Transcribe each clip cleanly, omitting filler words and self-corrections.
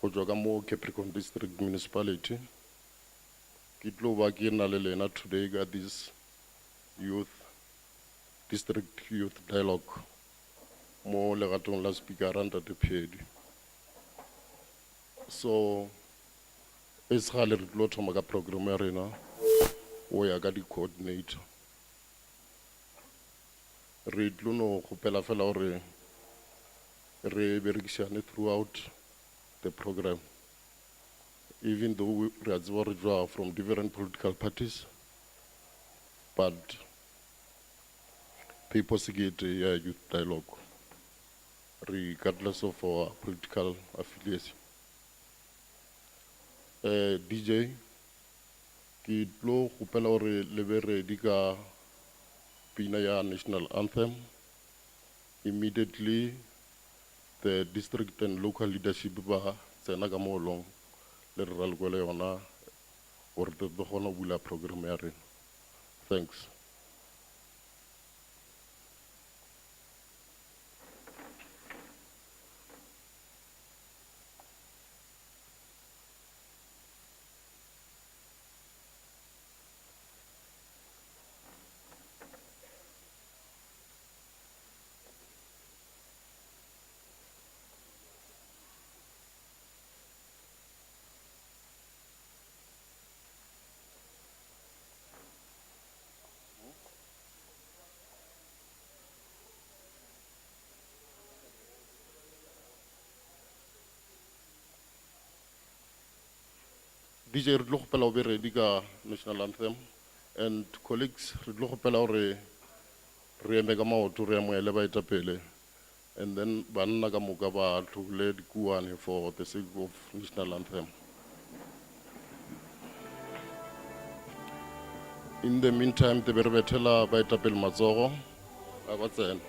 go tswa ka mo Capricorn District Municipality. Ke tlo ba ke na le lena today got this district youth dialogue mo legatong la speaker Ntate Phedi. So it's gale re tlo thoma ka program ya rena o ya ka di coordinator. Re tlo no gopela fela hore re berekisane throughout the program, even though we are from different political parties, but people get a youth dialogue regardless of our political affiliation. DJ ki tlo gopela hore le be ready ka pina ya national anthem. Immediately the district and local leadership ba tsena ka mo long le re ralgole yona gore te gona bula program ya rena. Thanks. DJ re tlo gopela o be ready ka national anthem, and colleagues re tlo gopela hore re eme ka maoto re amoele baetapele, and then banna ka moka ba tlogile dikuane for the sake of national anthem. In the meantime te be re bethela baetapele matsogo a ba tsena.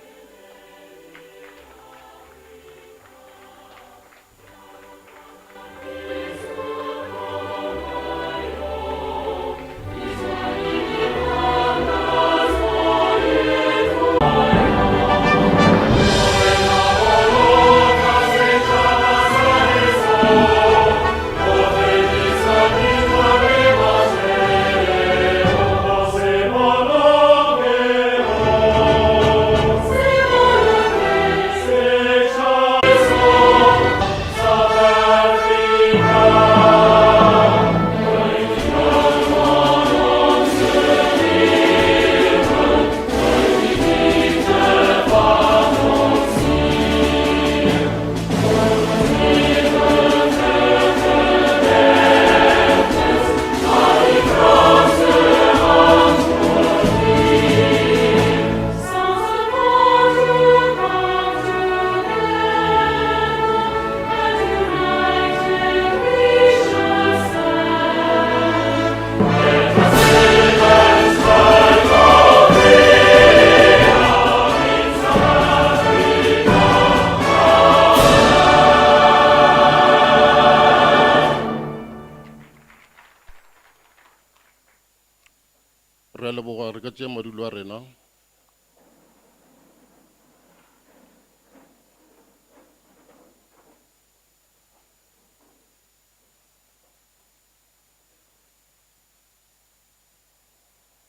Re leboga re ka tšea madulo a rena.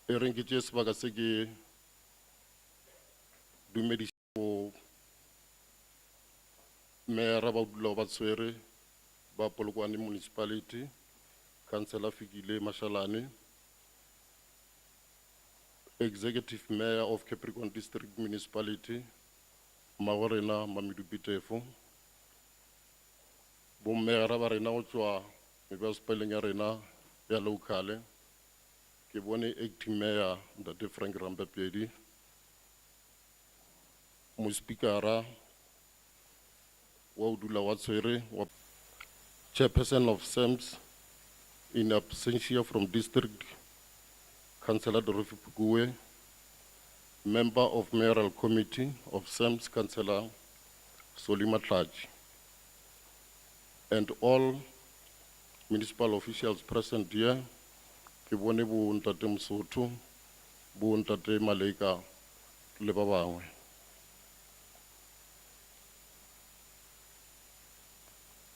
E reng ke tšea sebaka se ke dumediša go mera ba dula ba tshwere ba Polokwane Municipality, Councillor Fikile Mashalane, Executive Mayor of Capricorn District Municipality, Magorena Mamidu Pitefo, bo mera ba rena go tswa municipality ya rena ya locale, ke bone acting mayor Ntate Frank Rampepiedi, mo speakera wa dula wa tshwere wa chairperson of SAMS in absentia from district, Councillor Dorofi Pukuwe, member of mayoral committee of SAMS, Councillor Solima Tlaji, and all municipal officials present here. Ke bone bo Ntate Msotho, bo Ntate Maleka le ba bangwe.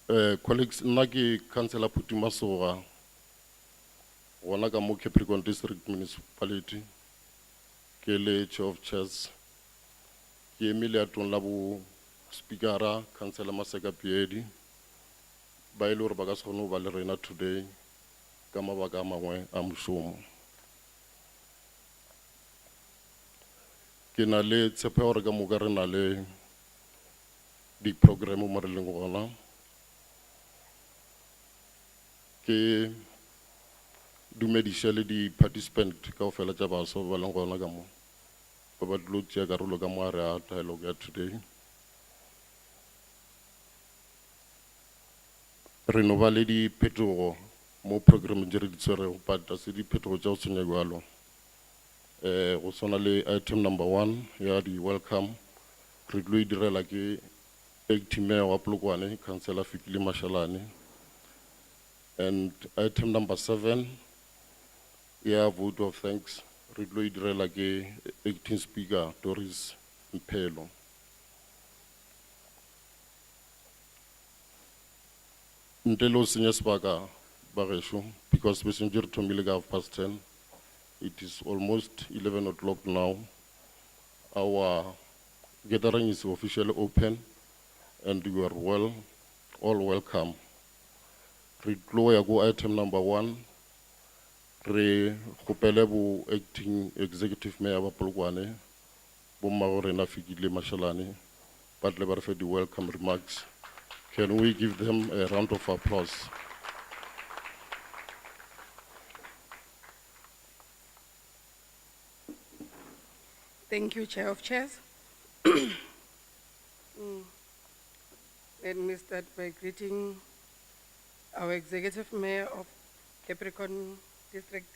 Colleagues, nna ke Councillor Putima Soga, gona ka mo Capricorn District Municipality, ke le Chair of Chairs, ke emile atong la bo Speakera, Councillor Maseka Piedi, ba ile gore ba ka se kgone go ba le rena today, ka mabaka a mangwe a mošomo. Ke na le tshepo ya gore ka moka re na le di-program mo re leng gona. Ke dumediše le di-participant kaofela tša baso ba leng gona ka mo ba ba tlo tšea karolo ka mo a re a dialogue ya today. Re no ba le diphetogo mo programeng tše re di tshwerego, but a se diphetogo tša go tshwenya bjalo. Go swana le item number 1 ya di-welcome, re tlo e direla ke acting mayor wa Polokwane, Councillor Fikile Mashalane. And item number 7, yeah, vote of thanks, re tlo e direla ke acting speaker, Doris Mpelo. Ntle le ho senya sebaka ba gešo, because beseng re thomile ka 10:30, it is almost 11 o'clock now. Our gathering is officially open, and you are all welcome. Re tlo ya go item number 1, re gopele bo acting executive mayor wa Polokwane, bo Mmagorena Fikile Mashalane, ba tle ba re fe di welcome remarks. Can we give them a round of applause? Thank you, Chair of Chairs. Let me start by greeting our Executive Mayor of Capricorn District,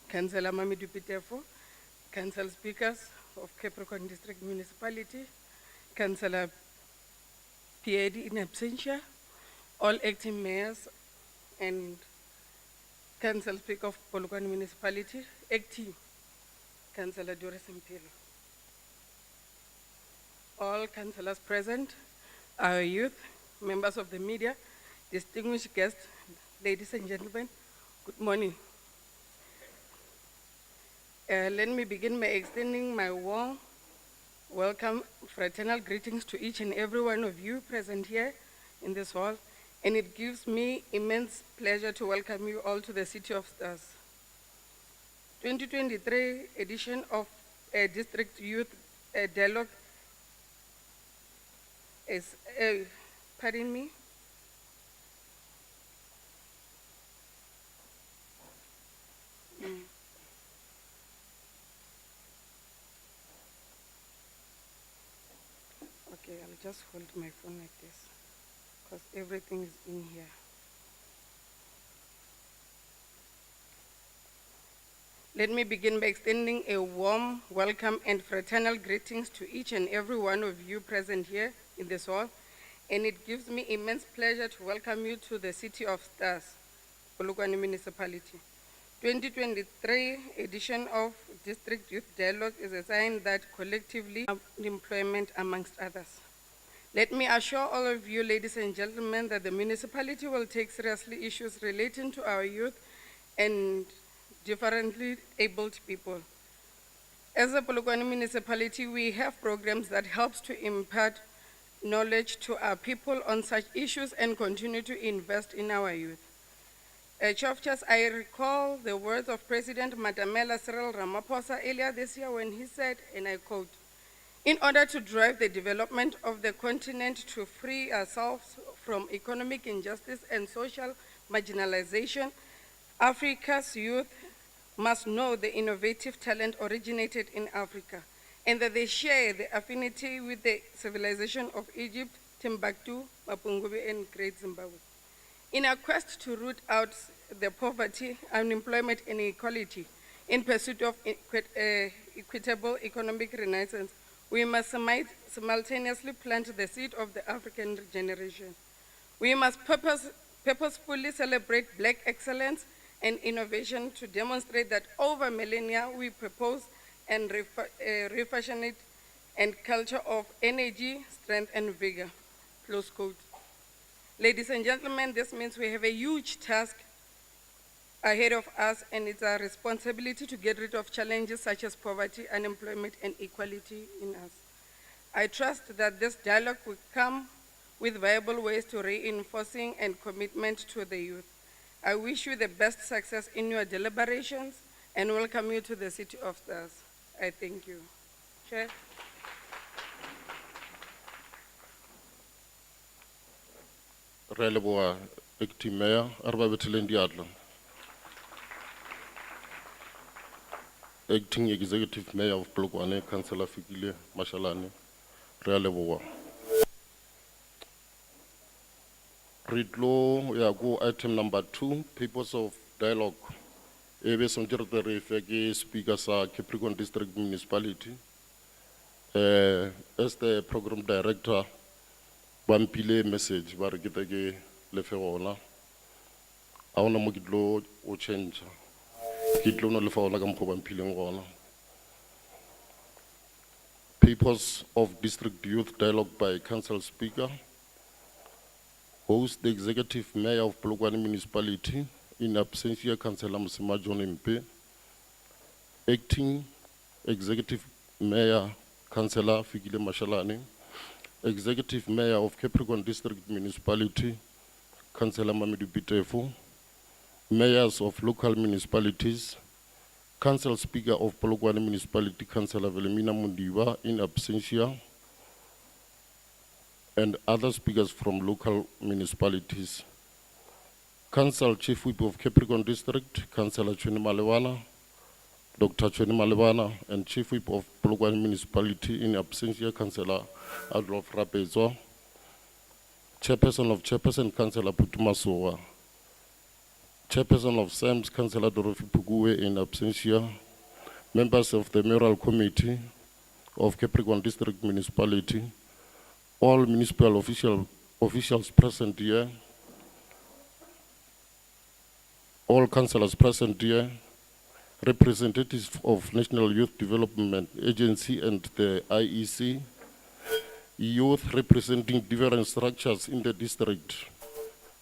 Councillor Mami Dupitefo, Council Speakers of Capricorn District Municipality, Councillor Piedi in absentia, all acting mayors and Council Speaker of Polokwane Municipality, acting Councillor Doris Mpilo. All councillors present, our youth, members of the media, distinguished guests, ladies and gentlemen, good morning. Let me begin by extending my warm welcome, fraternal greetings to each and every one of you present here in this hall, and it gives me immense pleasure to welcome you all to the City of Stars. 2023 edition of District Youth Dialogue is, pardon me, okay, I'll just hold my phone like this because everything is in here. Let me begin by extending a warm welcome and fraternal greetings to each and every one of you present here in this hall, and it gives me immense pleasure to welcome you to the City of Stars, Polokwane Municipality. 2023 edition of District Youth Dialogue is a sign that collectively employment amongst others. Let me assure all of you, ladies and gentlemen, that the municipality will take seriously issues relating to our youth and differently abled people. As a Polokwane municipality, we have programs that helps to impart knowledge to our people on such issues and continue to invest in our youth. Chair of Chairs, I recall the words of President Matamela Cyril Ramaphosa earlier this year when he said, and I quote, "In order to drive the development of the continent to free ourselves from economic injustice and social marginalization, Africa's youth must know the innovative talent originated in Africa and that they share the affinity with the civilization of Egypt, Timbuktu, Mapungubwe, and Great Zimbabwe. In a quest to root out the poverty, unemployment, and inequality in pursuit of equitable economic renaissance, we must simultaneously plant the seed of the African generation. We must purposefully celebrate Black excellence and innovation to demonstrate that over millennia we propose and refashion it and culture of energy, strength, and vigor." Close quote. Ladies and gentlemen, this means we have a huge task ahead of us, and it's our responsibility to get rid of challenges such as poverty, unemployment, and equality in us. I trust that this dialogue will come with viable ways to reinforcing and commitment to the youth. I wish you the best success in your deliberations and welcome you to the City of Stars. I thank you. Chair. Re a leboga acting mayor a re ba betheleng diatla. Acting executive mayor of Polokwane, Councillor Fikile Mashalane. Re a leboga. Re tlo ya go item number 2, papers of dialogue. Ebe sontere re fe ke speaker sa Capricorn District Municipality. As the program director, bampile message ba re ke ke le fe gona. A ona mo ke tlo o change. Ke tlo no le fa gona ka mokgo bampileng gona. Papers of District Youth Dialogue by Council Speaker. Host the Executive Mayor of Polokwane Municipality, in absentia Councillor Msima John MP. Acting Executive Mayor Councillor Fikile Mashalane. Executive Mayor of Capricorn District Municipality, Councillor Mamedu Bitefu. Mayors of local municipalities, Council Speaker of Polokwane Municipality, Councillor Velemina Mundiwa, in absentia, and other speakers from local municipalities. Council Chief Whip of Capricorn District, Councillor Chweni Malebana, Dr. Chweni Malebana, and Chief Whip of Polokwane Municipality, in absentia, Councillor Adolf Rapezwa, Chairperson, Councillor Putuma Sowa, Chairperson of SAMS, Councillor Dorothy Pugue, in absentia, members of the Mayoral Committee of Capricorn District Municipality, all municipal officials present here, all councillors present here, representatives of National Youth Development Agency and the IEC, youth representing different structures in the district.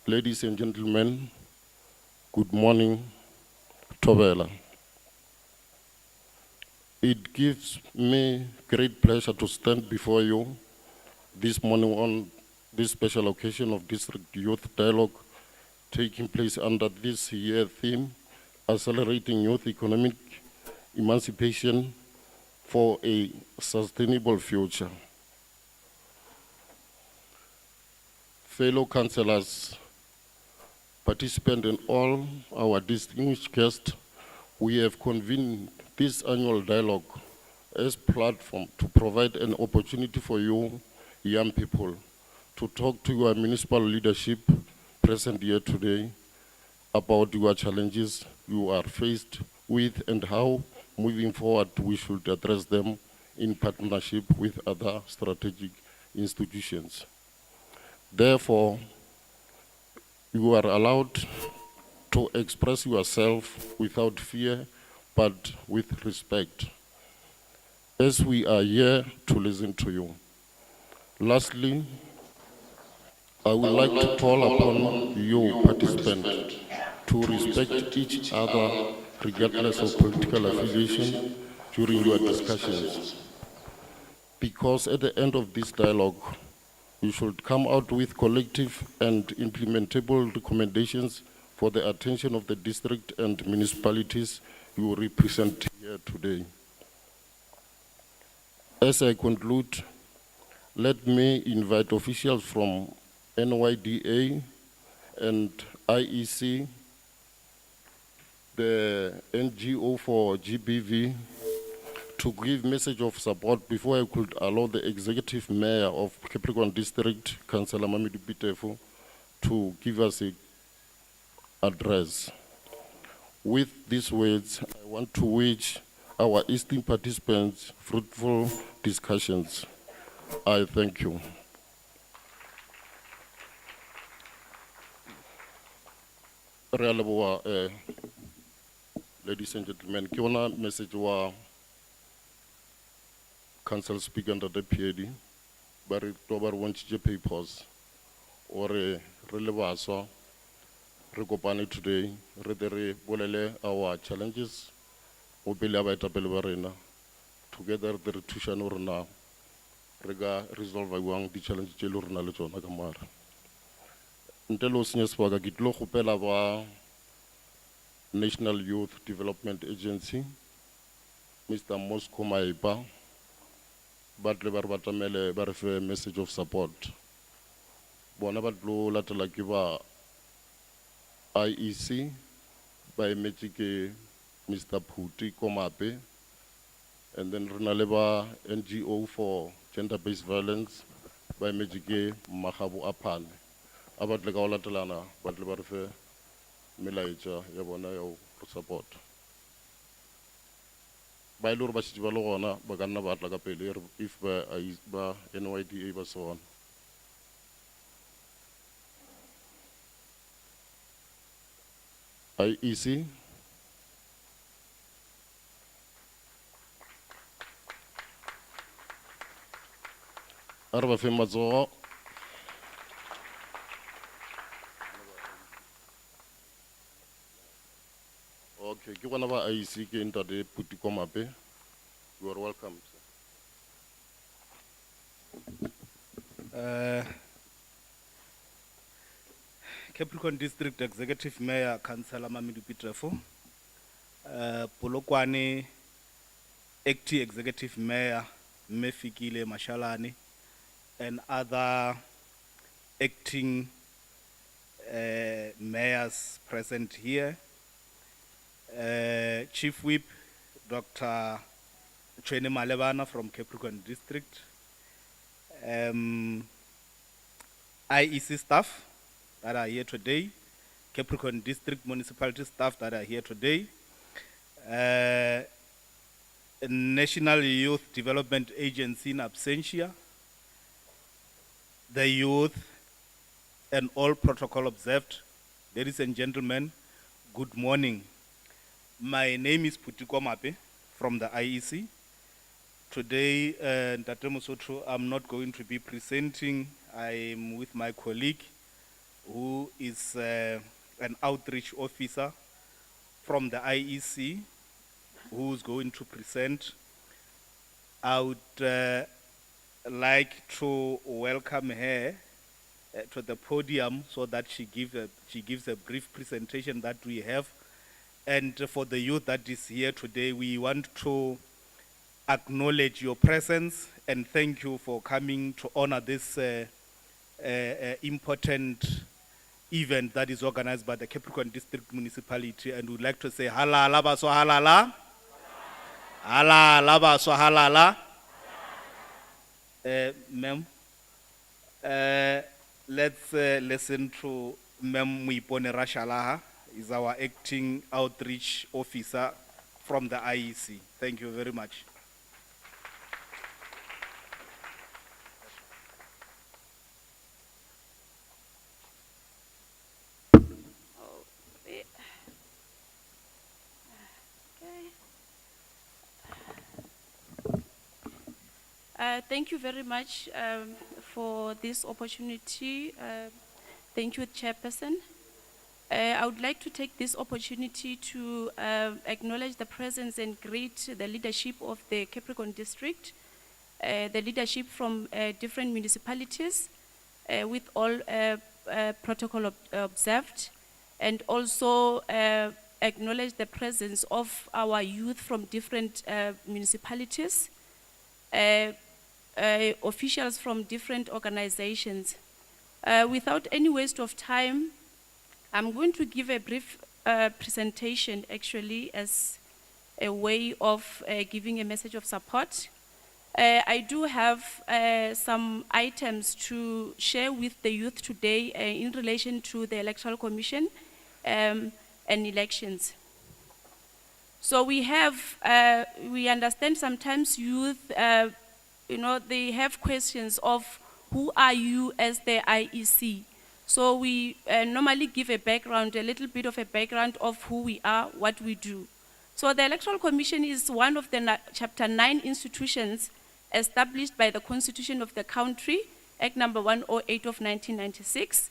Ladies and gentlemen, good morning, Tobela. It gives me great pleasure to stand before you this morning on this special occasion of District Youth Dialogue taking place under this year theme, Accelerating Youth Economic Emancipation for a Sustainable Future. Fellow councillors, participants, and all our distinguished guests, we have convened this annual dialogue as platform to provide an opportunity for you young people to talk to your municipal leadership present here today about your challenges you are faced with and how moving forward we should address them in partnership with other strategic institutions. Therefore, you are allowed to express yourself without fear but with respect, as we are here to listen to you. Lastly, I would like to call upon you participants to respect each other regardless of political affiliation during your discussions. Because at the end of this dialogue, you should come out with collective and implementable recommendations for the attention of the district and municipalities you represent here today. As I conclude, let me invite officials from NYDA and IEC, the NGO for GBV, to give message of support before I could allow the Executive Mayor of Capricorn District, Councillor Mamedu Bitefu, to give us an address. With these words, I want to wish our esteemed participants fruitful discussions. I thank you. Re a leboga, ladies and gentlemen, ke ona message wa Council Speaker under the PAD, ba re tlo ba re bontšitše papers, or re re le baswa re kopane today re tle re bolele our challenges go pele ya baetapele ba rena together re tle re thušane gore na re ka resolve jwang di-challenge tše le rena le tsona ka mare ntle le go senya sebaka ke tlilo kgopela ba National Youth Development Agency Mr. Moscow Maipa ba tle ba re batamele ba re fe message of support bona ba tlo latela ke ba IEC ba emetše ke Mr. Phuti Komape and then re na le ba NGO for gender-based violence ba emetše ke Magabu Aphane a ba tle ka go latelana ba tle ba re fe melaetša ya bona ya go support ba ile gore ba šetše ba le gona ba ka nna ba tla ka pele if ba NYDA ba se gona IEC a re ba fe matsogo okay ke gona ba IEC ke Ntate Phuti Komape you are welcome sir. Capricorn District Executive Mayor Councillor Mamidu Pitrefo, Polokwane Acting Executive Mayor Mefikile Mashalani, and other acting mayors present here. Chief Whip Dr. Chene Malebana from Capricorn District, IEC staff that are here today, Capricorn District Municipality staff that are here today, National Youth Development Agency in absentia, the youth, and all protocol observed. Ladies and gentlemen, good morning. My name is Phuti Komape from the IEC. Today, Ntate Mosotho, I'm not going to be presenting. I'm with my colleague, who is an outreach officer from the IEC, who's going to present. I would like to welcome her to the podium so that she gives a brief presentation that we have. And for the youth that is here today, we want to acknowledge your presence and thank you for coming to honor this important event that is organized by the Capricorn District Municipality. And we'd like to say halala baso halala, halala baso halala. Ma'am, let's listen to Ma'am Muipone Rashalaha, is our acting outreach officer from the IEC. Thank you very much. Thank you very much for this opportunity. Thank you, Chairperson. I would like to take this opportunity to acknowledge the presence and greet the leadership of the Capricorn District, the leadership from different municipalities with all protocol observed, and also acknowledge the presence of our youth from different municipalities, officials from different organizations. Without any waste of time, I'm going to give a brief presentation actually as a way of giving a message of support. I do have some items to share with the youth today in relation to the Electoral Commission and elections. So we understand sometimes youth, they have questions of who are you as the IEC. So we normally give a background, a little bit of a background of who we are, what we do. So the Electoral Commission is one of the Chapter 9 institutions established by the Constitution of the country, Act number 108 of 1996.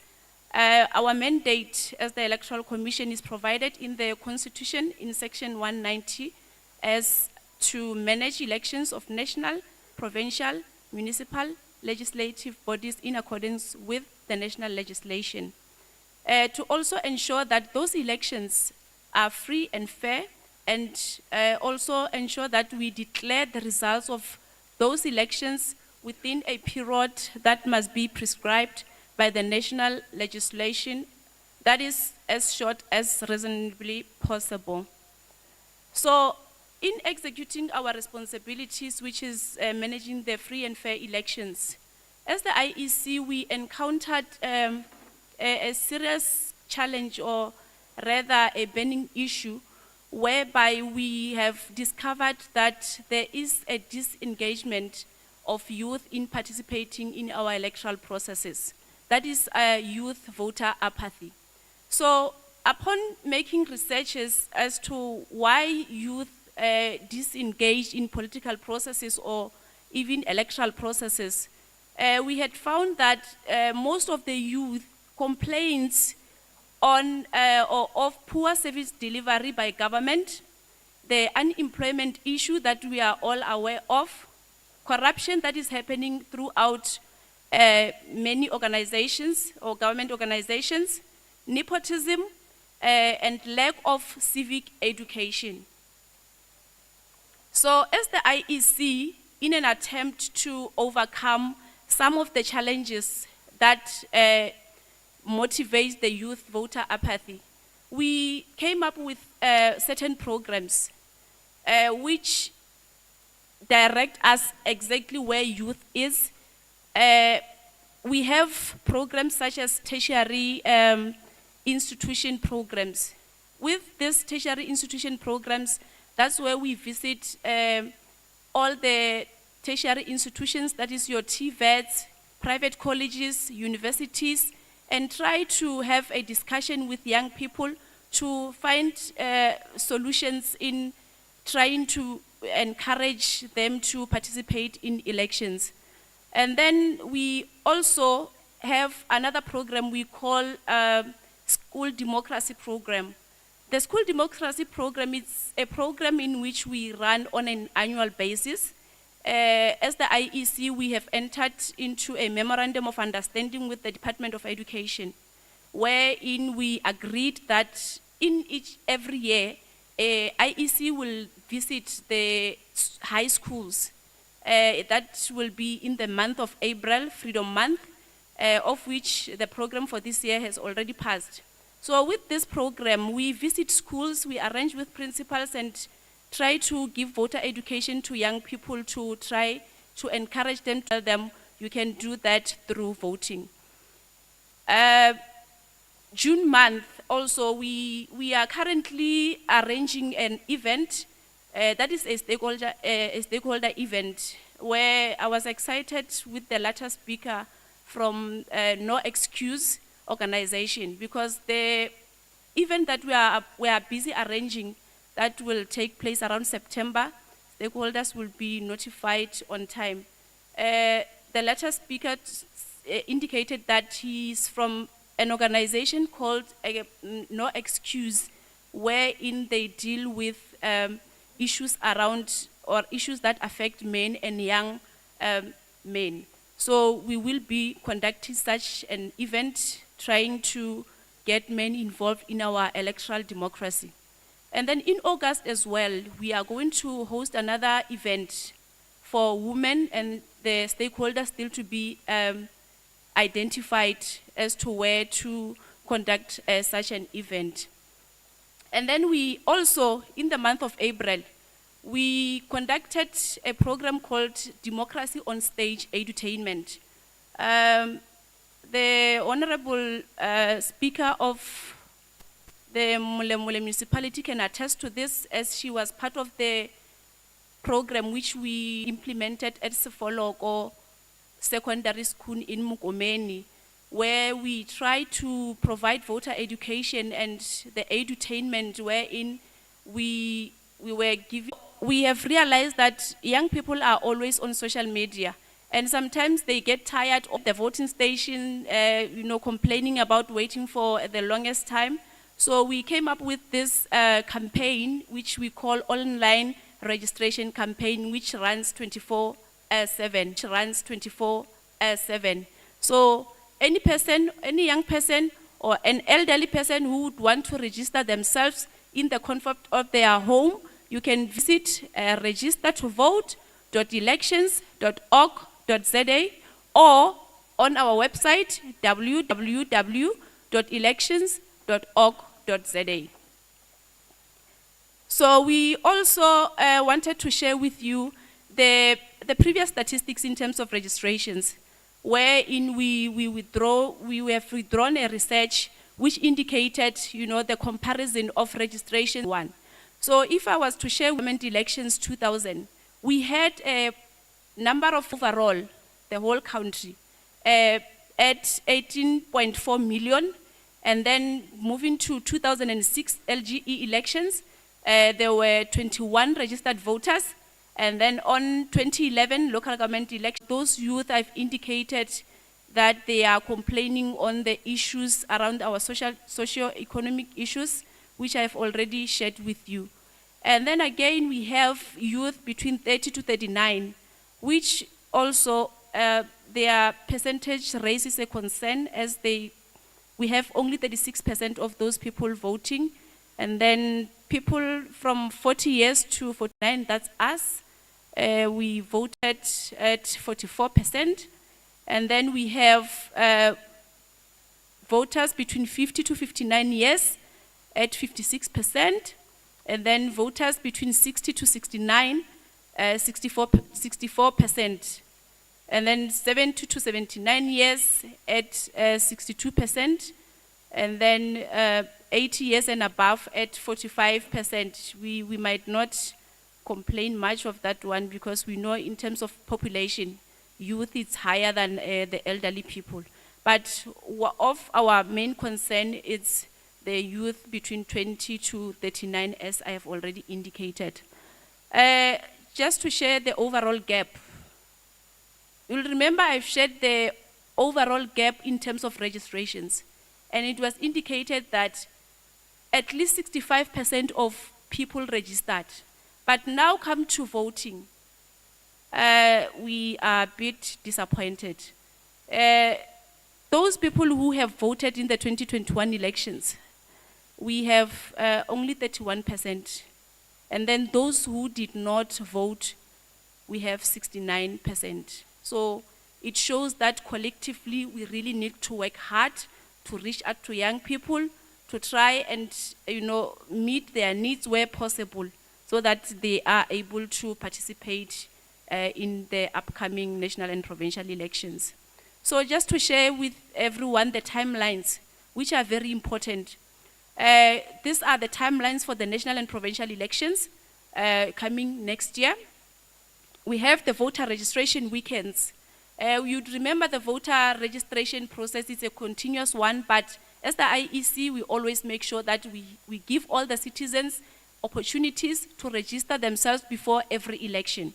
Our mandate as the Electoral Commission is provided in the Constitution in Section 190 as to manage elections of national, provincial, municipal, legislative bodies in accordance with the national legislation. To also ensure that those elections are free and fair, and also ensure that we declare the results of those elections within a period that must be prescribed by the national legislation, that is as short as reasonably possible. So, in executing our responsibilities, which is managing the free and fair elections, as the IEC, we encountered a serious challenge, or rather a burning issue, whereby we have discovered that there is a disengagement of youth in participating in our electoral processes. That is youth voter apathy. So upon making researches as to why youth disengage in political processes or even electoral processes, we had found that most of the youth complains on or of poor service delivery by government, the unemployment issue that we are all aware of, corruption that is happening throughout many organizations or government organizations, nepotism, and lack of civic education. So as the IEC, in an attempt to overcome some of the challenges that motivates the youth voter apathy, we came up with certain programs which direct us exactly where youth is. We have programs such as tertiary institution programs. With these tertiary institution programs, that's where we visit all the tertiary institutions, that is your TVETs, private colleges, universities, and try to have a discussion with young people to find solutions in trying to encourage them to participate in elections. And then we also have another program we call School Democracy Program. The School Democracy Program is a program in which we run on an annual basis. As the IEC, we have entered into a memorandum of understanding with the Department of Education, wherein we agreed that in every year, IEC will visit the high schools. That will be in the month of April, Freedom Month, of which the program for this year has already passed. So with this program, we visit schools, we arrange with principals and try to give voter education to young people, to try to encourage them, tell them you can do that through voting. June month also, we are currently arranging an event that is a stakeholder event, where I was excited with the latter speaker from No Excuse organization, because the event that we are busy arranging, that will take place around September, stakeholders will be notified on time. The latter speaker indicated that he's from an organization called No Excuse, wherein they deal with issues around, or issues that affect men and young men. So we will be conducting such an event, trying to get men involved in our electoral democracy. And then in August as well, we are going to host another event for women, and the stakeholders still to be identified as to where to conduct such an event. And then we also, in the month of April, we conducted a program called Democracy on Stage Edutainment. The Honorable Speaker of the Municipality can attest to this, as she was part of the program which we implemented at Sefoloko Secondary School in Mukomeni, where we try to provide voter education and the edutainment, wherein we have realized that young people are always on social media, And sometimes they get tired of the voting station, complaining about waiting for the longest time. So we came up with this campaign, which we call online registration campaign, which runs 24/7. So any person, any young person, or an elderly person who would want to register themselves in the comfort of their home, you can visit register-to-vote.elections.org.za or on our website www.elections.org.za. So we also wanted to share with you the previous statistics in terms of registrations, wherein we have withdrawn a research which indicated, the comparison of registration one. So if I was to share government elections 2000, we had a number of overall, the whole country, at 18.4 million, and then moving to 2006 LGE elections, there were 21 registered voters, and then on 2011 local government elections, those youth I've indicated that they are complaining on the issues around our socio-economic issues, which I've already shared with you. And then again, we have youth between 30 to 39, which also their percentage raises a concern, as we have only 36% of those people voting. And then people from 40 years to 49, that's us, we voted at 44%. And then we have voters between 50 to 59 years at 56%. And then voters between 60 to 69, 64%. And then 70 to 79 years at 62%. And then 80 years and above at 45%. We might not complain much of that one, because we know in terms of population, youth is higher than the elderly people. But of our main concern is the youth between 20 to 39, as I have already indicated. Just to share the overall gap. You'll remember I've shared the overall gap in terms of registrations. And it was indicated that at least 65% of people registered. But now come to voting, we are a bit disappointed. Those people who have voted in the 2021 elections, we have only 31%. And then those who did not vote, we have 69%. So it shows that collectively we really need to work hard to reach out to young people, to try and meet their needs where possible, so that they are able to participate in the upcoming national and provincial elections. So just to share with everyone the timelines, which are very important. These are the timelines for the national and provincial elections coming next year. We have the voter registration weekends. You'd remember the voter registration process is a continuous one, but as the IEC, we always make sure that we give all the citizens opportunities to register themselves before every election.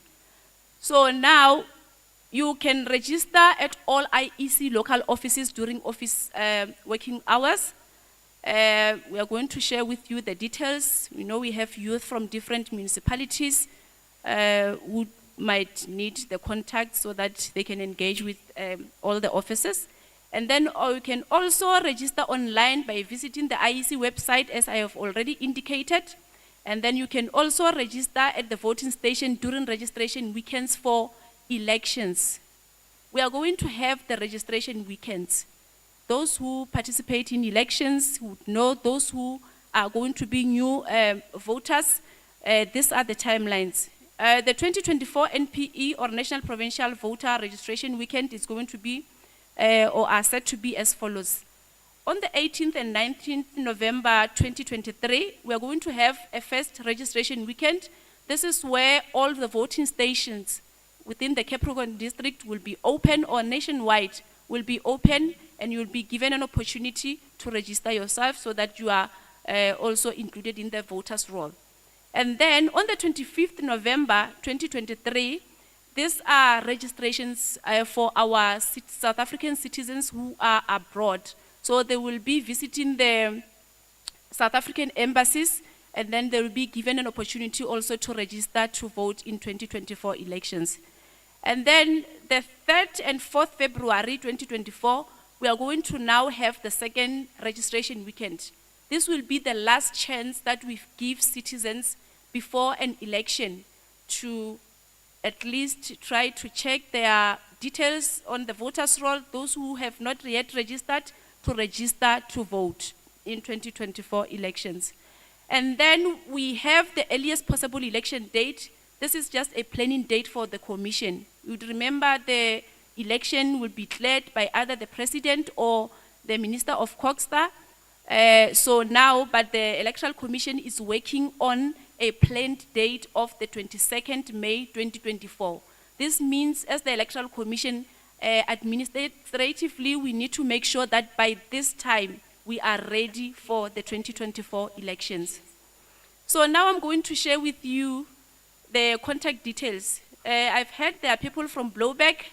So now, you can register at all IEC local offices during office working hours. We are going to share with you the details. We have youth from different municipalities who might need the contact so that they can engage with all the offices. And then you can also register online by visiting the IEC website, as I have already indicated. And then you can also register at the voting station during registration weekends for elections. We are going to have the registration weekends. Those who participate in elections would know, those who are going to be new voters, these are the timelines. The 2024 NPE, or National Provincial Voter Registration Weekend, is going to be, or are set to be as follows. On the 18th and 19th November 2023, we are going to have a first registration weekend. This is where all the voting stations within the Capricorn district will be open, or nationwide will be open, and you'll be given an opportunity to register yourself so that you are also included in the voters' roll. And then on the 25th November 2023, These are registrations for our South African citizens who are abroad. So they will be visiting the South African embassies, and then they will be given an opportunity also to register to vote in 2024 elections. And then the 3rd and 4th February 2024, we are going to now have the second registration weekend. This will be the last chance that we give citizens before an election to at least try to check their details on the voters' roll, those who have not yet registered, to register to vote in 2024 elections. And then we have the earliest possible election date. This is just a planning date for the commission. You would remember the election will be declared by either the president or the Minister of Coxstar. But the Electoral Commission is working on a planned date of the 22nd May 2024. This means, as the Electoral Commission, administratively, we need to make sure that by this time, we are ready for the 2024 elections. So now I'm going to share with you the contact details. I've heard there are people from Blowback.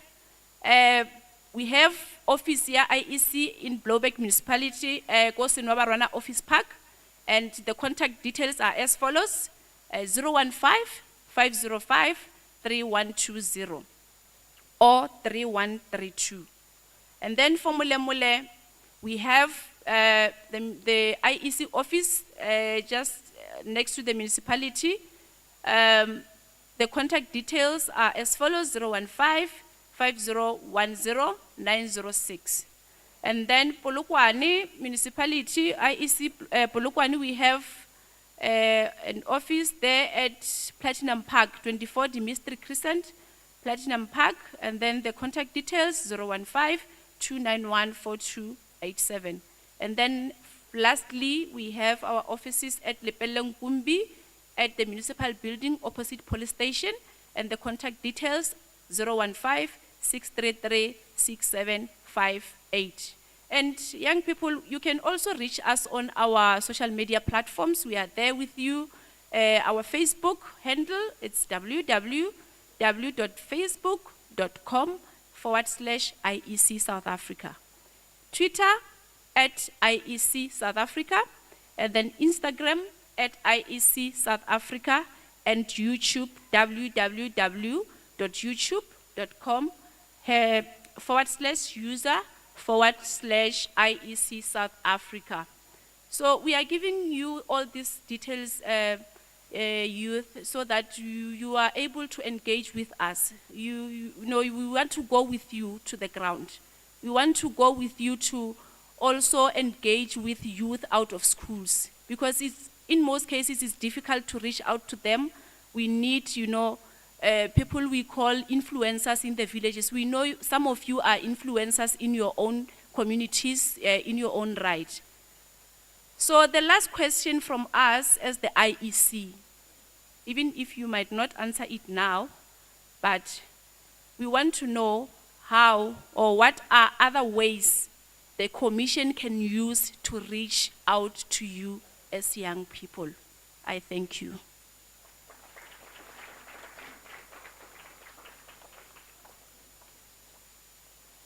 We have office here, IEC, in Blowback Municipality, Kosinwabarwana Office Park, and the contact details are as follows: 015-505-3120 or 3132. And then for Mulemule, we have the IEC office just next to the municipality. The contact details are as follows: 015-5010-906. And then Polokwane Municipality, IEC Polokwane, we have an office there at Platinum Park, 24 Dimitri Crescent, Platinum Park. And then the contact details: 015-291-4287. And then lastly, we have our offices at Lepeleng Kumbi at the municipal building opposite police station, and the contact details: 015-633-6758. And young people, you can also reach us on our social media platforms. We are there with you. Our Facebook handle, it's www.facebook.com/IEC South Africa. Twitter at IEC South Africa, and then Instagram at IEC South Africa, and YouTube, www.youtube.com/user/IEC South Africa. So we are giving you all these details, youth, so that you are able to engage with us. You know, we want to go with you to the ground. We want to go with you to also engage with youth out of schools, because in most cases it's difficult to reach out to them. We need, people we call influencers in the villages. We know some of you are influencers in your own communities, in your own right. So the last question from us as the IEC, even if you might not answer it now, but we want to know how or what are other ways the commission can use to reach out to you as young people. I thank you.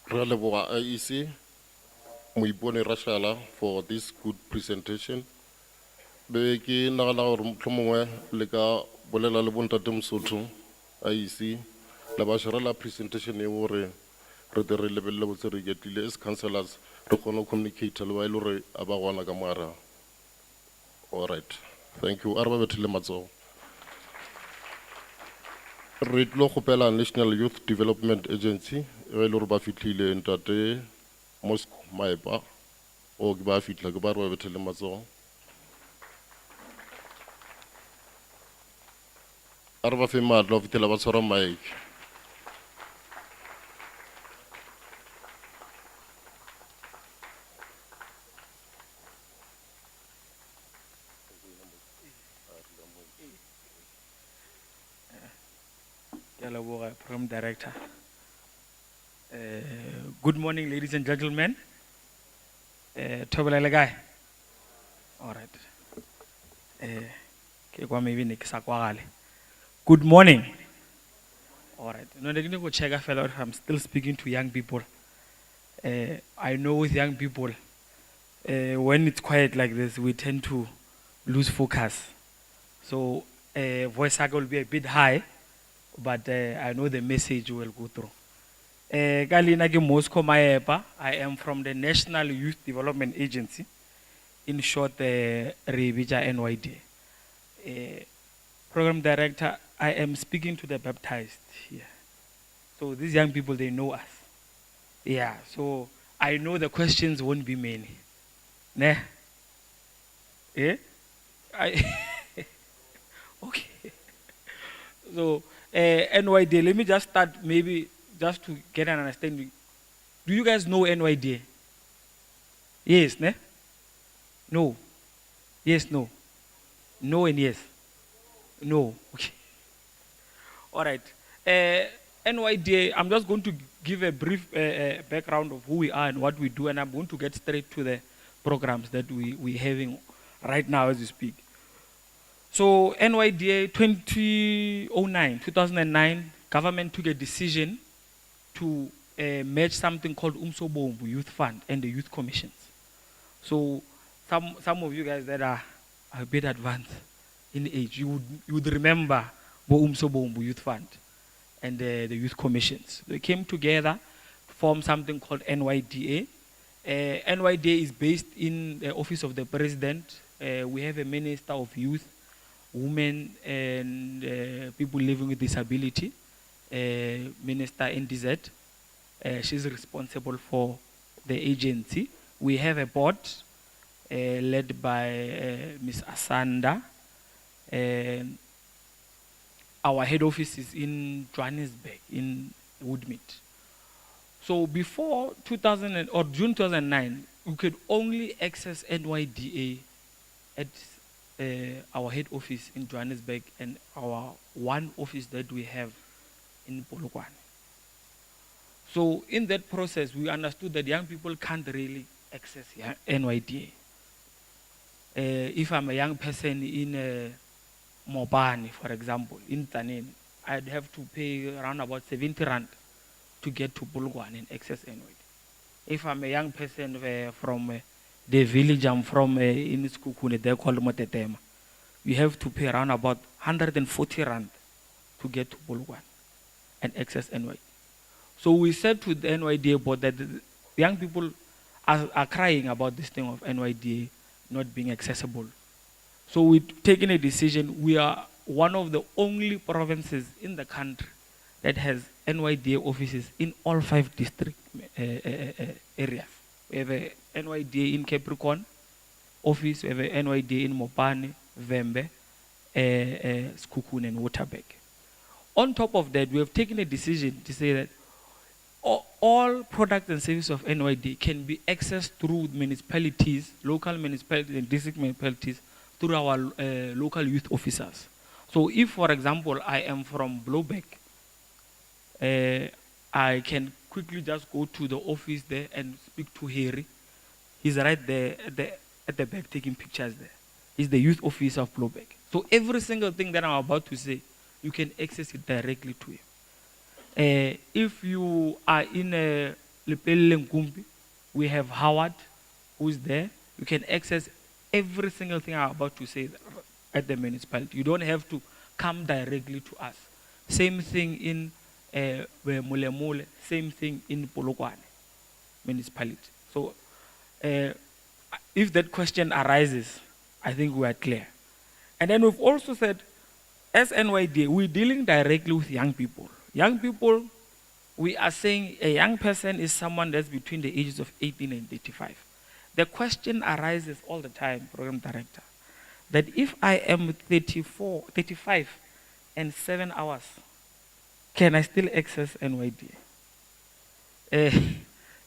Re leboga IEC Moipone Rashala for this good presentation. Be ke nagana gore mohlomongwe le ka bolela le bontate Mosotho IEC la ba shirela presentation e gore re tle re lebelele botse re getile as councillors re kgone communicate le ba ile gore a ba gwana ka moara. All right, thank you. Arba bethile matsogo. Re tlo gopela National Youth Development Agency e ile gore ba fitlhile ntate Moscow Maepa o ke ba fitla ke ba re ba bethile matsogo. Arba fe matlo fitela ba tshwara mic. Program Director. Good morning, ladies and gentlemen. All right. Good morning. All right. No, I didn't go check. I felt like I'm still speaking to young people. I know with young people, when it's quiet like this, we tend to lose focus. So voice cycle will be a bit high, but I know the message will go through. Kalina ke Moscow Maepa. I am from the National Youth Development Agency. In short, Revija NYD. Program director, I am speaking to the baptized here. So these young people, they know us. Yeah, so I know the questions won't be many. Ne? Eh? I okay. So, NYD, let me just start maybe just to get an understanding. Do you guys know NYD? Yes, ne? No. Yes, no. No and yes. No. Okay. All right. NYDA, I'm just going to give a brief background of who we are and what we do, and I'm going to get straight to the programs that we're having right now as we speak. So NYDA 2009, government took a decision to merge something called Umsobombu Youth Fund and the Youth Commissions. So some of you guys that are a bit advanced in age, you would remember Umsobombu Youth Fund and the Youth Commissions. They came together to form something called NYDA. NYDA is based in the Office of the President. We have a Minister of Youth, Women and People Living with Disability, Minister NDZ. She's responsible for the agency. We have a board led by Ms. Asanda. Our head office is in Johannesburg, in Woodmead. So before June 2009, we could only access NYDA at our head office in Johannesburg and our one office that we have in Polokwane. So in that process, we understood that young people can't really access NYDA. If I'm a young person in Mobani, for example, in Tanin, I'd have to pay around about 70 rand to get to Polokwane and access NYDA. If I'm a young person from the village I'm from in Skukune, they're called Motetema, we have to pay around about 140 rand to get to Polokwane and access NYDA. So we said to the NYDA board that the young people are crying about this thing of NYDA not being accessible. So we've taken a decision. We are one of the only provinces in the country that has NYDA offices in all 5 district areas. We have a NYDA in Capricorn office, we have a NYDA in Mopane, Vembe, Skukune and Waterberg. On top of that, we have taken a decision to say that all products and services of NYDA can be accessed through municipalities, local municipalities and district municipalities, through our local youth officers. So if, for example, I am from Blowback, I can quickly just go to the office there and speak to Harry. He's right there at the back taking pictures there. He's the youth officer of Blowback. So every single thing that I'm about to say, you can access it directly to him. If you are in Lepelle Nkumbi, we have Howard, who's there. You can access every single thing I'm about to say at the municipality. You don't have to come directly to us. Same thing in Mulemule, same thing in Polokwane municipality. So if that question arises, I think we are clear. And then we've also said, as NYDA, we're dealing directly with young people. Young people, we are saying a young person is someone that's between the ages of 18 and 35. The question arises all the time, Program Director, that if I am 35 and 7 hours, can I still access NYDA?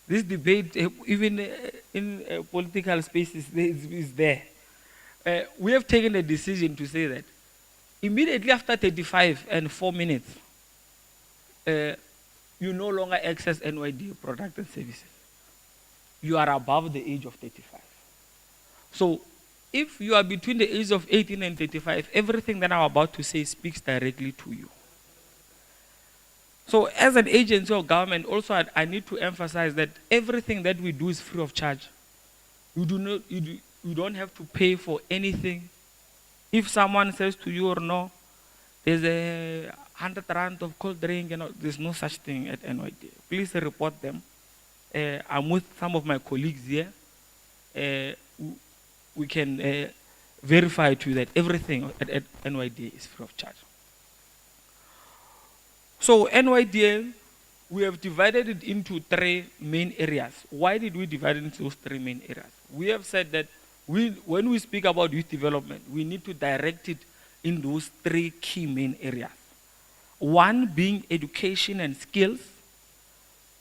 This debate, even in political spaces, is there. We have taken a decision to say that immediately after 35 and 4 minutes, you no longer access NYDA products and services. You are above the age of 35. So if you are between the age of 18 and 35, everything that I'm about to say speaks directly to you. So as an agency of government, also I need to emphasize that everything that we do is free of charge. You don't have to pay for anything. If someone says to you or no, there's a 100 rand of cold drink, there's no such thing at NYD. Please report them. I'm with some of my colleagues here. We can verify to you that everything at NYD is free of charge. So NYDA, we have divided it into 3 main areas. Why did we divide it into those 3 main areas? We have said that when we speak about youth development, we need to direct it in those 3 key main areas. 1 being education and skills,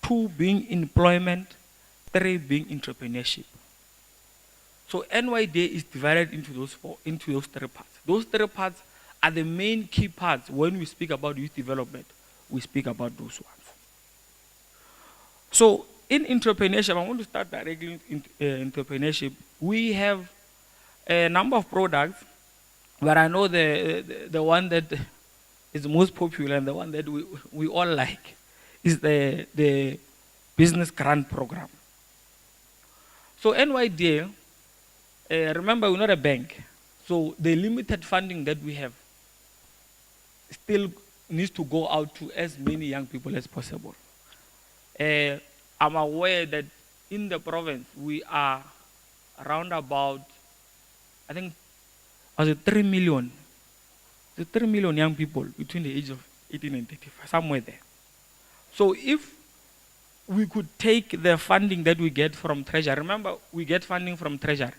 2 being employment, 3 being entrepreneurship. So NYDA is divided into those 3 parts. Those 3 parts are the main key parts when we speak about youth development. We speak about those ones. So in entrepreneurship, I want to start directly in entrepreneurship. We have a number of products, but I know the one that is most popular and the one that we all like is the business grant program. So NYDA, remember we're not a bank, so the limited funding that we have still needs to go out to as many young people as possible. I'm aware that in the province we are around about, I think, 3 million. 3 million young people between the age of 18 and 35, somewhere there. So if we could take the funding that we get from Treasury, remember we get funding from Treasury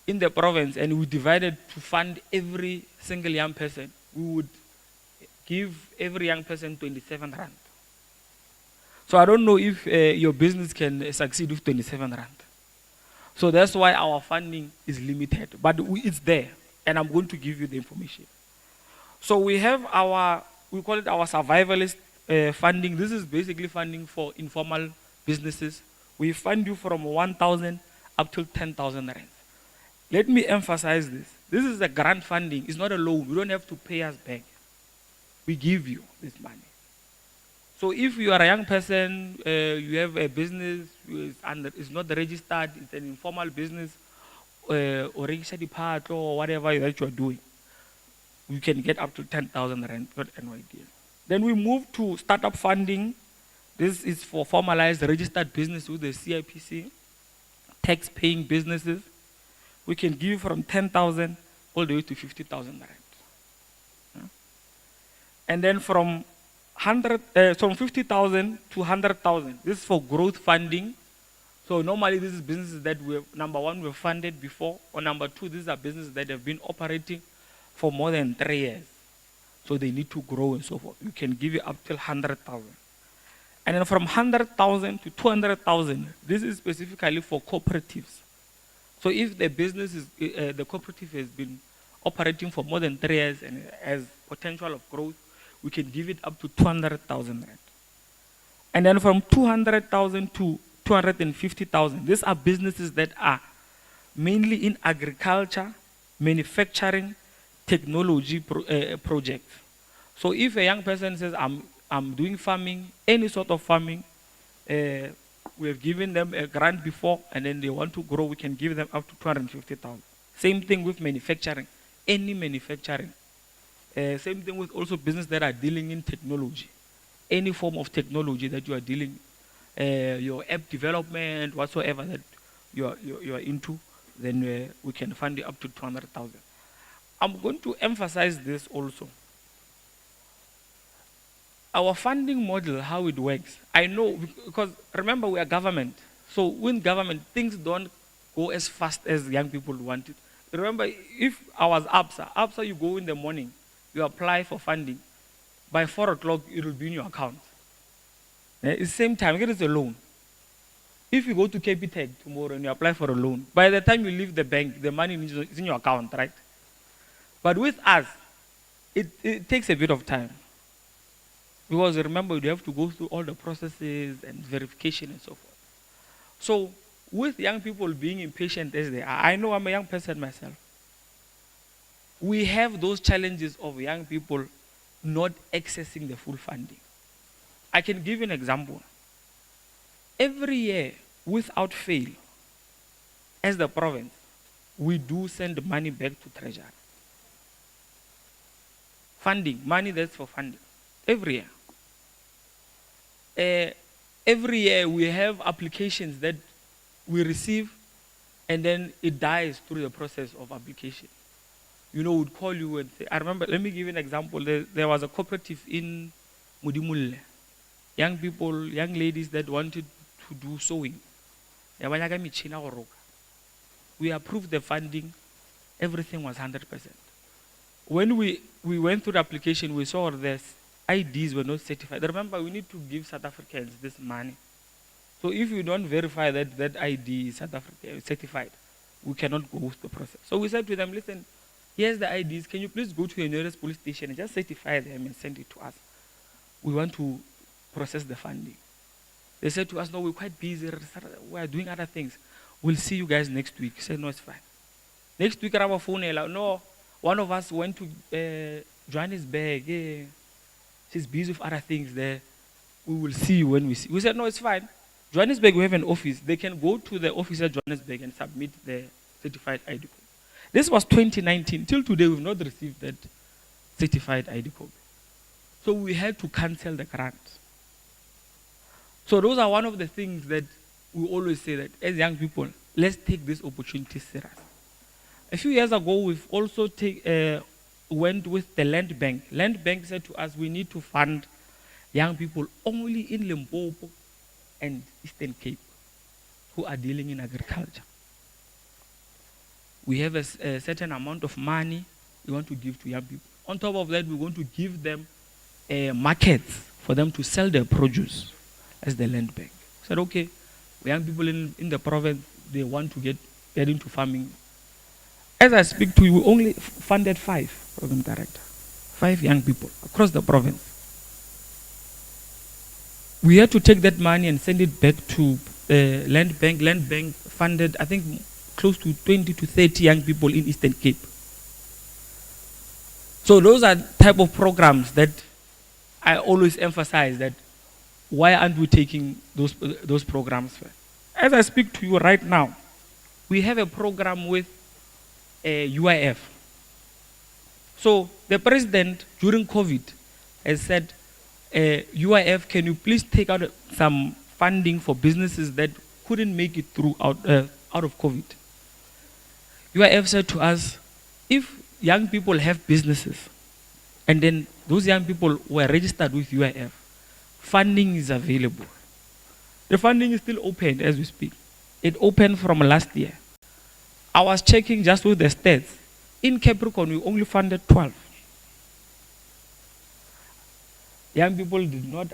in the province, and we divided to fund every single young person, we would give every young person 27 rand. So I don't know if your business can succeed with 27 rand. So that's why our funding is limited, but it's there, and I'm going to give you the information. So we have we call it our survivalist funding. This is basically funding for informal businesses. We fund you from 1,000 up to 10,000 rand. Let me emphasize this. This is a grant funding. It's not a loan. You don't have to pay us back. We give you this money. So if you are a young person, you have a business, it's not registered, it's an informal business, or registered part or whatever that you are doing, you can get up to 10,000 rand per NYDA. Then we move to startup funding. This is for formalized registered business with the CIPC, tax-paying businesses. We can give from 10,000 all the way to 50,000 rand. Yeah. And then from 50,000 to 100,000, this is for growth funding. So normally this is businesses that number 1, we've funded before, or number 2, these are businesses that have been operating for more than 3 years. So they need to grow and so forth. You can give it up till 100,000. And then from 100,000 to 200,000, this is specifically for cooperatives. So if the business the cooperative has been operating for more than 3 years and has potential of growth, we can give it up to 200,000 rand. And then from 200,000 to 250,000, these are businesses that are mainly in agriculture, manufacturing, technology projects. So if a young person says, I'm doing farming, any sort of farming, we have given them a grant before, and then they want to grow, we can give them up to 250,000. Same thing with manufacturing, any manufacturing. Same thing with also business that are dealing in technology. Any form of technology that you are dealing, your app development, whatsoever that you are into, then we can fund it up to 200,000. I'm going to emphasize this also. Our funding model, how it works, I know, because remember we are government. So in government, things don't go as fast as young people want it. Remember, if I was ABSA, you go in the morning, you apply for funding. By 4 o'clock, it will be in your account. At the same time, it is a loan. If you go to Capitec tomorrow and you apply for a loan, by the time you leave the bank, the money is in your account, right? But with us, it takes a bit of time. Because remember, you have to go through all the processes and verification and so forth. So with young people being impatient as they are, I know I'm a young person myself. We have those challenges of young people not accessing the full funding. I can give you an example. Every year, without fail, as the province, we do send money back to treasury. Funding, money that's for funding, every year. Every year we have applications that we receive and then it dies through the process of application. You know, would call you and say, I remember, let me give you an example. There was a cooperative in Municipality. Young people, young ladies that wanted to do sewing. We approved the funding, everything was 100%. When we went through the application, we saw the IDs were not certified. Remember, we need to give South Africans this money. So if you don't verify that that ID is South African certified, we cannot go with the process. So we said to them, listen, here's the IDs. Can you please go to your nearest police station and just certify them and send it to us? We want to process the funding. They said to us, no, we're quite busy. We are doing other things. We'll see you guys next week. I said, no, it's fine. Next week, our phone, no, one of us went to Johannesburg. Yeah. She's busy with other things there. We will see you when we see. We said, no, it's fine. Johannesburg, we have an office. They can go to the office at Johannesburg and submit the certified ID copy. This was 2019. Till today, we've not received that certified ID copy. So we had to cancel the grant. So those are one of the things that we always say that as young people, let's take this opportunity serious. A few years ago, we've also went with the Land Bank. Land Bank said to us, we need to fund young people only in Limpopo and Eastern Cape who are dealing in agriculture. We have a certain amount of money we want to give to young people. On top of that, we want to give them markets for them to sell their produce as the Land Bank. We said, okay, young people in the province, they want to get into farming. As I speak to you, we only funded 5, program director. 5 young people across the province. We had to take that money and send it back to Land Bank. Land Bank funded, I think, close to 20 to 30 young people in Eastern Cape. So those are type of programs that I always emphasize that why aren't we taking those programs first? As I speak to you right now, we have a program with UIF. So the president during COVID has said, UIF, can you please take out some funding for businesses that couldn't make it through out of COVID? UIF said to us, if young people have businesses and then those young people were registered with UIF, funding is available. The funding is still open as we speak. It opened from last year. I was checking just with the stats. In Capricorn, we only funded 12. Young people did not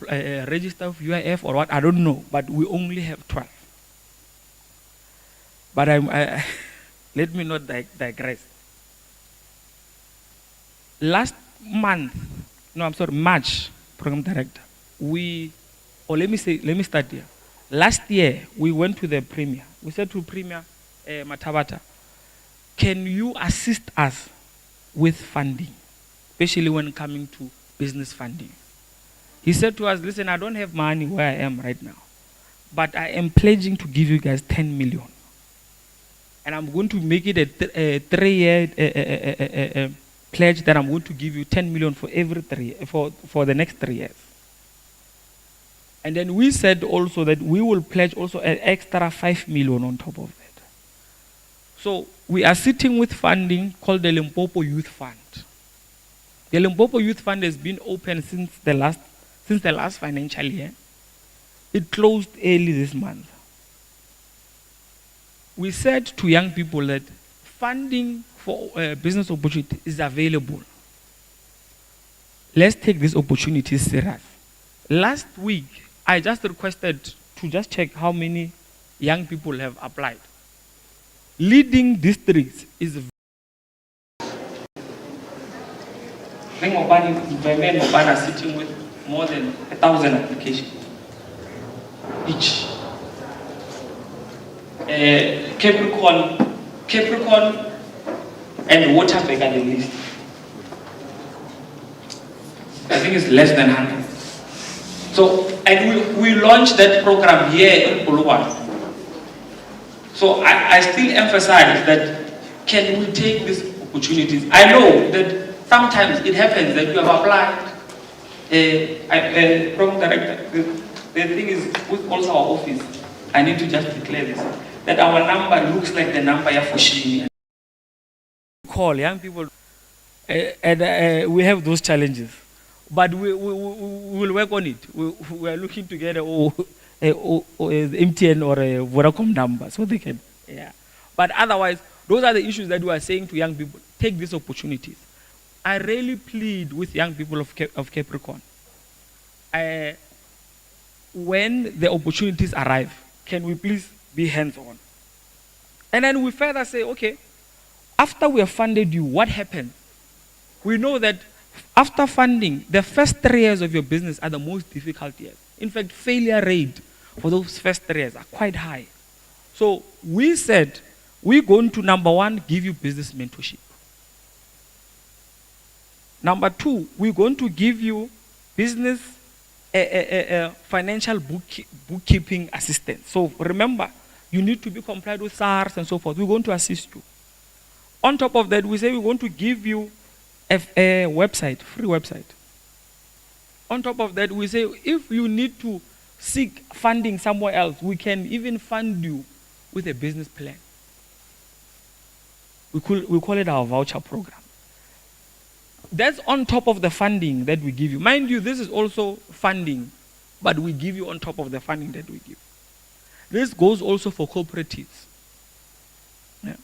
register with UIF or what, I don't know, but we only have 12. But let me not digress. March, program director, let me start here. Last year, we went to the Premier. We said to Premier Matabata, can you assist us with funding, especially when coming to business funding? He said to us, listen, I don't have money where I am right now, but I am pledging to give you guys 10 million. And I'm going to make it a 3-year pledge that I'm going to give you 10 million for every 3 for the next 3 years. And then we said also that we will pledge also an extra 5 million on top of that. So we are sitting with funding called the Limpopo Youth Fund. The Limpopo Youth Fund has been open since the last financial year. It closed early this month. We said to young people that funding for business opportunity is available. Let's take this opportunity serious. Last week, I just requested to just check how many young people have applied. Leading districts is Mobana are sitting with more than 1,000 applications each. Capricorn and Waterberg are the least. I think it's less than 100. So, and we launched that program here in Polokwane. So I still emphasize that can we take these opportunities? I know that sometimes it happens that you have applied, program director, the thing is with also our office, I need to just declare this, that our number looks like the number for Shini. Call young people, and we have those challenges. But we will work on it. We are looking together or MTN or a Vodacom number so they can, yeah. But otherwise, those are the issues that we are saying to young people. Take these opportunities. I really plead with young people of Capricorn. When the opportunities arrive, can we please be hands-on? And then we further say, okay, after we have funded you, what happens? We know that after funding, the first 3 years of your business are the most difficult years. In fact, failure rate for those first 3 years are quite high. So we said, we're going to, number one, give you business mentorship. Number two, we're going to give you business financial bookkeeping assistance. So remember, you need to be compliant with SARS and so forth. We're going to assist you. On top of that, we say we're going to give you a website, free website. On top of that, we say if you need to seek funding somewhere else, we can even fund you with a business plan. We call it our voucher program. That's on top of the funding that we give you. Mind you, this is also funding, but we give you on top of the funding that we give. This goes also for cooperatives. Yeah.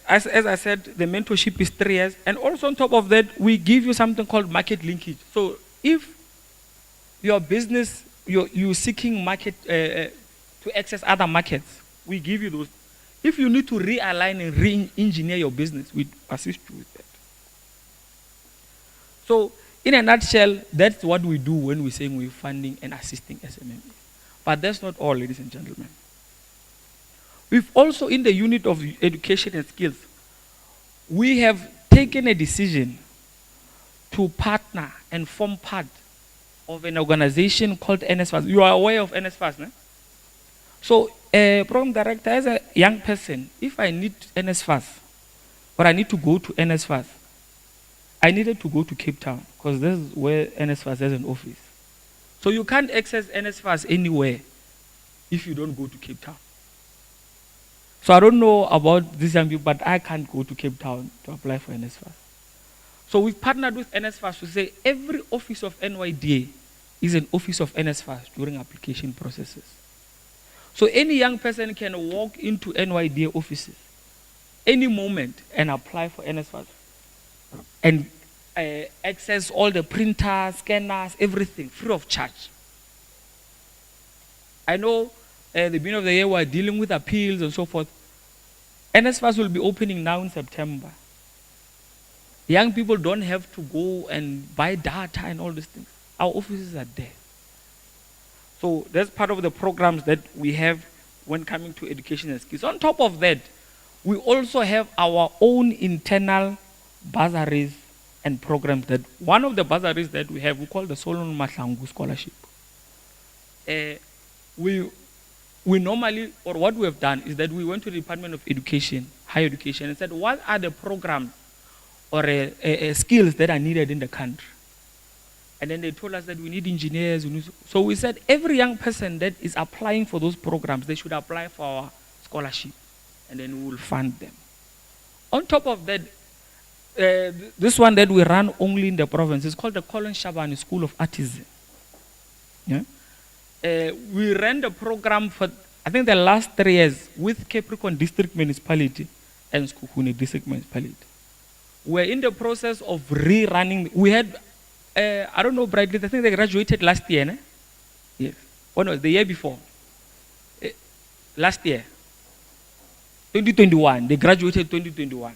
As I said, the mentorship is 3 years. And also on top of that, we give you something called market linkage. So if your business, you're seeking market to access other markets, we give you those. If you need to realign and re-engineer your business, we assist you with that. So in a nutshell, that's what we do when we're saying we're funding and assisting SMMEs. But that's not all, ladies and gentlemen. We've also, in the unit of education and skills, we have taken a decision to partner and form part of an organization called NSFAS. You are aware of NSFAS, no? So, program director, as a young person, if I need NSFAS, or I need to go to NSFAS, I needed to go to Cape Town, because this is where NSFAS has an office. So you can't access NSFAS anywhere if you don't go to Cape Town. So I don't know about this young people, but I can't go to Cape Town to apply for NSFAS. So we've partnered with NSFAS to say every office of NYDA is an office of NSFAS during application processes. So any young person can walk into NYDA offices any moment and apply for NSFAS and access all the printers, scanners, everything free of charge. I know at the beginning of the year we're dealing with appeals and so forth. NSFAS will be opening now in September. Young people don't have to go and buy data and all these things. Our offices are there. So that's part of the programs that we have when coming to education and skills. On top of that, we also have our own internal bursaries and programs. That one of the bursaries that we have, we call the Solomon Mahlangu Scholarship. We normally, or what we have done is that we went to the Department of Education, Higher Education, and said, what are the programs or skills that are needed in the country? And then they told us that we need engineers. So we said every young person that is applying for those programs, they should apply for our scholarship. And then we will fund them. On top of that, this one that we run only in the province is called the Colin Shabani School of Artisan. Yeah? We ran the program for, I think, the last 3 years with Capricorn District Municipality and Skukuni District Municipality. We're in the process of rerunning. We had, I don't know, Brightly, I think they graduated last year, ne? Yes. Oh no, the year before. Last year. 2021. They graduated 2021.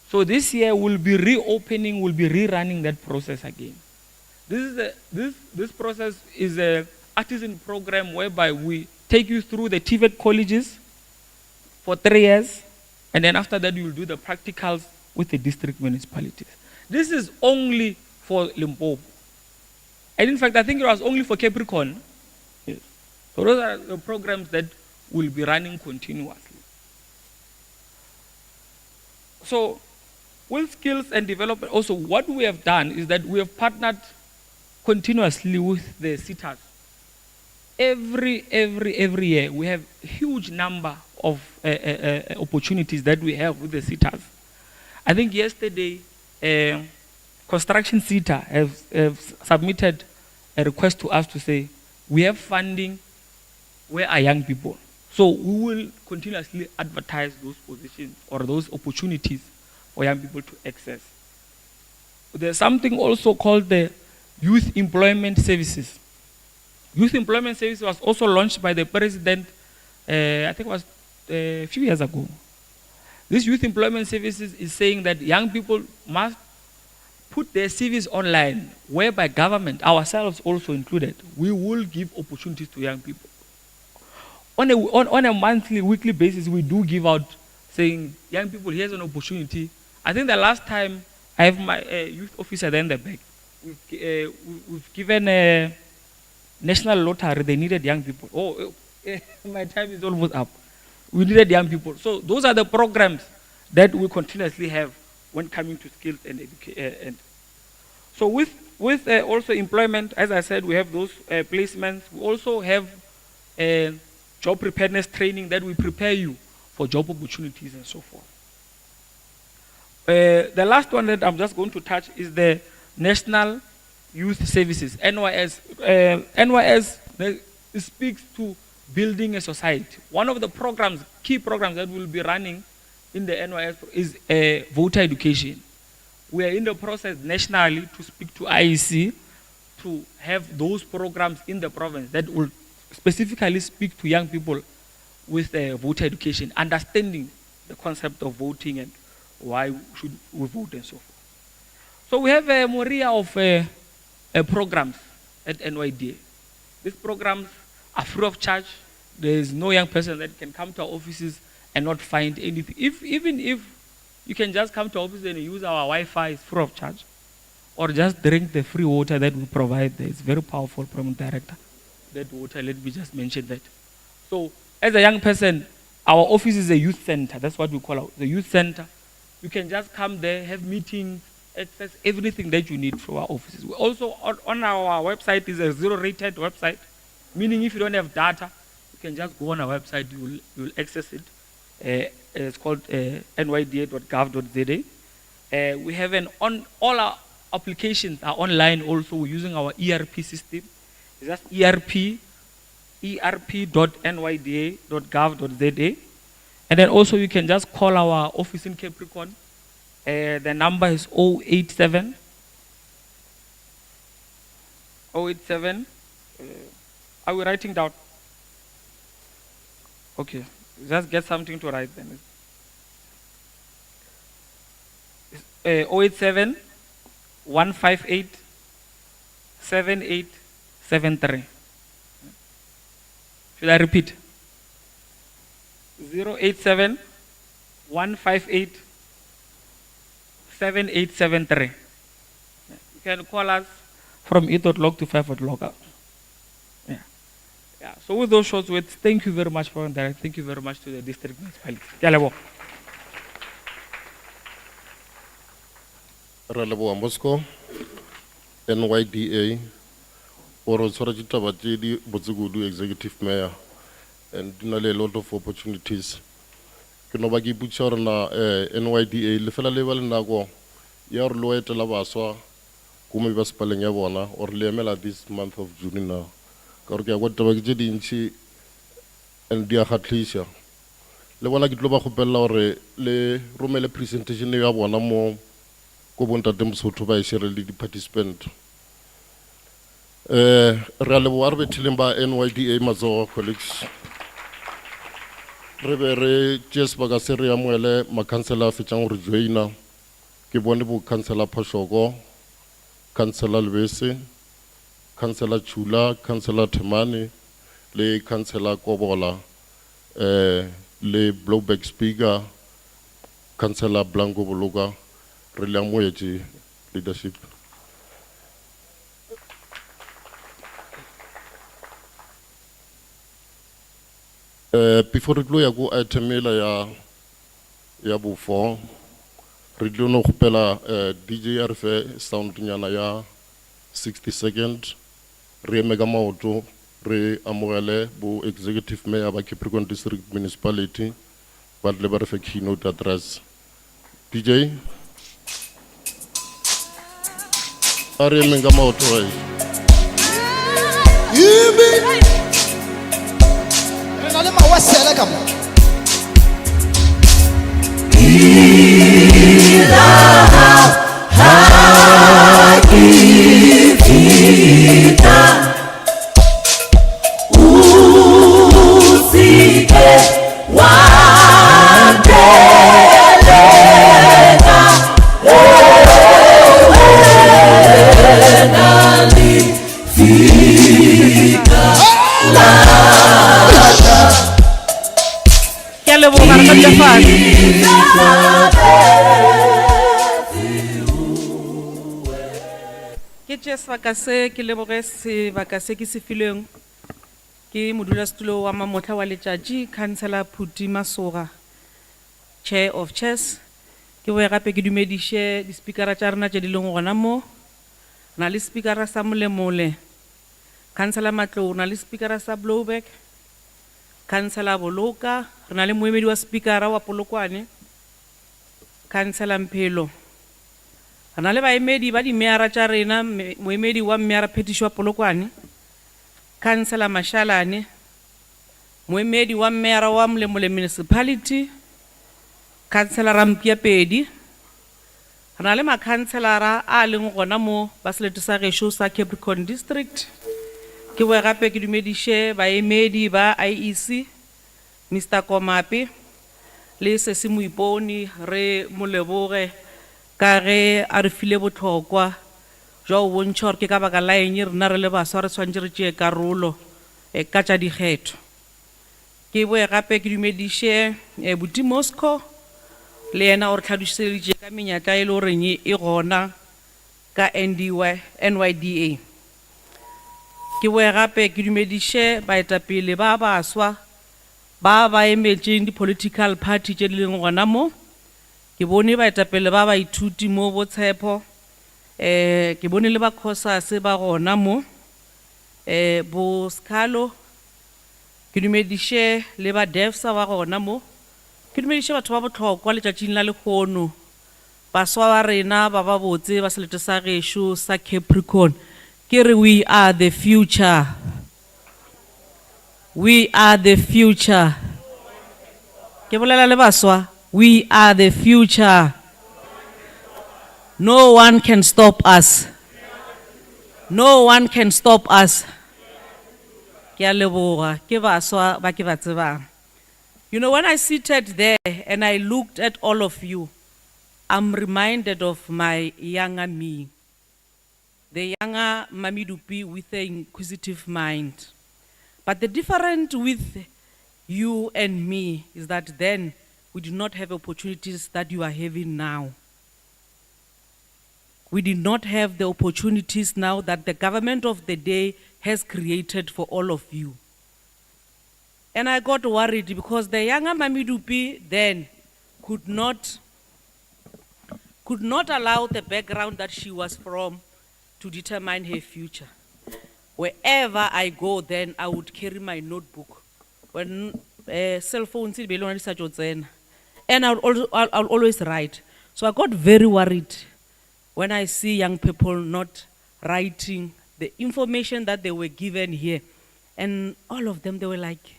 So this year we'll be reopening, we'll be rerunning that process again. This process is a artisan program whereby we take you through the TVET colleges for 3 years, and then after that you'll do the practicals with the district municipalities. This is only for Limpopo. And in fact, I think it was only for Capricorn. Yes. So those are the programs that will be running continuously. So with skills and development, also what we have done is that we have partnered continuously with the sitters. Every year, we have a huge number of opportunities that we have with the sitters. I think yesterday, construction sitter have submitted a request to us to say, we have funding, where are young people? So we will continuously advertise those positions or those opportunities for young people to access. There's something also called the Youth Employment Services. Youth Employment Service was also launched by the president, I think it was a few years ago. This Youth Employment Services is saying that young people must put their CVs online, whereby government, ourselves also included, we will give opportunities to young people. On a monthly, weekly basis, we do give out saying, young people, here's an opportunity. I think the last time I have my youth officer there in the back, we've given a national lottery, they needed young people. My time is almost up. We needed young people. So those are the programs that we continuously have when coming to skills and education. So with also employment, as I said, we have those placements. We also have job preparedness training that we prepare you for job opportunities and so forth. The last one that I'm just going to touch is the National Youth Services, NYS. NYS speaks to building a society. One of the programs, key programs that we'll be running in the NYS is voter education. We are in the process nationally to speak to IEC to have those programs in the province that will specifically speak to young people with voter education, understanding the concept of voting and why should we vote and so forth. So we have a myriad of programs at NYDA. These programs are free of charge. There is no young person that can come to our offices and not find anything. Even if you can just come to our office and use our Wi-Fi, it's free of charge. Or just drink the free water that we provide there. It's very powerful, Prominent Director. That water, let me just mention that. So as a young person, our office is a youth center. That's what we call it, the youth center. You can just come there, have meetings, access everything that you need from our offices. We also, on our website is a zero-rated website, meaning if you don't have data, you can just go on our website, you will access it. It's called nyda.gov.za. We have all our applications are online also. We're using our ERP system. It's just erp.nyda.gov.za. And then also you can just call our office in Capricorn. The number is 087. Are we writing down? Okay, just get something to write then. 087 158 7873. Should I repeat? 087 158 7873. You can call us from 8 o'clock to 5 o'clock. Yeah. So with those short words, thank you very much for that. Thank you very much to the district municipality. Relebo Moscow, NYDA, Oro Sorajita Bajedi, Bozugudu Executive Mayor, and a lot of opportunities. Kinobagi Butcher na NYDA, Lefela level Nago, Yar Loet Lavaswa, Kumi was spelling Yavona, or Lemela this month of June now. Korkia, what the Bagedi Inchi and Dia Hatlisha. Lewana Gitloba Hopella or Le Romele presentation Yavona more. Kobonta Demso to buy the participant. Relebo Arbe Tilimba NYDA Mazo colleagues. Revere Jes Bagaseria Muele, Makansela Fichang Rujuina, Kibonibu Kansela Pashogo, Kansela Lvese, Kansela Chula, Kansela Temani, Le Kansela Kobola, Le Blowback Speaker, Kansela Blanco Boluga. Leadership. Before re tlo ya go item ya bo 4, re tlo no gopela DJ a re fe sound nyana ya 60 seconds. Re eme ka maoto, re amogele bo executive mayor ba Capricorn District Municipality, ba tle ba re fe keynote address. DJ, a re emeng ka maoto right? Ke sebaka se ke leboge sebaka se ke se fileng ke modulasetulo wa Mamotla wa Letšatši, Councillor Phuti Masoga, Chair of Chairs. Ke boe gape ke dumediše di-speakera tša rena tše di leng gona mo. Na le speakera sa Molemole, Councillor Matlou, na le speakera sa Blowback, Councillor Boloka, re na le moemedi wa speakera wa Polokwane, Councillor Mphelo. Re na le baemedi ba di-meara tša rena, moemedi wa meara phetišo wa Polokwane, Councillor Mashalane, moemedi wa meara wa Molemole Municipality, Councillor Rampiapedi. Re na le makhanselara a leng gona mo ba selete sa gešo sa Capricorn District. Ke boe gape ke dumediše baemedi ba IEC, Mr. Komape le Sesi Moiponi, re moleboge ka ge a re file botlhokwa jwa o bontšha gore ke ka baka la eng rena re le baswa re tshwantše re tšee karolo ka tša dikgetho. Ke boe gape ke dumediše Buti Moscow le yena o re tlhalošišeditše ka menyatla e le goreng e gona ka NYDA. Ke boe gape ke dumediše baetapele ba baswa ba ba emetšeng di-political party tše di leng gona mo. Ke bone baetapele ba baithuti mo Botshepo, ke bone le ba Khosase ba gona mo, bo Skalo, ke dumediše le ba Devsa ba gona mo. Ke dumediše batho ba botlhokwa letšatšing la lekgono, baswa ba rena ba ba botse ba selete sa gešo sa Capricorn. Ke re we are the future. We are the future. Ke bolela le baswa, we are the future. No one can stop us. No one can stop us. Ke a leboga, ke baswa ba ke ba tsebang. You know, when I seated there and I looked at all of you, I'm reminded of my younger me. The younger Mamidupi with an inquisitive mind. But the difference with you and me is that then we did not have opportunities that you are having now. We did not have the opportunities now that the government of the day has created for all of you. And I got worried because the younger Mamidupi then could not allow the background that she was from to determine her future. Wherever I go, then I would carry my notebook. When cell phones, and I'll always write. So I got very worried when I see young people not writing the information that they were given here. And all of them, they were like,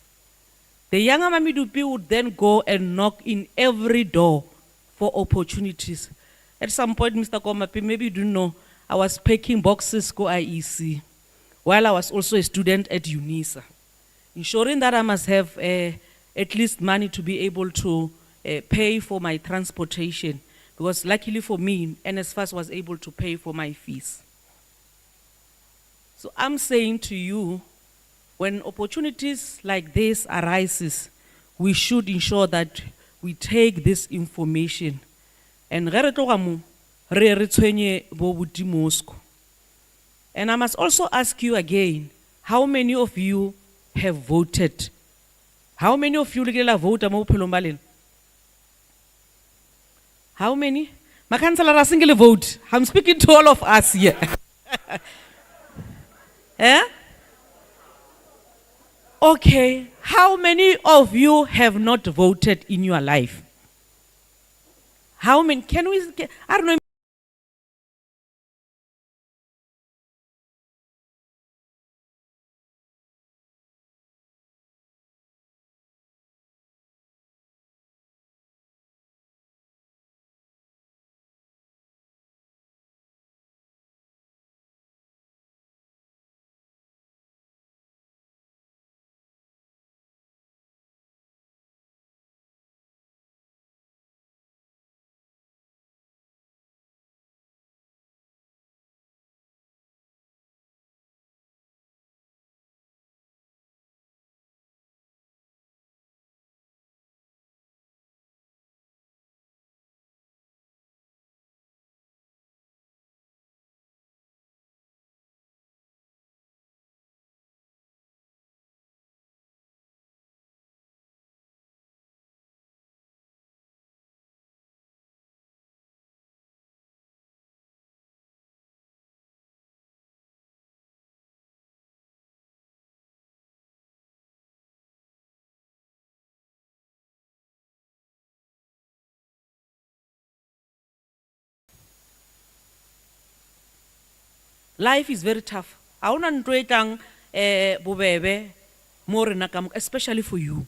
the younger Mamidupi would then go and knock in every door for opportunities. At some point, Mr. Komapi, maybe you don't know, I was packing boxes go IEC, while I was also a student at UNISA, ensuring that I must have at least money to be able to pay for my transportation, because luckily for me, NSFAS was able to pay for my fees. So I'm saying to you, when opportunities like this arises, we should ensure that we take this information and and I must also ask you again, how many of you have voted How many of you legela vote mo bophelong ba lena? How many? My councillor a single vote. I'm speaking to all of us here. Eh? Okay, how many of you have not voted in your life? How many? I don't know. Life is very tough. Auna ntwe tang bobebe mo rena ka moka, especially for you.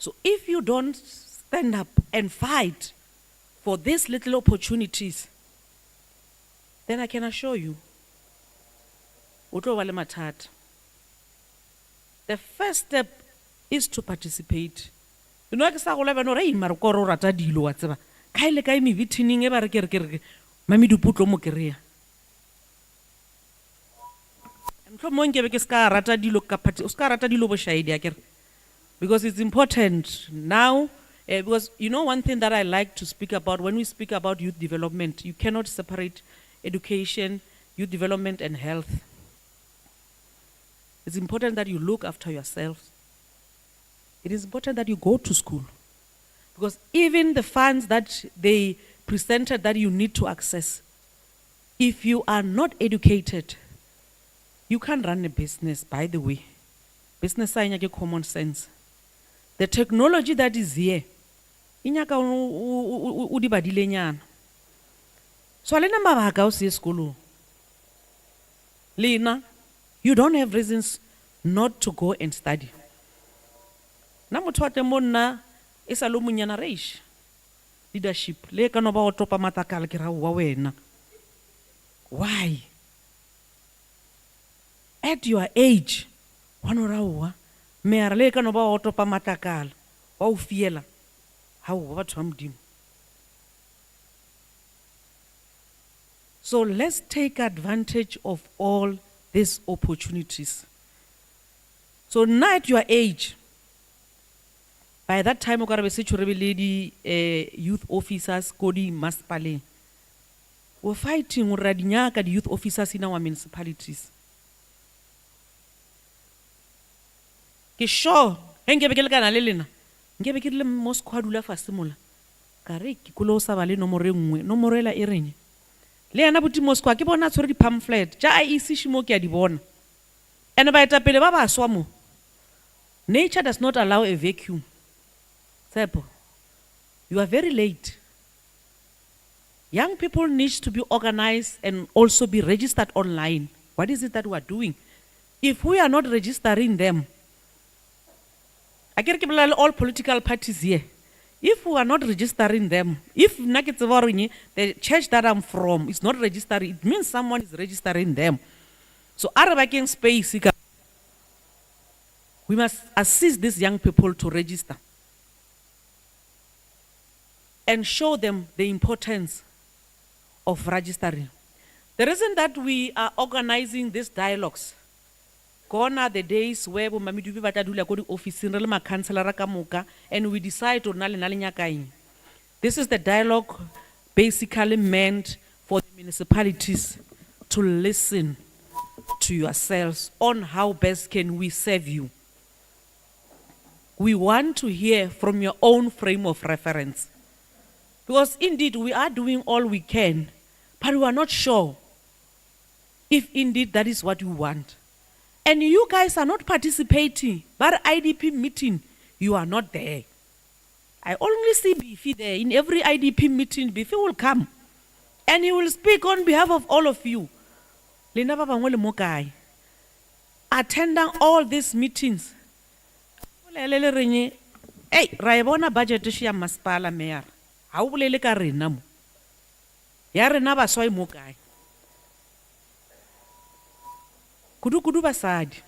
So if you don't stand up and fight for these little opportunities, then I can assure you, o tlo ba le mathata. The first step is to participate. You know, ke sa go leba no re imar ko ro rata dilo wa tseba. Ka ile ka imi vithining e ba re ke mami diputlo mo kereya. Mtlo mo nke be ke ska rata dilo ka party, o ska rata dilo bo shaidi akere. Because it's important now, because you know one thing that I like to speak about when we speak about youth development, you cannot separate education, youth development and health. It's important that you look after yourself. It is important that you go to school. Because even the funds that they presented that you need to access, if you are not educated, you can't run a business, by the way. Business is common sense. The technology that is here, inyaka o di badile nyana. So alena mabaka o se skolo. Lena, you don't have reasons not to go and study. Na motho wa temonna e sa lo munyana reish. Leadership le ka no ba o topa matakala ke ra wa wena. Why? At your age, wana ra wa me ara le ka no ba o topa matakala wa o fiela ha o ba batho ba modimo. So let's take advantage of all these opportunities. So now at your age, by that time, lady youth officers, Kodi Municipality. We're fighting the youth officers in our municipalities. Kisho, henge bekeleka na lelena. Nge bekile mo squad ula fasimola. Kare ki kulo sa bale nomore nngwe, nomore la erenye. Le yana buti mo squad ke bona tshwere di pamphlet. Ja IEC shimo ke a di bona. Ene ba eta pele ba ba swa mo. Nature does not allow a vacuum. Sepo, you are very late. Young people need to be organized and also be registered online. What is it that we are doing? If we are not registering them, I get all political parties here. If we are not registering them, if the church that I'm from is not registering, it means someone is registering them. So Arabic space, we must assist these young people to register and show them the importance of registering. The reason that we are organizing these dialogues, gone are the days where we go to office and we decide to. This is the dialogue basically meant for the municipalities to listen to yourselves on how best can we serve you. we want to hear from your own frame of reference. Because indeed, we are doing all we can, but we are not sure if indeed that is what you want. And you guys are not participating, but IDP meeting, you are not there. I only see Bifi there. In every IDP meeting, Bifi will come. And he will speak on behalf of all of you. Lena ba bangwe le mo kae? Attending all these meetings. Bolelele re nye, hey, ra e bona budget e ya masepala mayor. Ha o bolele ka rena mo. Ya rena ba swai mo kae? Kudu basadi.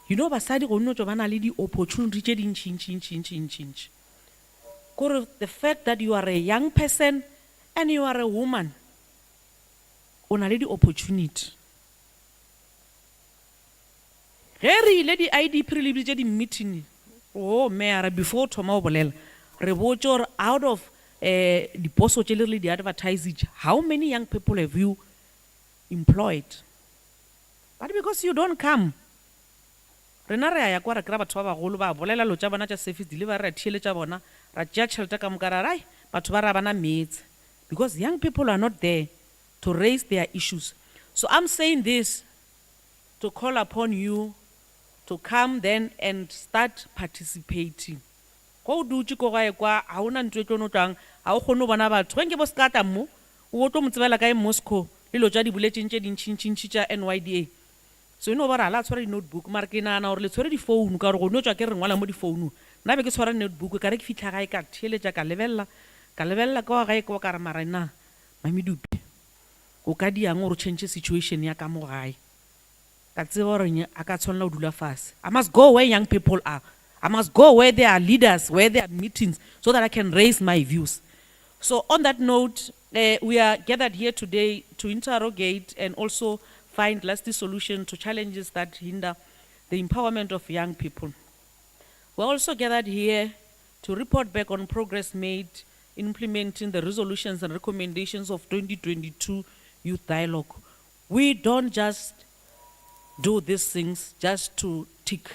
You know basadi go no tobana le di opportunity tse dintši. Kore the fact that you are a young person and you are a woman, o na le di opportunity. Ge le di IDP re lebile di meeting, oh mayor before thoma o bolela, re botse gore out of the poso tse le di advertising, how many young people have you employed? But because you don't come, rena re ya kwa re kra batho ba bagolo ba bolela lo tsa bona tsa service delivery ra thiele tsa bona ra tja tšhelete ka moka ra rai batho ba ra bana metse, because young people are not there to raise their issues. So I'm saying this to call upon you to come then and start participating. Go dutse ko gae kwa ha ona ntwe tlo no tlang ha o kgone bona batho ge bo skata mo o tlo motsebela kae Moscow le lo tja di bulletin tše dintšintšintši tša NYDA. So you know ba ra la tshwara di notebook mara ke nana gore le tshwere di phone ka gore go no tšwa ke re ngwala mo di phone nna be ke tshwara notebook ka re ke fitla gae ka theeletša ka lebella ka gae ko ka re mara na mamidupi o ka diang gore change situation ya ka mo gae ka tseba gore a ka tshwanela o dula fase. I must go where young people are. I must go where there are leaders, where there are meetings, so that I can raise my views. So on that note, we are gathered here today to interrogate and also find lasting solutions to challenges that hinder the empowerment of young people. We're also gathered here to report back on progress made in implementing the resolutions and recommendations of 2022 Youth Dialogue. We don't just do these things just to tick.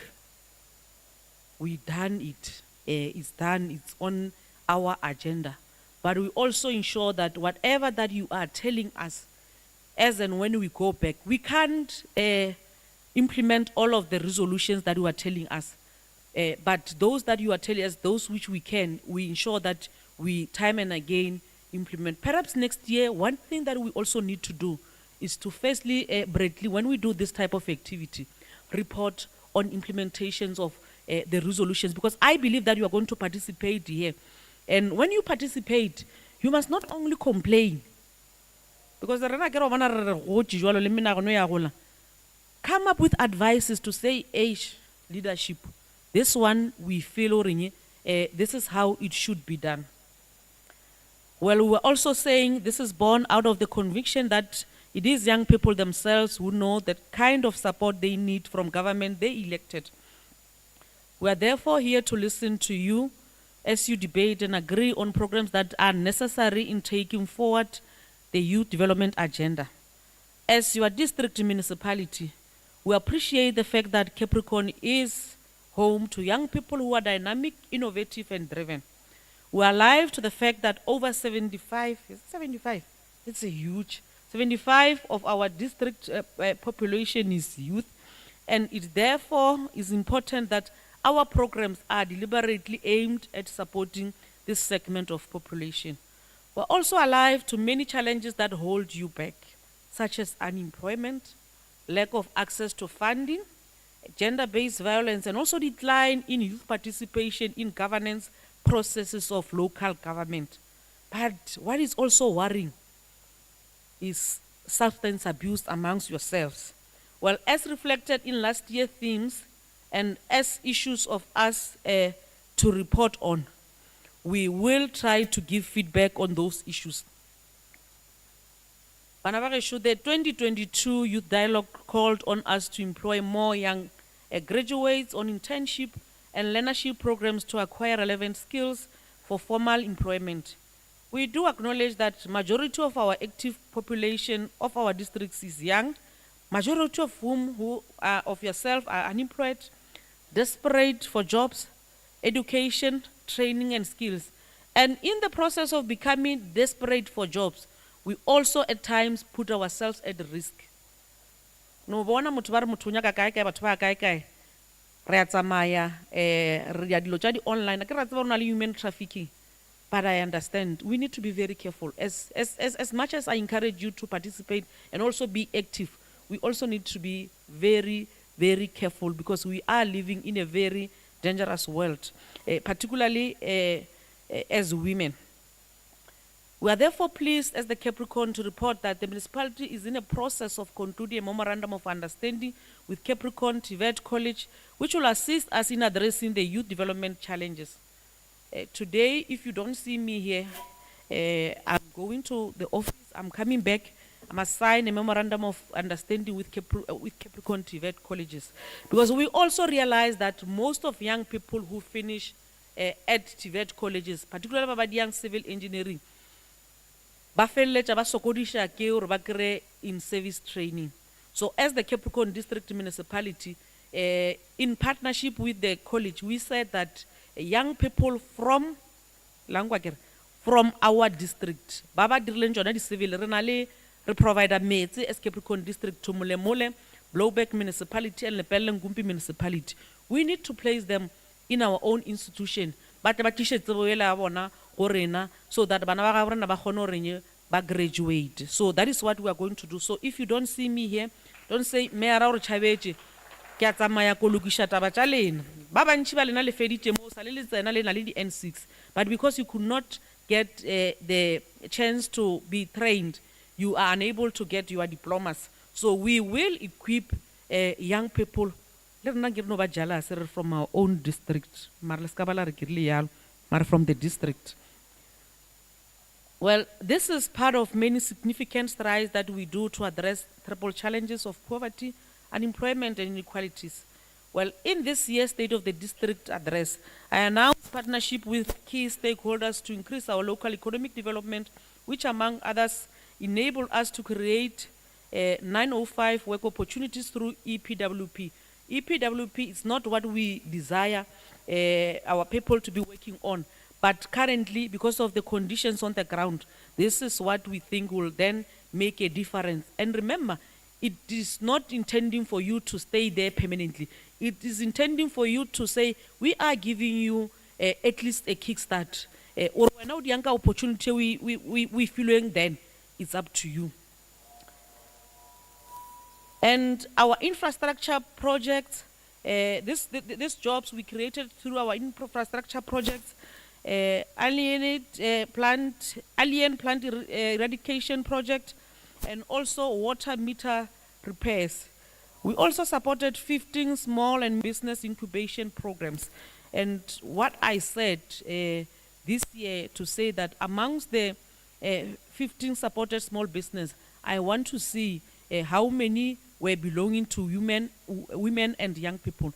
We done it. It's done. It's on our agenda. But we also ensure that whatever that you are telling us, as and when we go back, we can't implement all of the resolutions that you are telling us. But those that you are telling us, those which we can, we ensure that we time and again implement. Perhaps next year, one thing that we also need to do is to firstly, Bradley, when we do this type of activity, report on implementations of the resolutions, because I believe that you are going to participate here. And when you participate, you must not only complain, because come up with advices to say, leadership, this one we feel this is how it should be done. Well, we're also saying this is born out of the conviction that it is young people themselves who know the kind of support they need from government they elected. We are therefore here to listen to you as you debate and agree on programs that are necessary in taking forward the youth development agenda. As your district municipality, we appreciate the fact that Capricorn is home to young people who are dynamic, innovative, and driven. We are alive to the fact that over 75, it's a huge, 75 of our district population is youth, and it therefore is important that our programs are deliberately aimed at supporting this segment of population. We're also alive to many challenges that hold you back, such as unemployment, lack of access to funding, gender-based violence, and also decline in youth participation in governance processes of local government. But what is also worrying is substance abuse amongst yourselves. Well, as reflected in last year's themes and as issues of us to report on, we will try to give feedback on those issues. The 2022 Youth Dialogue called on us to employ more young graduates on internship and learnership programs to acquire relevant skills for formal employment. We do acknowledge that majority of our active population of our districts is young, majority of whom of yourself are unemployed. desperate for jobs, education, training and skills. And in the process of becoming desperate for jobs, we also at times put ourselves at risk. No bona motho ba re motho o nyaka kae kae batho ba kae kae re a tsamaya re ya dilo tsa di online ke ra tseba rona le human trafficking. But I understand we need to be very careful. As much as I encourage you to participate and also be active, we also need to be very, very careful because we are living in a very dangerous world, particularly as women. We are therefore pleased as the Capricorn to report that the municipality is in a process of concluding a memorandum of understanding with Capricorn TVET College, which will assist us in addressing the youth development challenges. Today, if you don't see me here, I'm going to the office, I'm coming back, I must sign a memorandum of understanding with Capricorn TVET colleges. Because we also realize that most of young people who finish at TVET colleges, particularly about young civil engineering, ba felletša ba sokodisha ke hore ba kry in service training. So as the Capricorn District Municipality, in partnership with the college, we said that young people from our district, Baba Dirlen Jona di civil, renale, re provide metsi as Capricorn District to Mole, Blowback Municipality and Lepelle Ngumpi Municipality. We need to place them in our own institution. But ba tishe tseboela bona go rena so that bana ba ga rena ba kgone gore ba graduate. So that is what we are going to do. So if you don't see me here, don't say me ara re chabetse ke a tsamaya ko lokisha taba tsa lena. Ba bantši ba lena le feditše mo sa le le tsena lena le di N6. But because you could not get the chance to be trained, you are unable to get your diplomas. So we will equip young people. Let me get no ba jealous from our own district. Mar le ska ba la re ke rile yalo, mar from the district. Well, this is part of many significant strides that we do to address triple challenges of poverty, unemployment and inequalities. Well, in this year's State of the District address, I announced partnership with key stakeholders to increase our local economic development, which among others enable us to create 905 work opportunities through EPWP. EPWP is not what we desire our people to be working on, but currently, because of the conditions on the ground, this is what we think will then make a difference. And remember, it is not intending for you to stay there permanently. It is intending for you to say, we are giving you at least a kickstart. Or when now the younger opportunity we feeling, then it's up to you. And our infrastructure projects, these jobs we created through our infrastructure projects, alien plant eradication project, and also water meter repairs. We also supported 15 small and business incubation programs. And what I said this year to say that amongst the 15 supported small business, I want to see how many were belonging to women and young people.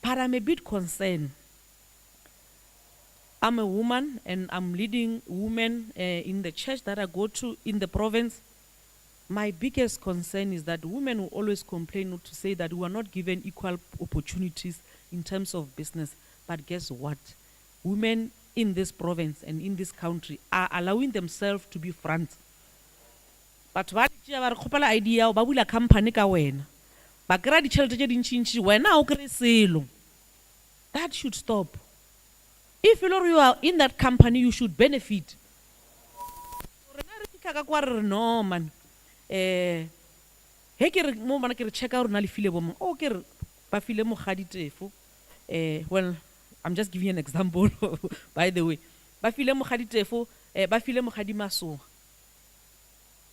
But I'm a bit concerned. I'm a woman and I'm leading women in the church that I go to in the province. My biggest concern is that women will always complain to say that we are not given equal opportunities in terms of business. But guess what? Women in this province and in this country are allowing themselves to be front. But what idea ba bula company ka wena. Ba kra di tšhelete tše dintšintši wena o kry selo. That should stop. If you are in that company, you should benefit. No man. He ke mo mana ke re check out na le file bo mo. O ke re ba file mo gadi tefo. Well, I'm just giving you an example by the way. Ba file mo gadi tefo, ba file mo gadi maso.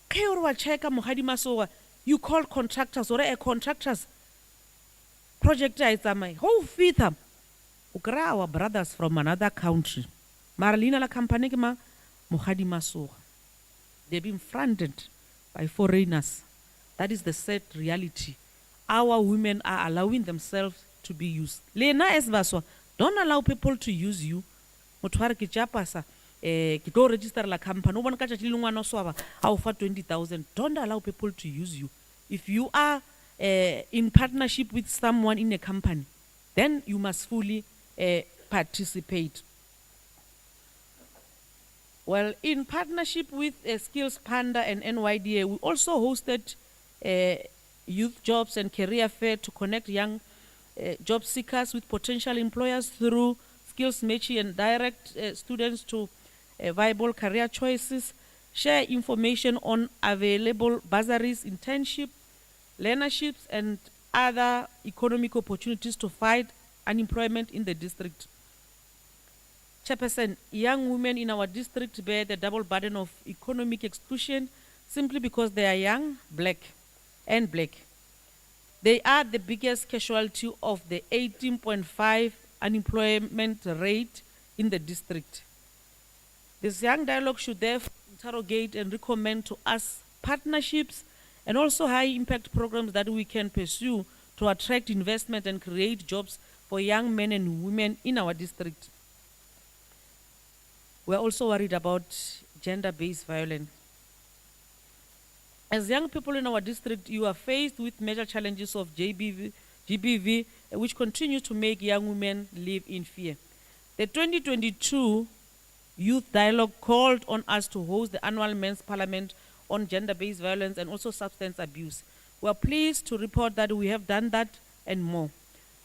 Ke o wa check mo gadi maso, you call contractors or contractors. Project I tsamai. How fit them? Ukra our brothers from another country. Marlina la company ke ma mogadi maso. They've been fronted by foreigners. That is the sad reality. Our women are allowing themselves to be used. Lena esvaswa, don't allow people to use you. Motware ke chapasa, ke go register la company. One kacha chilungwa no swaba. How for 20,000? Don't allow people to use you. If you are in partnership with someone in a company, then you must fully participate. Well, in partnership with Skills Panda and NYDA, we also hosted youth jobs and career fair to connect young job seekers with potential employers through skills matching and direct students to viable career choices, share information on available bursaries, internship, learnerships, and other economic opportunities to fight unemployment in the district. Chairperson, young women in our district bear the double burden of economic exclusion simply because they are young, black. They are the biggest casualty of the 18.5 unemployment rate in the district. This young dialogue should therefore interrogate and recommend to us partnerships and also high impact programs that we can pursue to attract investment and create jobs for young men and women in our district. We're also worried about gender-based violence. As young people in our district, you are faced with major challenges of GBV, which continue to make young women live in fear. The 2022 Youth Dialogue called on us to host the annual Men's Parliament on gender-based violence and also substance abuse. We are pleased to report that we have done that and more.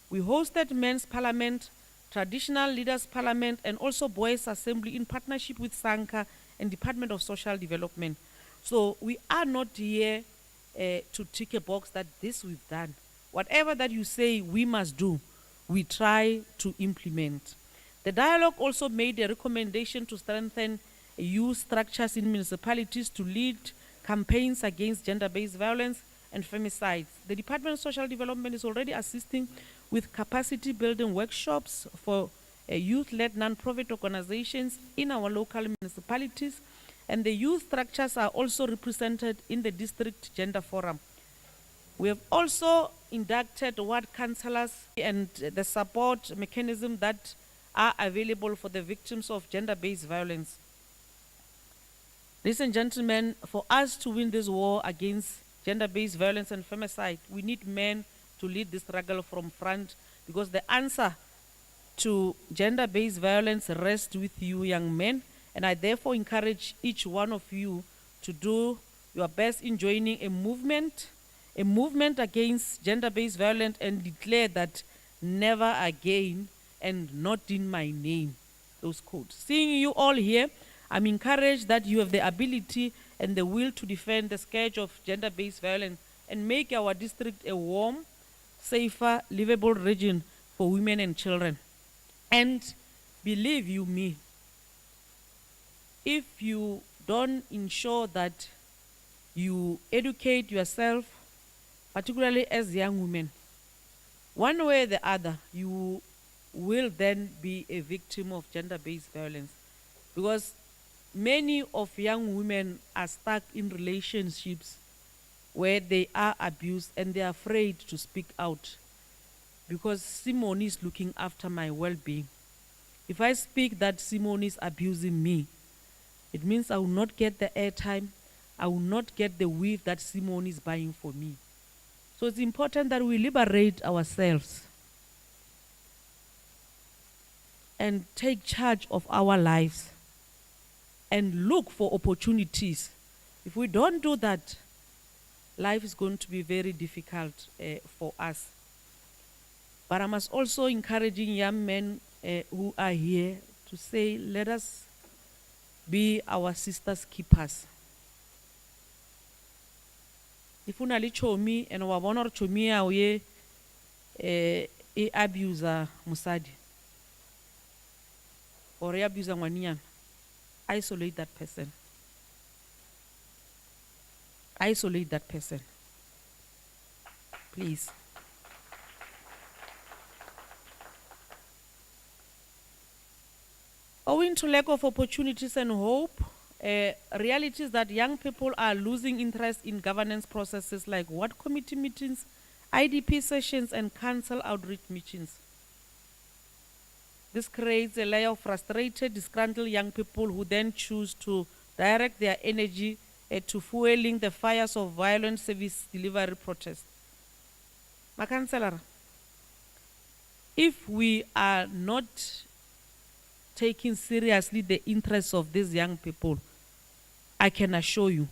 We hosted Men's Parliament, Traditional Leaders Parliament, and also Boys Assembly in partnership with Sanka and Department of Social Development. So we are not here to tick a box that this we've done. Whatever that you say we must do, we try to implement. The dialogue also made a recommendation to strengthen youth structures in municipalities to lead campaigns against gender-based violence and femicides. The Department of Social Development is already assisting with capacity building workshops for youth-led non-profit organizations in our local municipalities, and the youth structures are also represented in the district gender forum. We have also inducted ward councillors and the support mechanism that are available for the victims of gender-based violence. Ladies and gentlemen, for us to win this war against gender-based violence and femicide, we need men to lead the struggle from front, because the answer to gender-based violence rests with you young men, and I therefore encourage each one of you to do your best in joining a movement against gender-based violence, and declare that never again and not in my name, those quotes. Seeing you all here, I'm encouraged that you have the ability and the will to defend the scourge of gender-based violence and make our district a warm, safer, livable region for women and children. And believe you me, if you don't ensure that you educate yourself, particularly as young women, one way or the other, you will then be a victim of gender-based violence, because many of young women are stuck in relationships where they are abused and they are afraid to speak out, because Simone is looking after my well-being. If I speak that Simone is abusing me, it means I will not get the airtime, I will not get the weave that Simone is buying for me. So it's important that we liberate ourselves and take charge of our lives and look for opportunities. If we don't do that, life is going to be very difficult for us. But I must also encouraging young men who are here to say, let us be our sisters' keepers. If una le chomi and wa bona re chomi ya o ye e abuser musadi or e abuser ngwaniana, isolate that person. Isolate that person. Please. Owing to lack of opportunities and hope, realities that young people are losing interest in governance processes like ward committee meetings, IDP sessions, and council outreach meetings. This creates a layer of frustrated, disgruntled young people who then choose to direct their energy to fueling the fires of violent service delivery protests. Ma councillor, if we are not taking seriously the interests of these young people, I can assure you,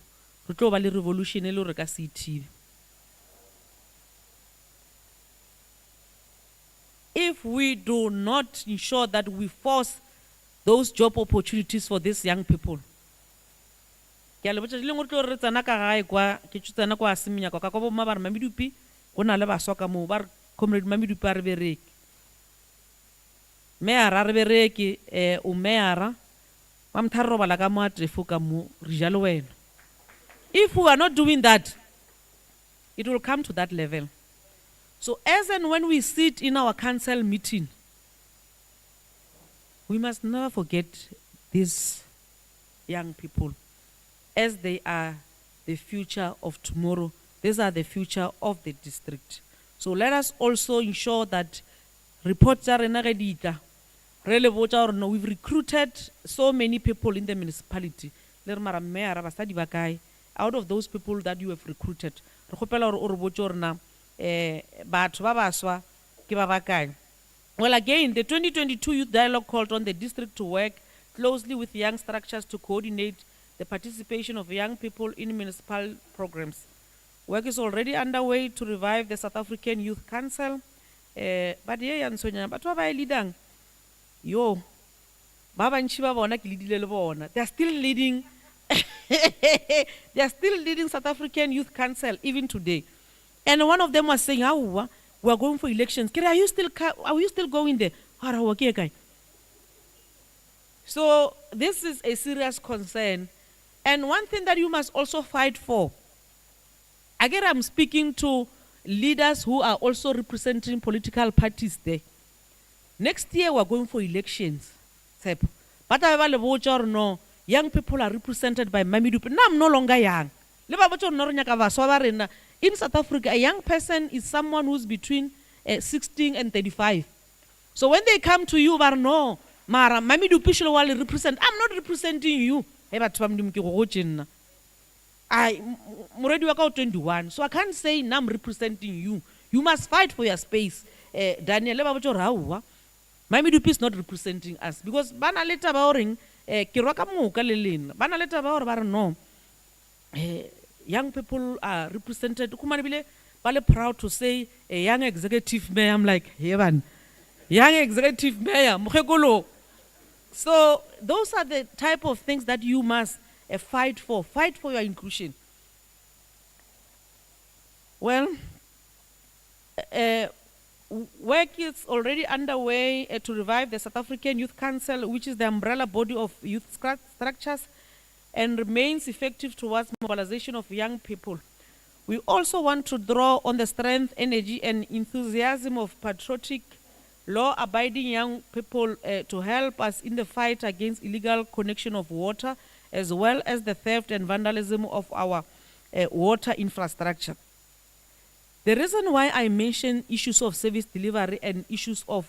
re tlo ba le revolution e le hore re ka se ithibe. If we do not ensure that we force those job opportunities for these young people, ke a le botša le ngwe re tlo re tsena ka gae kwa ke tsena kwa Seminya ka bo mma ba re Mamidupi go na le baswa ka moo ba re comrade Mamidupi a re bereke meara re bereke o meara wa mtharo robala ka mo a trefo ka mo re ja le wena. If we are not doing that, it will come to that level. So as and when we sit in our council meeting, we must never forget these young people, as they are the future of tomorrow. These are the future of the district. So let us also ensure that reports are really we've recruited so many people in the municipality. Out of those people that you have recruited, well, again, the 2022 Youth Dialogue called on the district to work closely with young structures to coordinate the participation of young people in municipal programs. Work is already underway to revive the South African Youth Council. But yeah, but what about leading? Yo, Baba and Shiva they are still leading. They are still leading South African Youth Council even today. And one of them was saying, "Oh, we are going for elections. Are you still going there?" So this is a serious concern. And one thing that you must also fight for, again, I'm speaking to leaders who are also representing political parties there. Next year, we're going for elections. But I will no, young people are represented by Mamidupi. Now I'm no longer young. In South Africa, a young person is someone who's between 16 and 35. So when they come to you, no, Mara, Mamidupi should represent. I'm not representing you. I'm already 21, so I can't say now I'm representing you. You must fight for your space. Daniel, Mamidupi is not representing us because bana leta baoring kirwaka muka lelin. Bana leta baor no. Young people are represented. Kumanibile bale proud to say a young executive mayor. I'm like, heaven, young executive mayor, mukegolo. So those are the type of things that you must fight for. Fight for your inclusion. Well, work is already underway to revive the South African Youth Council, which is the umbrella body of youth structures and remains effective towards mobilization of young people. We also want to draw on the strength, energy, and enthusiasm of patriotic, law-abiding young people to help us in the fight against illegal connection of water, as well as the theft and vandalism of our water infrastructure. The reason why I mention issues of service delivery and issues of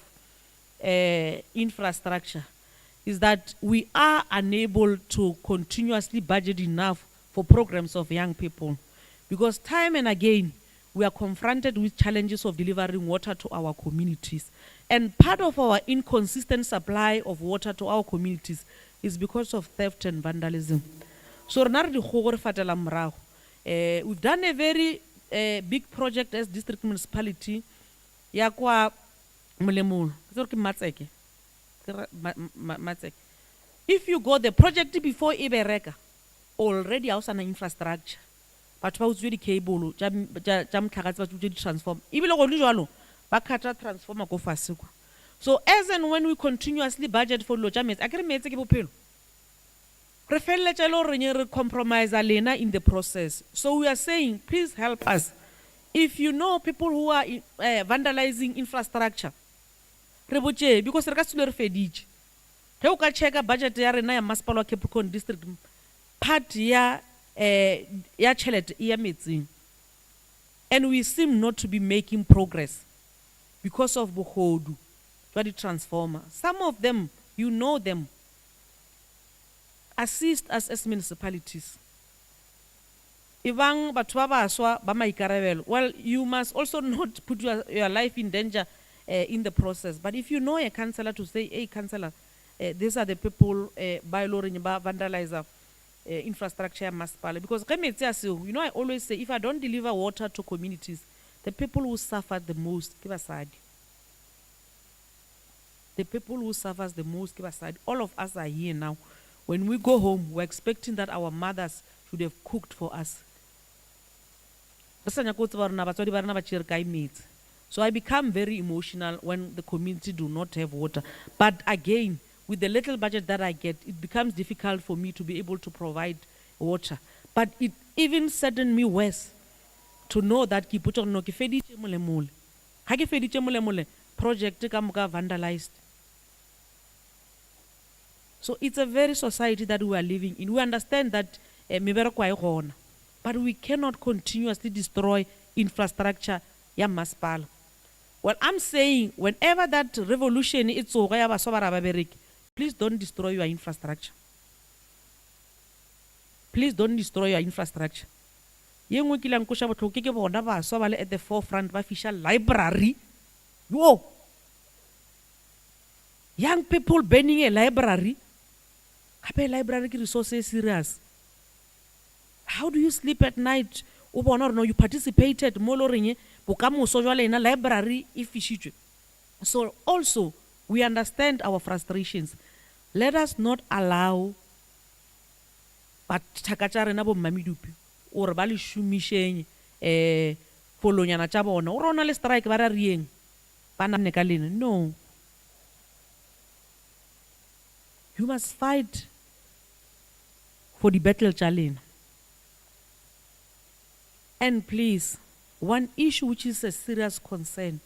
infrastructure is that we are unable to continuously budget enough for programs of young people, because time and again we are confronted with challenges of delivering water to our communities. And part of our inconsistent supply of water to our communities is because of theft and vandalism. So we've done a very big project as district municipality. If you go the project before Ibereka, already house an infrastructure. But what the cable, jam transform. Even though transformer go fast. So as and when we continuously budget for lojames, I can make it compromise alena in the process. So we are saying, please help us. If you know people who are vandalizing infrastructure, because the customer fedich. You can check a budget ya rena ya Municipality Capricorn district part ya chelet ya metsing. And we seem not to be making progress because of bohodu, the transformer. Some of them, you know them. Assist us as municipalities. Well, you must also not put your life in danger in the process. But if you know a councillor to say, hey, councillor, these are the people by law vandalizer infrastructure municipal. Because you know, I always say, if I don't deliver water to communities, the people who suffer the most, give us side. The people who suffers the most, give us side. All of us are here now. When we go home, we're expecting that our mothers should have cooked for us. So I become very emotional when the community do not have water. But again, with the little budget that I get, it becomes difficult for me to be able to provide water. But it even saddened me worse to know that project vandalized. So it's a very society that we are living in. We understand that but we cannot continuously destroy infrastructure ya masipala. Well, I'm saying whenever that revolution is over, please don't destroy your infrastructure. Please don't destroy your infrastructure. At the forefront of official library. Whoa! Young people burning a library. Library resources serious. How do you sleep at night? You participated in a library. So also, we understand our frustrations. Let us not allow but takacharena bo mamidupi or bali shumisheng folonyana tsa bona o rona le strike ba ra rieng bana ne ka lena. No, you must fight for the battle challenge. And please, one issue which is a serious concern,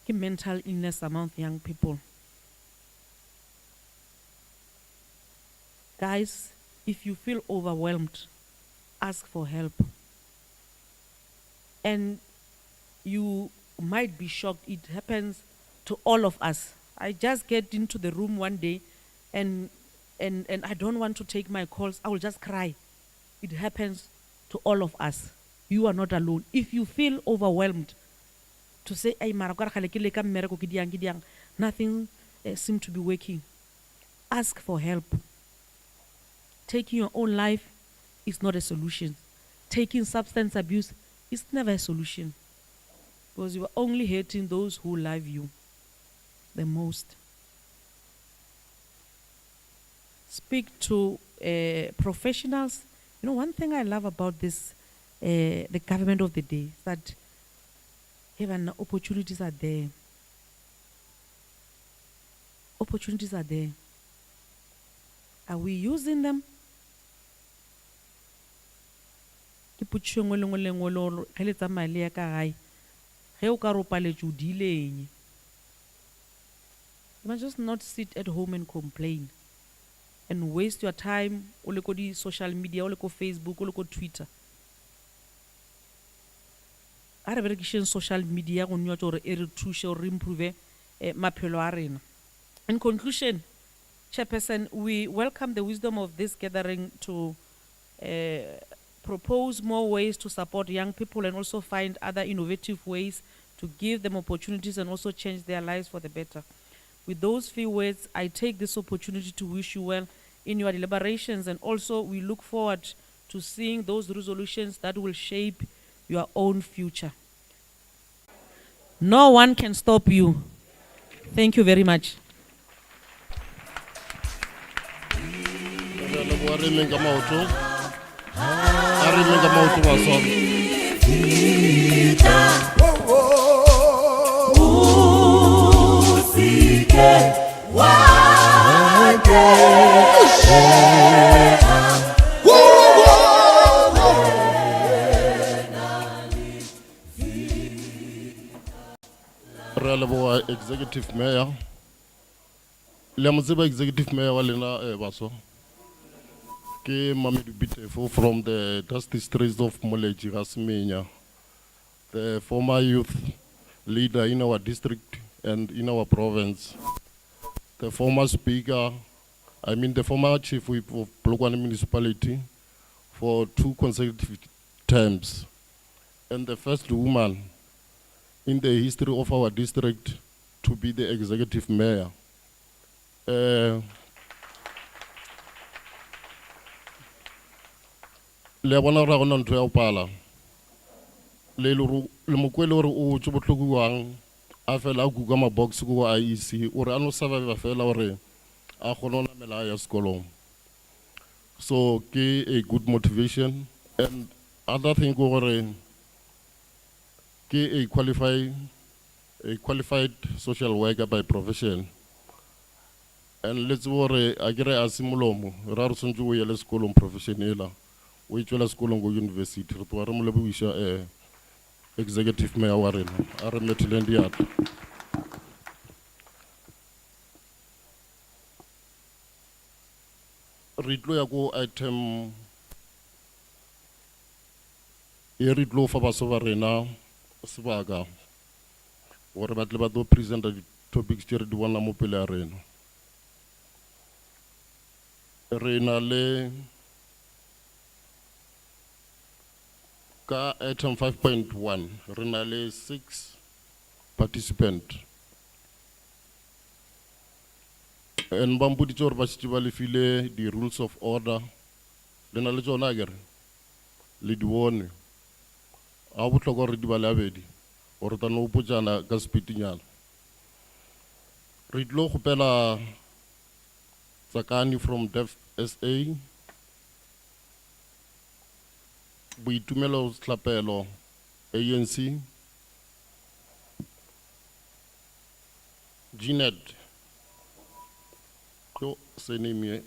mental illness among young people. Guys, if you feel overwhelmed, ask for help. And you might be shocked, it happens to all of us. I just get into the room one day and I don't want to take my calls, I will just cry. It happens to all of us. You are not alone. If you feel overwhelmed, to say, nothing seems to be working, ask for help. Taking your own life is not a solution. Taking substance abuse is never a solution, because you are only hurting those who love you the most. Speak to professionals. You know, one thing I love about this, the government of the day, is that even opportunities are there. Opportunities are there. Are we using them? You must just not sit at home and complain and waste your time on social media, on Facebook, on Twitter. I have social media on your to improve maphelo a rena. In conclusion, Chairperson, we welcome the wisdom of this gathering to propose more ways to support young people and also find other innovative ways to give them opportunities and also change their lives for the better. With those few words, I take this opportunity to wish you well in your deliberations, and also we look forward to seeing those resolutions that will shape your own future. No one can stop you. Thank you very much. Executive Mayor, Executive Mayor Walena Baso, ke Mamadou Bitefo from the Dusty Streets of Moleji Rasmenia, the former youth leader in our district and in our province, the former speaker, the former chief whip of Polokwane Municipality for 2 consecutive terms, and the first woman in the history of our district to be the executive mayor. Le bona ra gona ntho ya go pala le mokwele gore o tse botlhokuwang a fela a kuka mabox ko IEC ore a no survive fela gore a kgone go namela ya sekolong. So ke a good motivation, and other thing gore ke a qualified social worker by profession. And let's worry, I get a simolomo, ra re tshwantse o yele sekolong profession ela, o itswela sekolong go university, re twa re mo lebogisha executive mayor wa rena, a re methile diatla. Re tlo ya go item e re tlo fa baso ba rena sebaka gore ba tle ba tlo presenta di-topics tse re di bona mo pele ya rena. Re na le ka item 5.1 re na le 6 participants. And ba mpoditse gore ba šitse ba lefile di rules of order le na le tsona akere le di bone a botlhokwa gore di ba le abedi gore tano o potsana ka sepitinyana. Re tlo gopela Tsakani from Deaf SA, Boitumelo Tlapelo ANC, Jeanette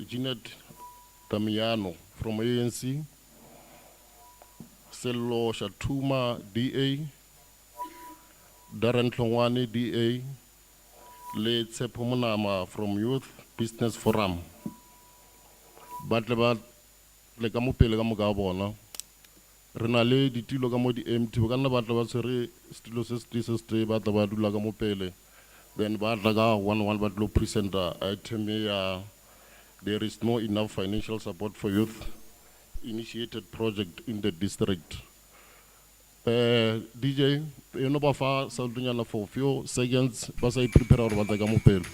Jeanette Damiano from ANC, Sello Shatuma DA, Darren Tlongwane DA, le Tshepo Monama from Youth Business Forum. Batle ba le ka mo pele ka mo ka bona. Re na le ditilo ka mo di empty ba kana batla ba tsere stilo se se ba tla ba dula ka mo pele. Then ba tla ka one ba tlo present item ya there is no enough financial support for youth initiated project in the district. DJ, you know ba fa saldunyana for few seconds ba sa prepare gore ba tla ka mo pele.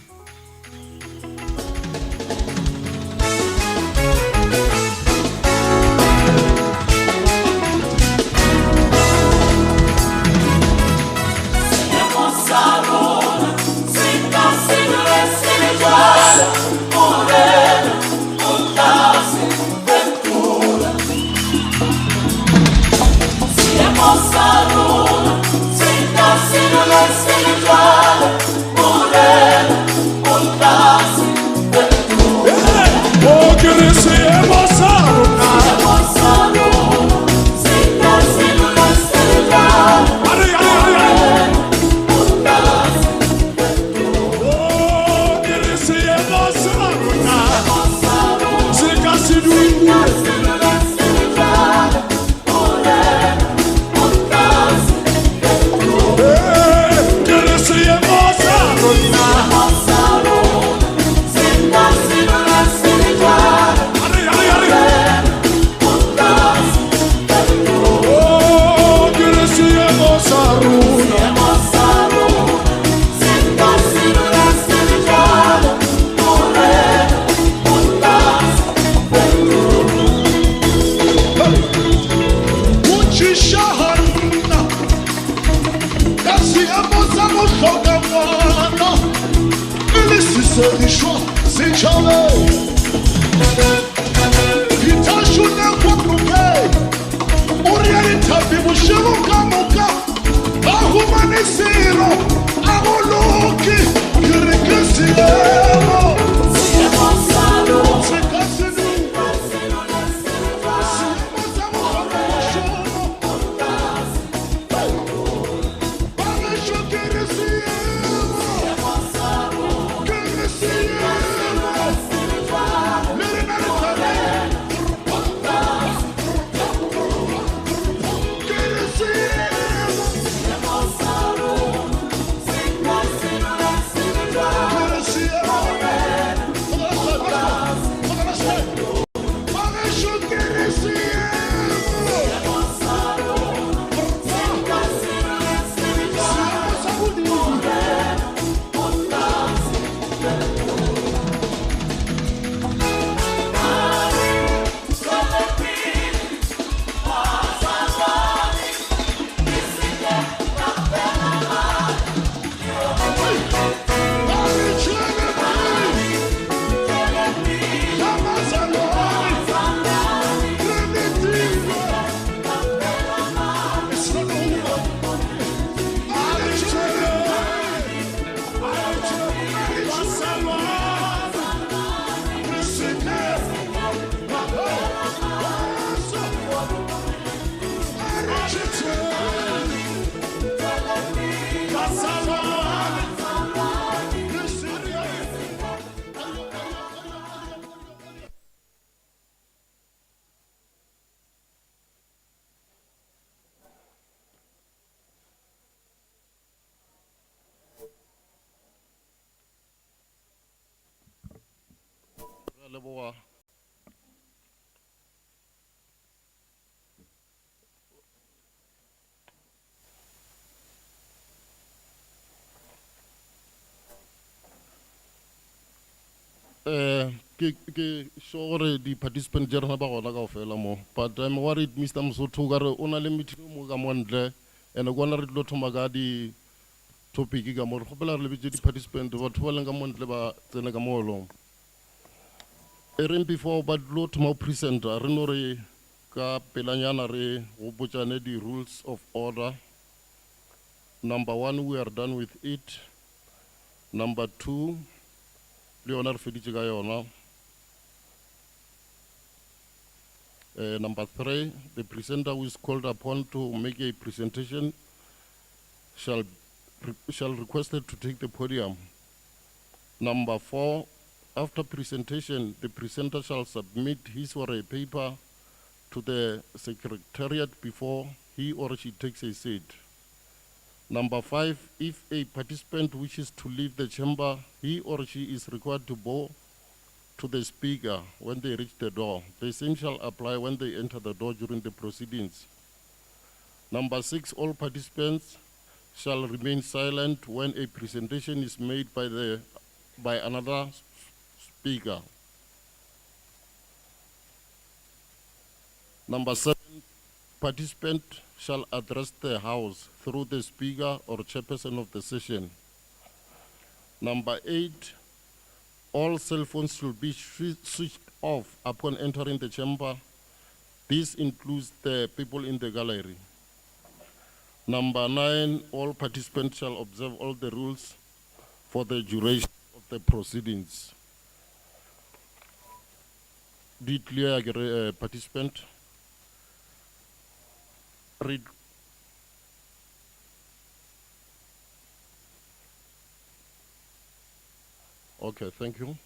a leboa. Ke sure gore di participant ja rena ba gona kaofela mo, but I'm worried Mr. Msotho ka re o na le meeting o mo ka mo ntle, and kwana re tlo thoma ka di topic ka mo re kgopela re lebetse di participant batho ba leng ka mo ntle ba tsene ka mo olong. E reng before ba tlo thoma presenta re no re ka pelanyana re go botsane di rules of order. Number 1 we are done with it. Number 2 le yona re feditse ka yona. Number 3, the presenter who is called upon to make a presentation shall requested to take the podium. Number 4, after presentation, the presenter shall submit his or her paper to the secretariat before he or she takes a seat. Number 5, if a participant wishes to leave the chamber, he or she is required to bow to the speaker when they reach the door. The same shall apply when they enter the door during the proceedings. Number 6, all participants shall remain silent when a presentation is made by another speaker. Number 7, participant shall address the House through the speaker or chairperson of the session. Number 8, all cell phones should be switched off upon entering the chamber. This includes the people in the gallery. Number 9, all participants shall observe all the rules for the duration of the proceedings. Did clear participant? Read. Okay, thank you.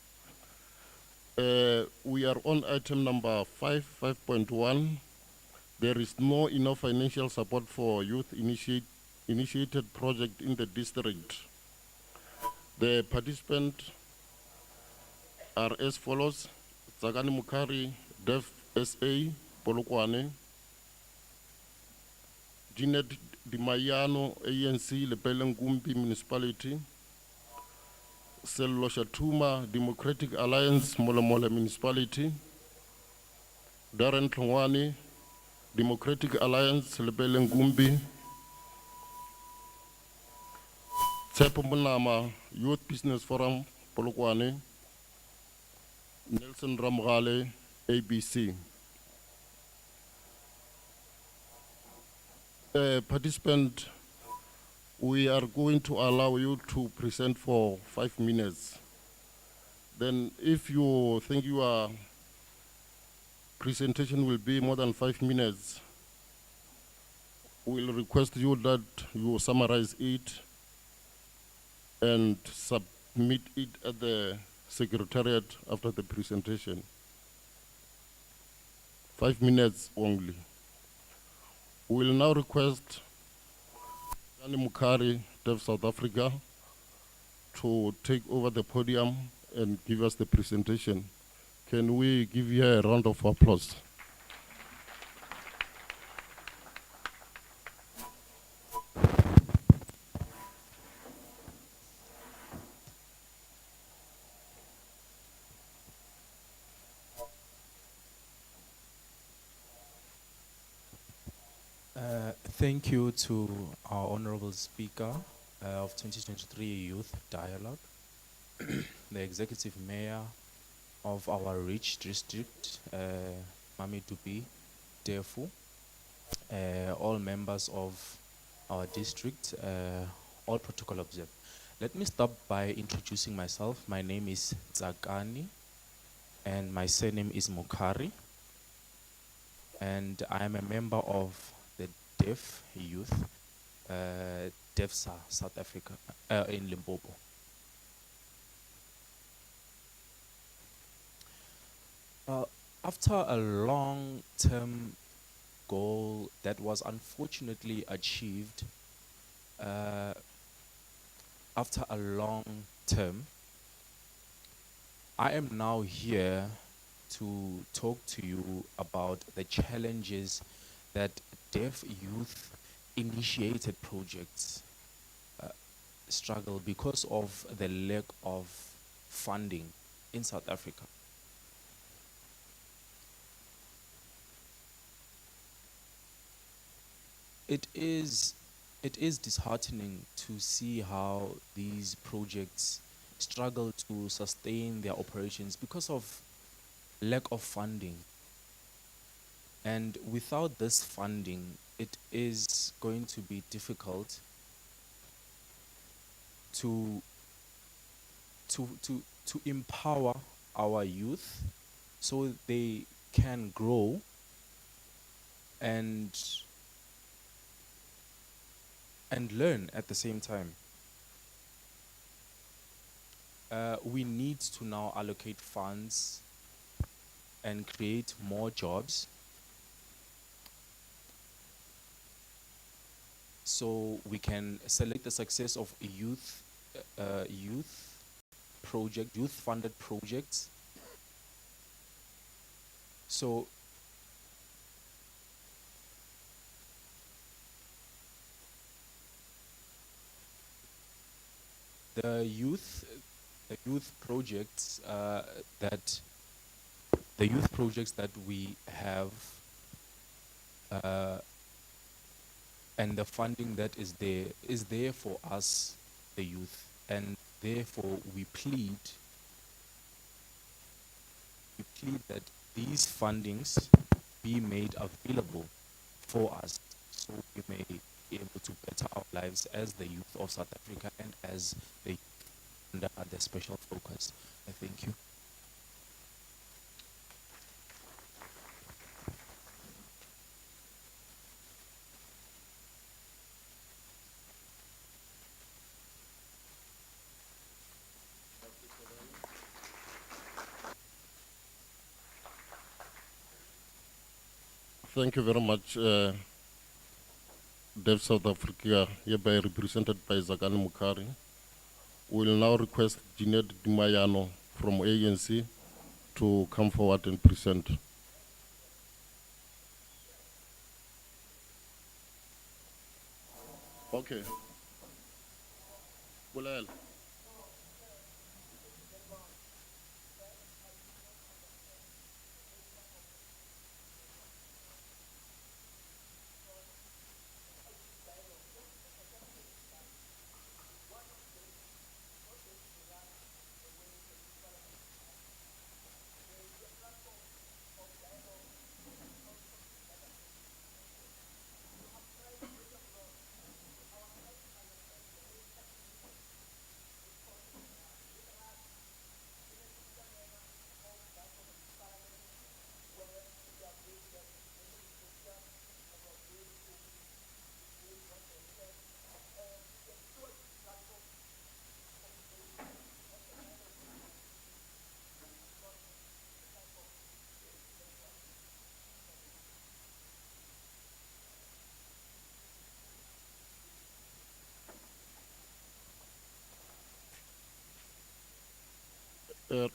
We are on item number 5.1. There is no enough financial support for youth initiated project in the district. The participants are as follows: Tsakani Mukari, Dev SA, Polokwane; Jeanette Dimayano, ANC, Lepelengumbi Municipality; Sello Shatuma, Democratic Alliance, Molemola Municipality; Darren Tlongwane, Democratic Alliance, Lepelengumbi; Tsepo Munama, Youth Business Forum, Polokwane; Nelson Ramgale, ABC. Participant, we are going to allow you to present for 5 minutes. Then if you think your presentation will be more than 5 minutes, we'll request you that you summarize it and submit it at the secretariat after the presentation. 5 minutes only. We'll now request Tsakani Mukari, Dev South Africa, to take over the podium and give us the presentation. Can we give you a round of applause? Thank you to our Honorable Speaker of 2023 Youth Dialogue, the Executive Mayor of our rich district, Mami Dupi Tefu, all members of our district, all protocol observed. Let me start by introducing myself. My name is Tsakani, and my surname is Mukari, and I am a member of the Deaf Youth, DEFSA South Africa, in Limpopo. After a long-term goal that was unfortunately achieved, after a long term, I am now here to talk to you about the challenges that deaf youth initiated projects struggle because of the lack of funding in South Africa. It is disheartening to see how these projects struggle to sustain their operations because of lack of funding. And without this funding, it is going to be difficult to empower our youth so they can grow and learn at the same time. We need to now allocate funds and create more jobs so we can select the success of youth funded projects. So the youth projects that we have and the funding that is there for us, the youth, and therefore we plead that these fundings be made available for us so we may be able to better our lives as the youth of South Africa and as the youth under the special focus. I thank you. Thank you very much, Deaf South Africa, hereby represented by Zakani Mukari. We will now request Jeanette Dimayano from ANC to come forward and present. Okay. Bulel.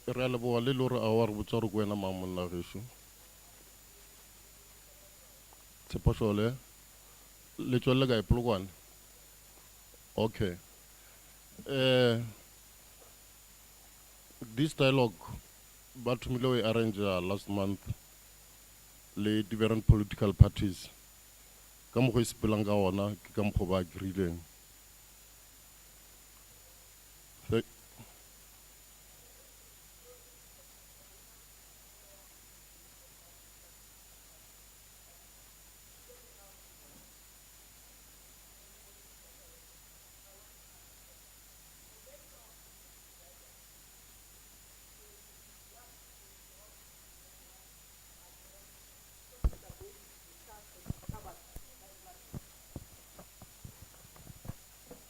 Re a leboga le lore a wa re botsa gore ke wena mang monna gešo. Tshepošole le tšwelele kae Polokwane? Okay. This dialogue ba thomile we arrange last month le different political parties. Ka mokgwa e sepelang ka ona ke ka mokgwa ba agreeleng.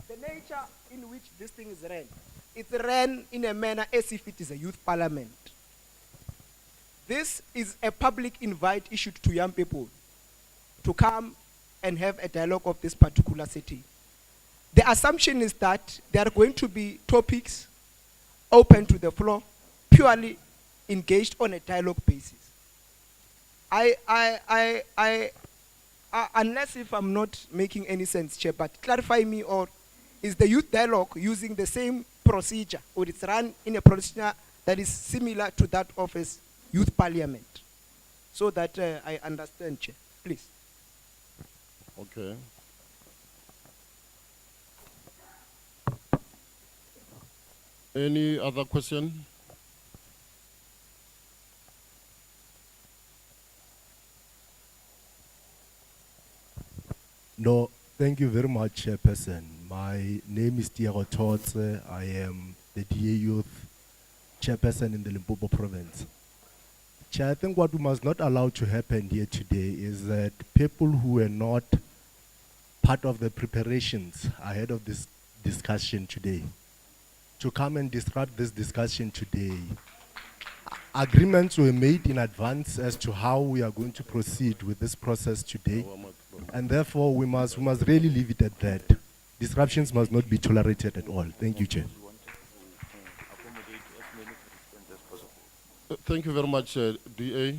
The nature in which this thing is ran, it's ran in a manner as if it is a youth parliament. This is a public invite issued to young people to come and have a dialogue of this particular setting. The assumption is that there are going to be topics open to the floor purely engaged on a dialogue basis. Unless if I'm not making any sense, Chair, but clarify me, or is the youth dialogue using the same procedure, or it's run in a procedure that is similar to that of a youth parliament? So that I understand, Chair, please. Okay. Any other question? No, thank you very much, Chairperson. My name is Diego Totse. I am the DA Youth Chairperson in the Limpopo Province. Chair, I think what we must not allow to happen here today is that people who were not part of the preparations ahead of this discussion today, to come and disrupt this discussion today. Agreements were made in advance as to how we are going to proceed with this process today. And therefore, we must really leave it at that. Disruptions must not be tolerated at all. Thank you, Chair. Thank you very much, DA.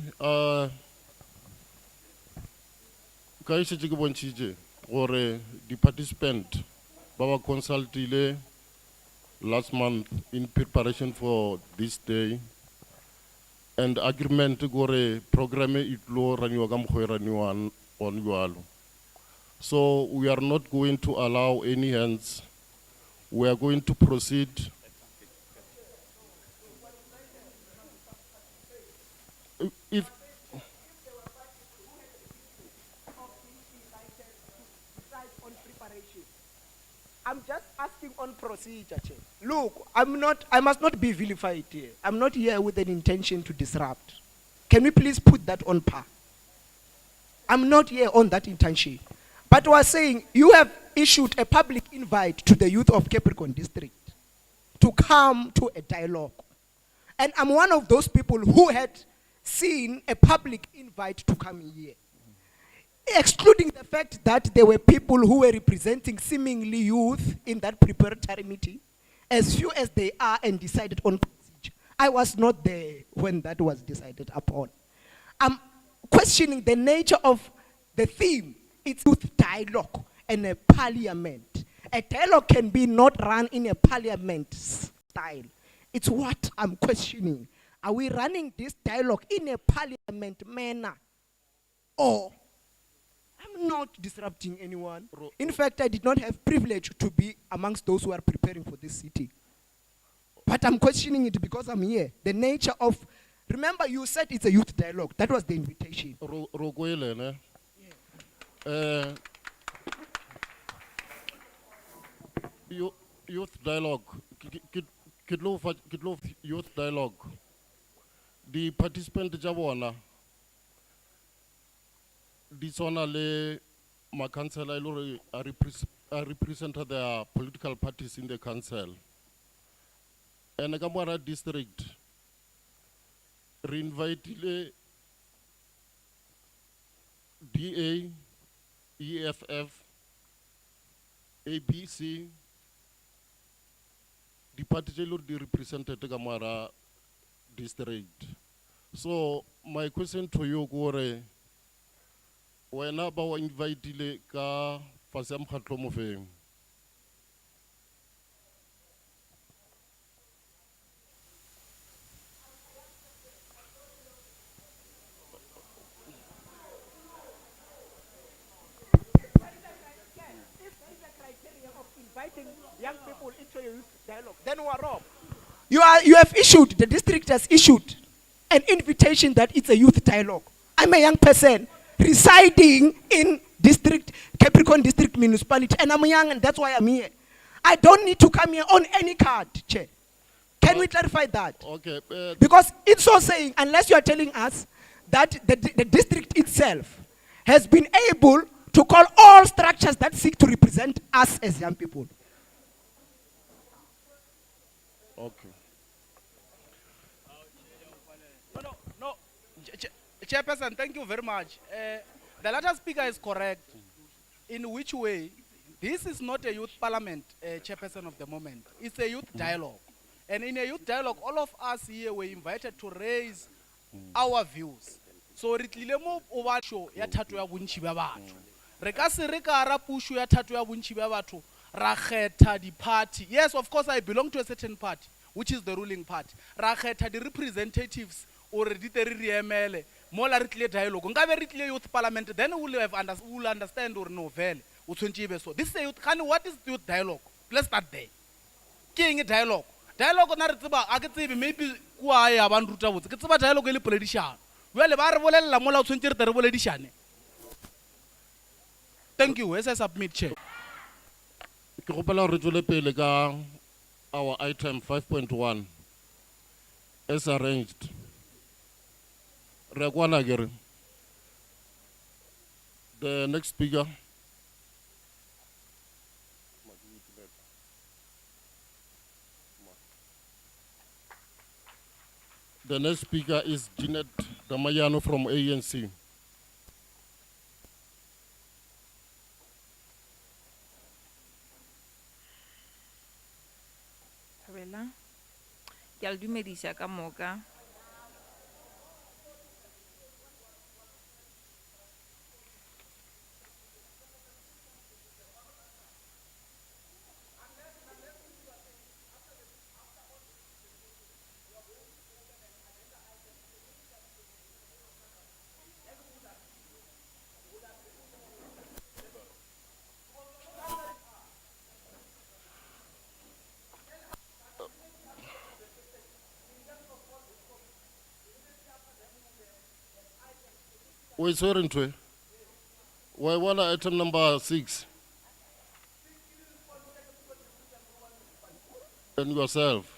Ka e setse ke bontshitse gore the participant ba ba consultile last month in preparation for this day, and agreement gore program e tlo raniwa ka mokgwa e raniwang on jwalo. So we are not going to allow any hands. We are going to proceed. If I'm just asking on procedure, Chair. Look, I must not be vilified here. I'm not here with an intention to disrupt. Can we please put that on par? I'm not here on that intention. But we are saying you have issued a public invite to the youth of Capricorn district to come to a dialogue. And I'm one of those people who had seen a public invite to come here. Excluding the fact that there were people who were representing seemingly youth in that preparatory meeting, as few as they are, and decided on procedure. I was not there when that was decided upon. I'm questioning the nature of the theme. It's youth dialogue and a parliament. A dialogue can be not run in a parliament style. It's what I'm questioning. Are we running this dialogue in a parliament manner? Or I'm not disrupting anyone. In fact, I did not have privilege to be amongst those who are preparing for this city. But I'm questioning it because I'm here. The nature of, remember you said it's a youth dialogue. That was the invitation. Youth dialogue, youth dialogue. The participant jabona, the sonale ma council I represent the political parties in the council. And Agamara district reinvite DA, EFF, ABC, the party they represented Gamara district. So my question to you, Gore, when about invite ka fasam khatlomofeng? Inviting young people into a youth dialogue, then we are wrong. You have issued, the district has issued an invitation that it's a youth dialogue. I'm a young person residing in Capricorn District Municipality, and I'm young, and that's why I'm here. I don't need to come here on any card, Chair. Can we clarify that? Okay. Because it's so saying, unless you are telling us that the district itself has been able to call all structures that seek to represent us as young people. Okay. No. Chairperson, thank you very much. The latter speaker is correct. In which way? This is not a youth parliament, chairperson of the moment. It's a youth dialogue. And in a youth dialogue, all of us here were invited to raise our views. So re tlile mo o ba show ya thato ya bontši ba batho. Re ka se re ka ra pusho ya thato ya bontši ba batho ra kgetha di party. Yes, of course I belong to a certain party, which is the ruling party. Ra kgetha di representatives or di te re emele mo la re tlile dialogue. Nka be re tlile youth parliament, then we'll understand or no vele o tshwantse e be so. This is a youth. What is youth dialogue? Let's start there. Ke eng dialogue? Dialogue na re tseba a ke tsebe maybe kwa ya ba nruta botse. Ke tseba dialogue le politician. Jwale ba re bolella mola o tshwantse re tere boledishane. Thank you. As I submit, Chair. Ke gopela re tswele pele ka our item 5.1 as arranged. Re kwana kere. The next speaker. The next speaker is Jeanette Damayano from ANC. Thabela, ke a le dumedisa ka moka. We swearing to it. We want item number 6. And yourself.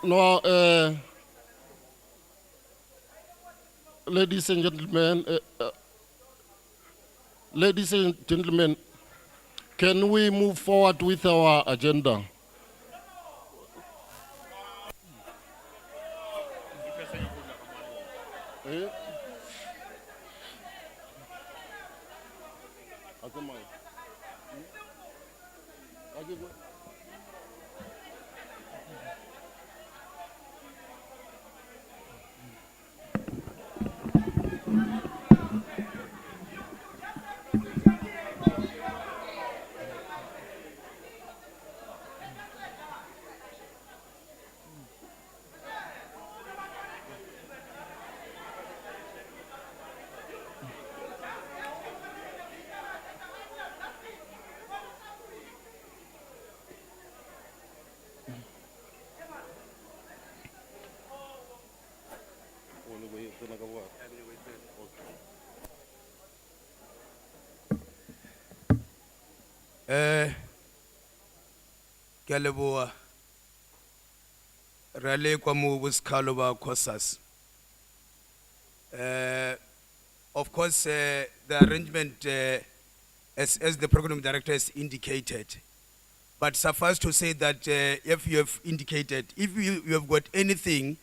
No, ladies and gentlemen, can we move forward with our agenda? Ke a leboha re le kwa mo bosekgalo ba COSAS. Of course, the arrangement, as the program director has indicated, but suffice to say that if you have indicated, if you have got anything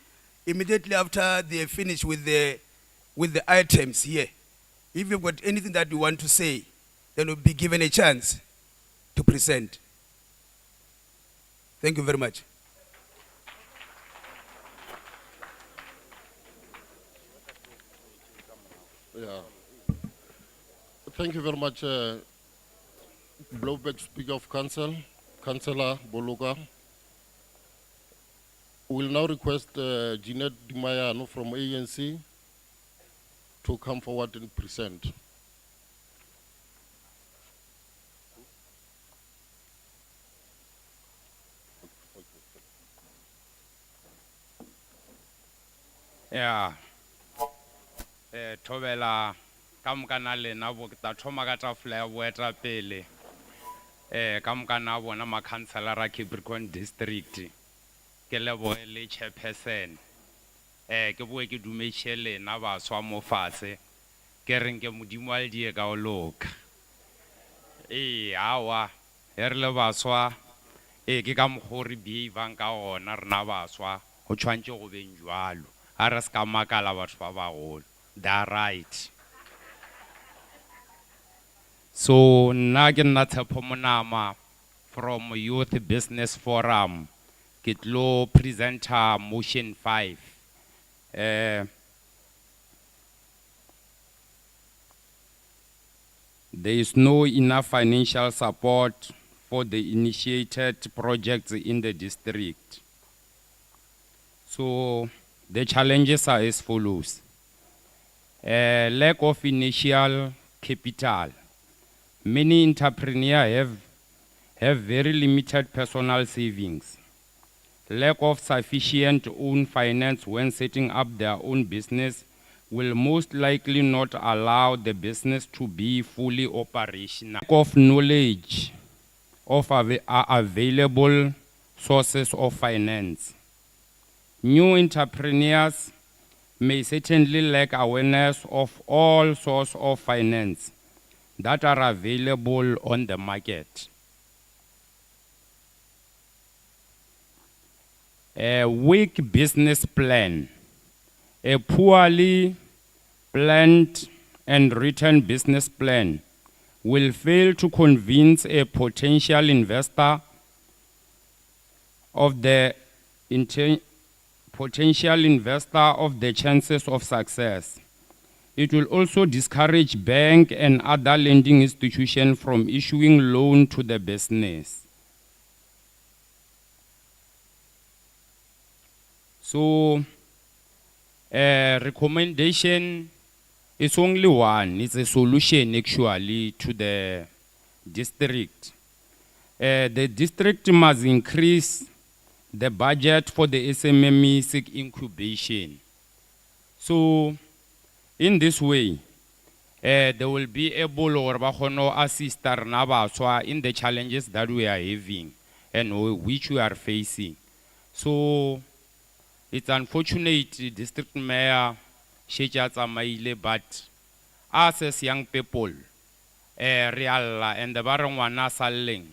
immediately after they finish with the items here, if you've got anything that you want to say, then you'll be given a chance to present. Thank you very much. Yeah. Thank you very much, Blowback Speaker of Council, Councillor Boluka. We'll now request Jeanette Damayano from ANC to come forward and present. Yeah. Thobela ka moka na lena bo ke ta thoma ka tafole ya boetapele ka moka na bona makhanselara Capricorn district ke leboge le chairperson ke boe ke dumetše lena baswa mo fatshe ke reng ke modimo a le die ka o loka awa he re le baswa ke ka mokgwa o re behavang ka gona rena baswa go tshwantse go beng jwalo a re se ka makala batho ba bagolo they are right. So nna ke nna Tshepo Monama from Youth Business Forum ke tlo presenter motion 5. There is no enough financial support for the initiated projects in the district. So the challenges are as follows. Lack of initial capital. Many entrepreneurs have very limited personal savings. Lack of sufficient own finance when setting up their own business will most likely not allow the business to be fully operational. Lack of knowledge of available sources of finance. New entrepreneurs may certainly lack awareness of all sources of finance that are available on the market. A weak business plan, a poorly planned and written business plan will fail to convince a potential investor of the chances of success. It will also discourage bank and other lending institutions from issuing loan to the business. So, recommendation is only one. It's a solution actually to the district. The district must increase the budget for the SMME SIG incubation. So, in this way, they will be able to assist in the challenges that we are having and which we are facing. So, it's unfortunate district mayor Shecha Maile, but us as young people, real and the barangwana salling,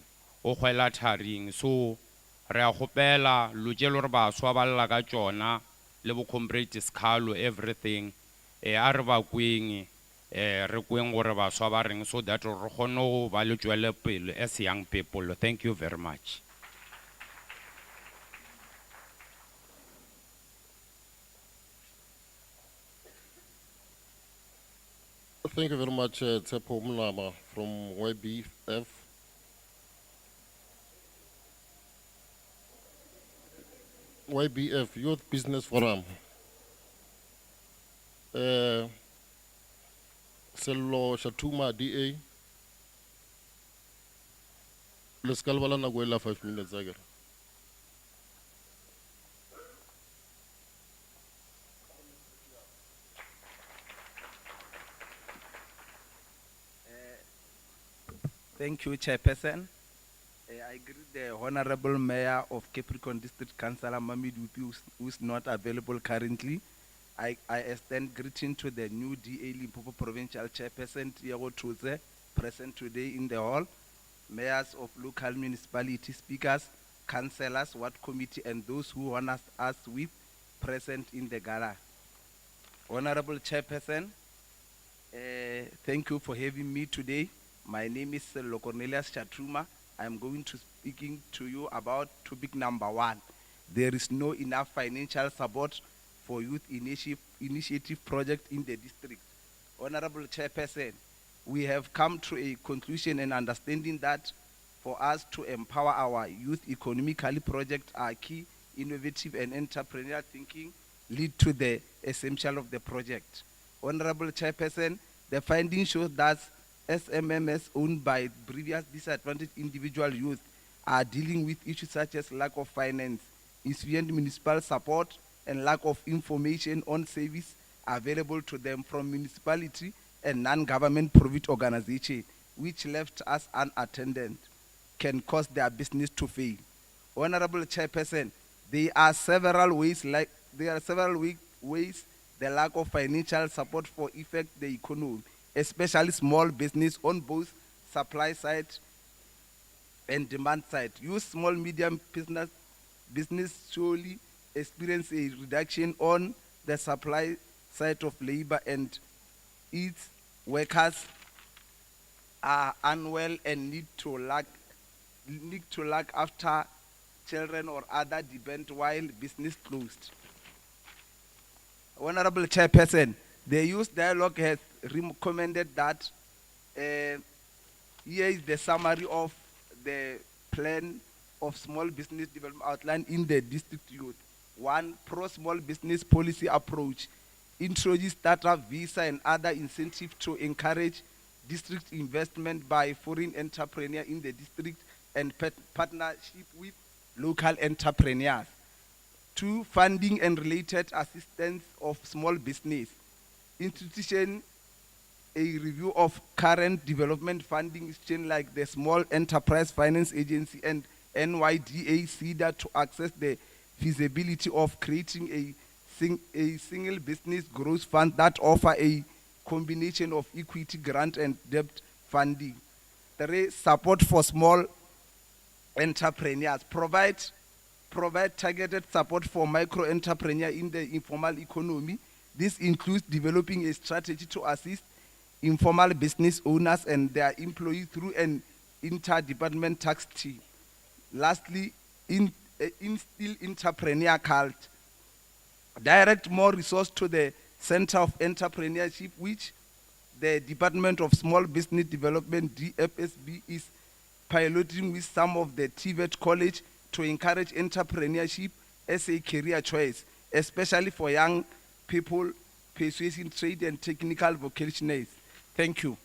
o khwela tharing. So, re a gopela lojelo re ba swaballa ka tsona le bo comrade Skalo everything a re ba kweng re kweng gore ba swaba reng so that re kgone go ba le tswele pele as young people. Thank you very much. Thank you very much, Tshepo Monama from YBF. YBF, Youth Business Forum. Sello Shatuma DA. Let's call Naguela 5 minutes again. Thank you, Chairperson. I greet the Honorable Mayor of Capricorn District, Councillor Mamid Wupi, who is not available currently. I extend greeting to the new DA Limpopo Provincial Chairperson, Tiago Tuze, present today in the hall, mayors of local municipality, speakers, councillors, ward committee, and those who honor us with present in the gala. Honorable Chairperson, thank you for having me today. My name is Cornelius Chatruma. I'm going to speaking to you about topic number 1. There is no enough financial support for youth initiative project in the district. Honorable Chairperson, we have come to a conclusion and understanding that for us to empower our youth economically, projects are key, innovative and entrepreneurial thinking lead to the essential of the project. Honorable Chairperson, the findings show that SMMs owned by previous disadvantaged individual youth are dealing with issues such as lack of finance, insufficient municipal support, and lack of information on service available to them from municipality and non-government private organization, which left us unattended, can cause their business to fail. Honorable Chairperson, there are several ways ways the lack of financial support for affect the economy, especially small business on both supply side and demand side. Use small medium business surely experience a reduction on the supply side of labor, and its workers are unwell and need to look after children or other depend while business closed. Honorable Chairperson, the youth dialogue has recommended that here is the summary of the plan of small business development outlined in the district youth. 1, pro-small business policy approach. Introduce startup visa and other incentives to encourage district investment by foreign entrepreneurs in the district and partnership with local entrepreneurs. 2, funding and related assistance of small business. Institution a review of current development funding exchange like the Small Enterprise Finance Agency and NYDA CEDA to access the feasibility of creating a single business growth fund that offer a combination of equity grant and debt funding. 3, support for small entrepreneurs. Provide targeted support for micro entrepreneurs in the informal economy. This includes developing a strategy to assist informal business owners and their employees through an interdepartment tax team. Lastly, instill entrepreneur cult. Direct more resource to the Center of Entrepreneurship, which the Department of Small Business Development, DFSB, is piloting with some of the TVET college to encourage entrepreneurship as a career choice, especially for young people pursuing trade and technical vocations. Thank you.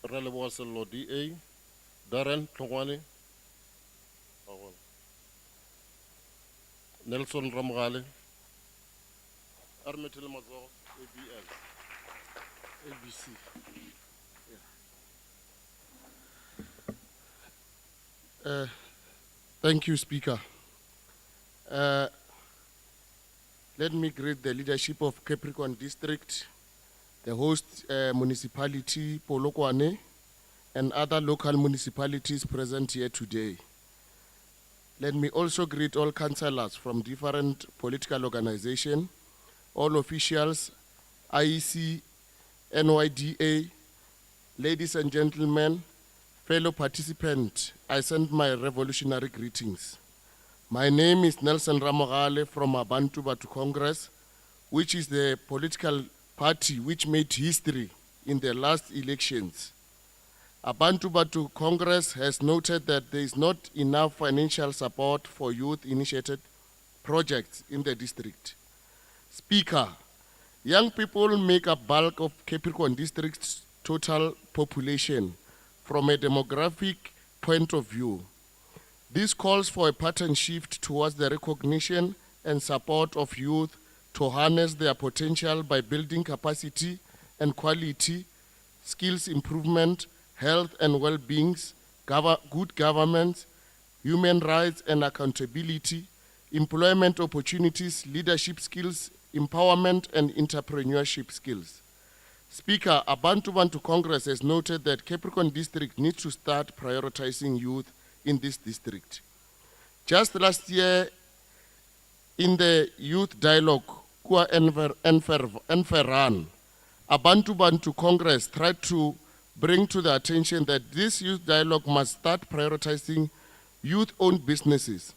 Relevos DA, Darren Tlongwane, Nelson Ramgale, Armetel Mazor, ABL, ABC. Thank you, Speaker. Let me greet the leadership of Capricorn District, the host municipality, Polokwane, and other local municipalities present here today. Let me also greet all councillors from different political organizations, all officials, IEC, NYDA, ladies and gentlemen, fellow participants, I send my revolutionary greetings. My name is Nelson Ramogale from Abantu Batu Congress, which is the political party which made history in the last elections. Abantu Batu Congress has noted that there is not enough financial support for youth-initiated projects in the district. Speaker, young people make a bulk of Capricorn District's total population from a demographic point of view. This calls for a pattern shift towards the recognition and support of youth to harness their potential by building capacity and quality, skills improvement, health and well-being, good governance, human rights and accountability, employment opportunities, leadership skills, empowerment and entrepreneurship skills. Speaker, Abantu Bantu Congress has noted that Capricorn District needs to start prioritizing youth in this district. Just last year, in the youth dialogue, Kua Enferan, Abantu Bantu Congress tried to bring to the attention that this youth dialogue must start prioritizing youth-owned businesses.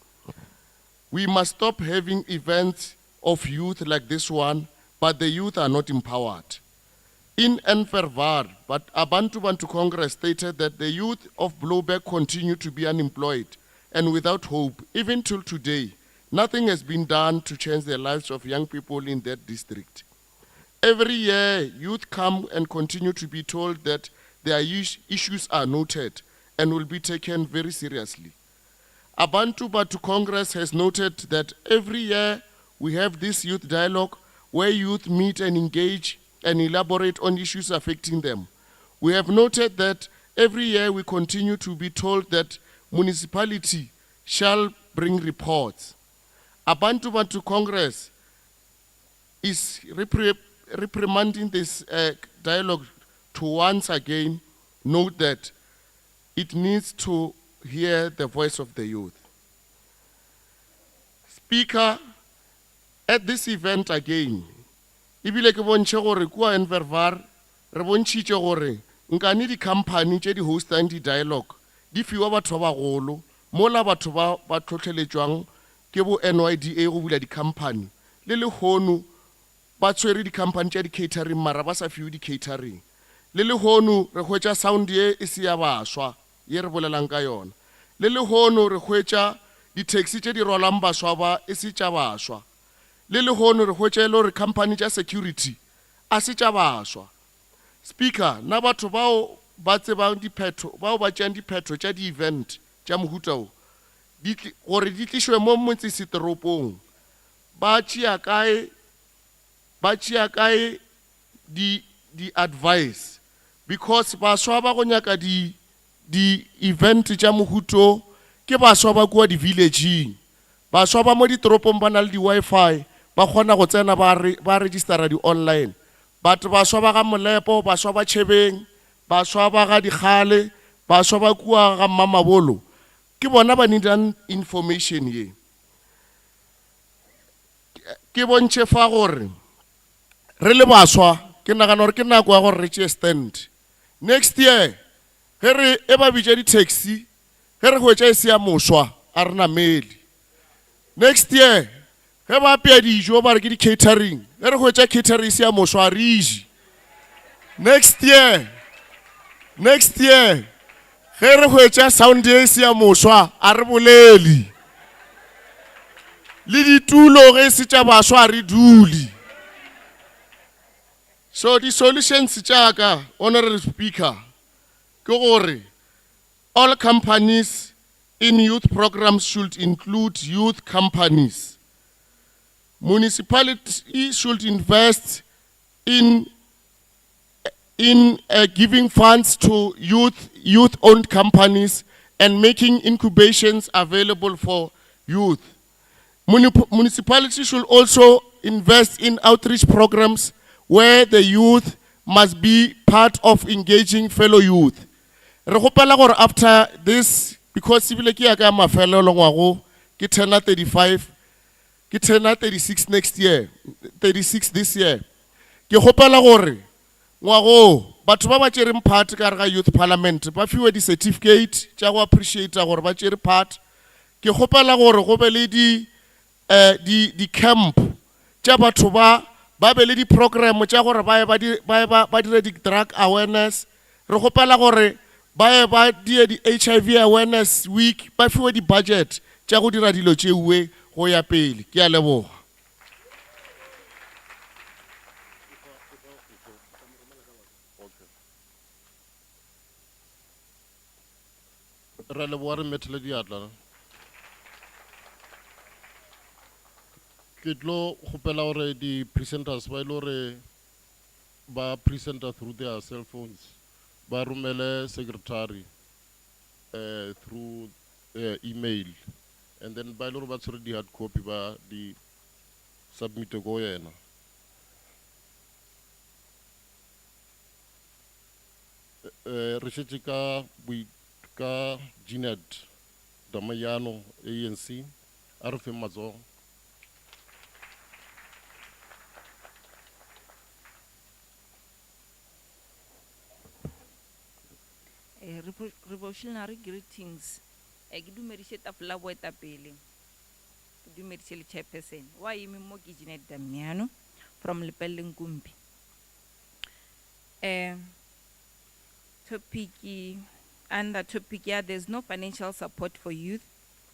We must stop having events of youth like this one, but the youth are not empowered. In Enfervar, but Abantu Bantu Congress stated that the youth of Blowback continue to be unemployed and without hope. Even till today, nothing has been done to change the lives of young people in that district. Every year, youth come and continue to be told that their issues are noted and will be taken very seriously. Abantu Bantu Congress has noted that every year we have this youth dialogue where youth meet and engage and elaborate on issues affecting them. We have noted that every year we continue to be told that municipality shall bring reports. Abantu Bantu Congress is reprimanding this dialogue to once again note that it needs to hear the voice of the youth. Speaker, at this event again, ibile ke bontse gore kwa Envervar re bontshitse gore nkane di company tse di hostang di dialogue di fiwa batho ba bagolo mola batho ba tlhotlheletswang ke bo NYDA go bula di company le hono ba tshwere di company tse di catering mara ba sa fiwe di catering le hono re hwetša sound ye e se ya baswa ye re bolelang ka yona le hono re hwetša di taxi tse di rolang baswa ba e se tša baswa le hono re hwetša le gore company tša security a se tša baswa. Speaker, na batho bao ba tsebang diphetho bao ba tšeang diphetho tša di event tša mohuta o gore di tlišwe mo motsesetoropong ba tšea kae di advice because baswa ba go nyaka di event tša mohuto ke baswa ba kua di villageng baswa ba mo ditoropong ba na le di Wi-Fi ba kgona go tsena ba registera di online batho baswa ba ga Molepo baswa ba Chebeng baswa ba ga Dikgale baswa ba kua ga Mamabolo ke bona ba needang information ye ke bontše fa gore re le baswa ke nagana gore ke nako ya gore re tšee stand next year ge re e ba bitša di-taxi ge re hwetša e se ya moswa a re namele next year ge ba apea dijo ba re ke di-catering ge re hwetša catering se ya moswa a re ije next year ge re hwetša sound ye se ya moswa a re boleli le ditulo ge se tša baswa a re duli. So the solutions tša ka honorable speaker ke gore all companies in youth programs should include youth companies. Municipality should invest in giving funds to youth-owned companies and making incubations available for youth. Municipality should also invest in outreach programs where the youth must be part of engaging fellow youth. Re gopela gore after this, because ebile ke ya ka mafelelo ngwago ke turn 35, ke turn 36 next year, 36 this year. Ke gopela gore ngwago batho ba ba tšereng part ka re ga youth parliament ba fiwe di certificate tša go appreciate gore ba tšere part. Ke gopela gore go be le di camp tša batho ba be le di program tša gore ba dire di drug awareness. Re gopela gore ba die di HIV awareness week ba fiwe di budget tša go dira dilo tšeuwe go ya pele. Ke a leboga. Re leboga re methele diatla. Ke tlo gopela gore di presenters ba ile gore ba presenter through their cell phones ba romele secretary through email and then ba ile gore ba tshwere di hard copy ba di submit go yena. Re šetše ka Jeanette Damayano ANC a re fe matsogo. Revolutionary greetings. Ke dumediše tafola boetapele. Ke dumediše le chairperson. Wa eme mo ke Jeanette Damiano from Lepelleng Kumbi. Under topic here, there's no financial support for youth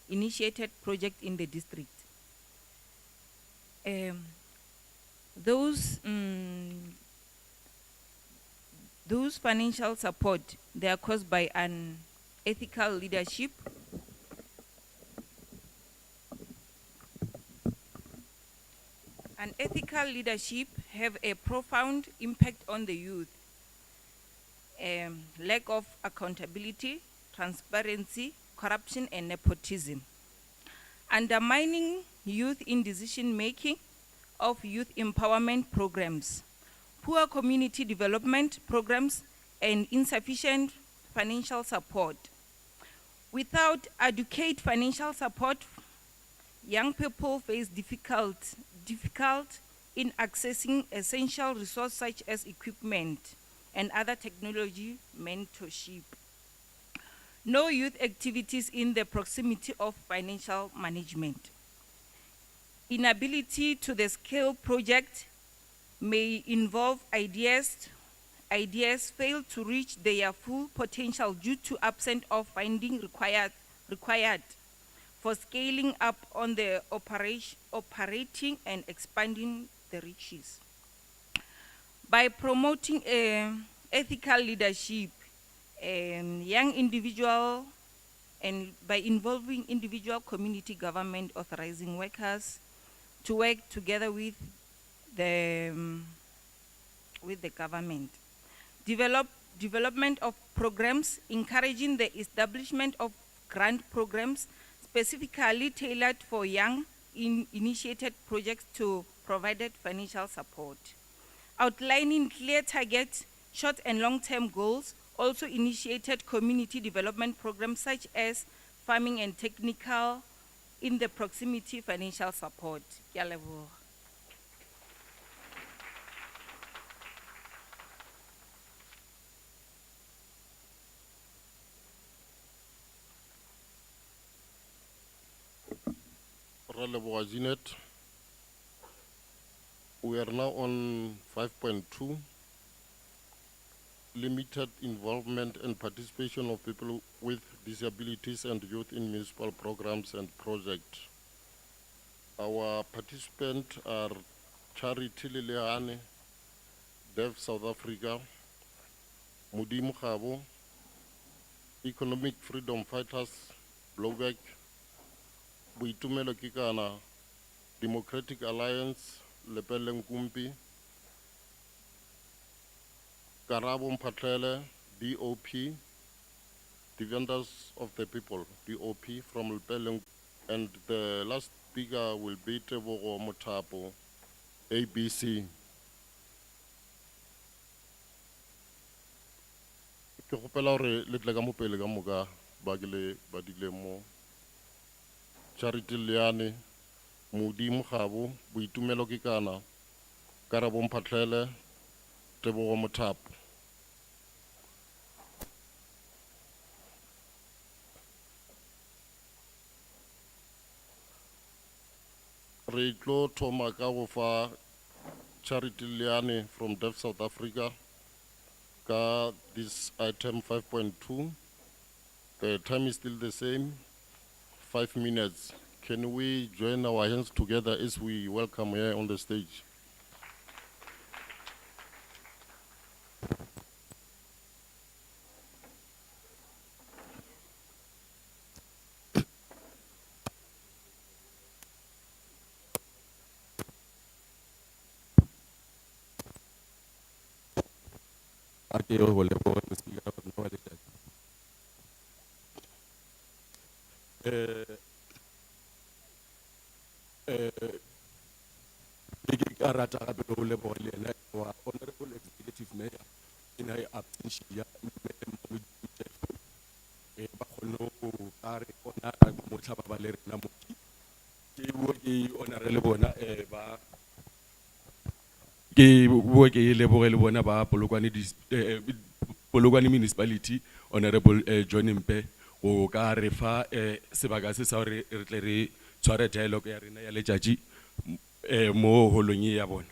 initiated project in the district. Those financial support, they are caused by an ethical leadership. An ethical leadership have a profound impact on the youth. lack of accountability, transparency, corruption, and nepotism. Undermining youth in decision-making of youth empowerment programs, poor community development programs, and insufficient financial support. Without adequate financial support, young people face difficult in accessing essential resources such as equipment and other technology mentorship. No youth activities in the proximity of financial management. Inability to the scale project may involve ideas fail to reach their full potential due to absence of funding required for scaling up on the operating and expanding the reaches. By promoting ethical leadership, young individual and by involving individual community government authorizing workers to work together with the government. Development of programs, encouraging the establishment of grant programs specifically tailored for young initiated projects to provide financial support. Outlining clear targets, short and long-term goals, also initiated community development programs such as farming and technical in the proximity financial support. Ke a leboha. Ra leboha, Jeanette. We are now on 5.2, limited involvement and participation of people with disabilities and youth in municipal programs and projects. Our participants are Charity Leleane, Dev South Africa, Mudimu Khabo, Economic Freedom Fighters, Blowback, Boitumelo Kikana, Democratic Alliance, Lepelle Nkumpi, Karabo Mpatlele, DOP, Defenders of the People, DOP from Lepelle, and the last speaker will be Tebogo Motapo, ABC. Ke gopela hore le tle ka mo pele ka moka ba digile mo Charity Leane, Modimo Khabo, Boitumelo Kekana, Karabo Mphatlele, Tebogo Mothapo. Re tlo thoma ka go fa Charity Leane from Deaf South Africa ka this item 5.2. The time is still the same, 5 minutes. Can we join our hands together as we welcome here on the stage? Honorable Executive Mayor, in her absentia, Polokwane Municipality, Honorable John Mpe, o ka re fa sebaka se sa hore re tle re tshware dialogue ya rena ya letšatši mo holong ya bona.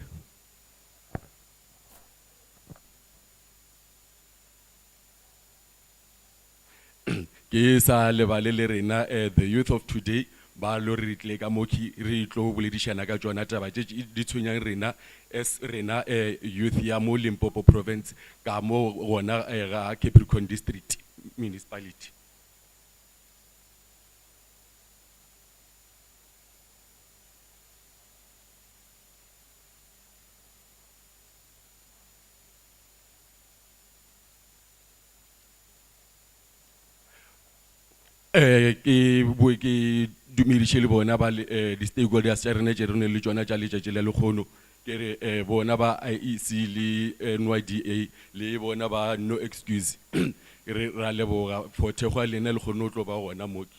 Ke sa lebale le rena the youth of today ba lo re tle ka moki re tlo boledišana ka tsona taba tše di tshwenyang rena as rena youth ya mo Limpopo province ka mo gona ga Capricorn district municipality. ke dumedishe le bona ba di stakeholders tsa rena tse re neng le tsona tsa letšatši la lekgono ke re bona ba IEC le NYDA le bona ba no excuse re ra leboga for thekgwa lena le kgone ho tlo ba gona moki.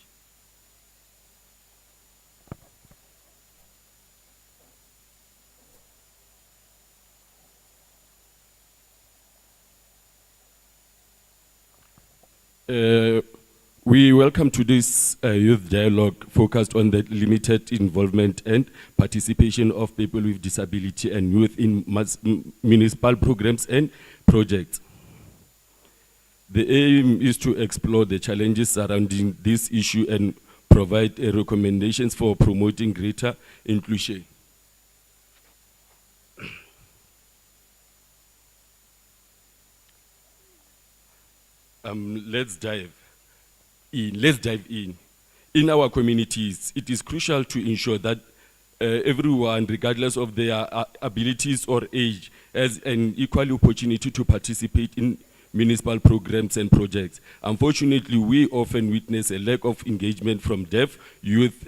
We welcome today's youth dialogue focused on the limited involvement and participation of people with disability and youth in municipal programs and projects. The aim is to explore the challenges surrounding this issue and provide recommendations for promoting greater inclusion. Let's dive in. In our communities, it is crucial to ensure that everyone, regardless of their abilities or age, has an equal opportunity to participate in municipal programs and projects. Unfortunately, we often witness a lack of engagement from deaf youth,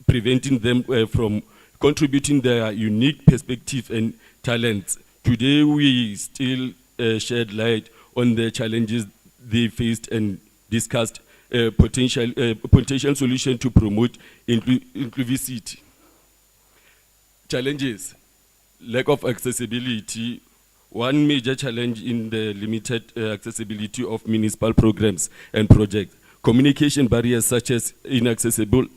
preventing them from contributing their unique perspective and talents. Today, we still shed light on the challenges they faced and discussed potential solution to promote inclusivity. Challenges: lack of accessibility. One major challenge in the limited accessibility of municipal programs and projects. Communication barriers such as inaccessible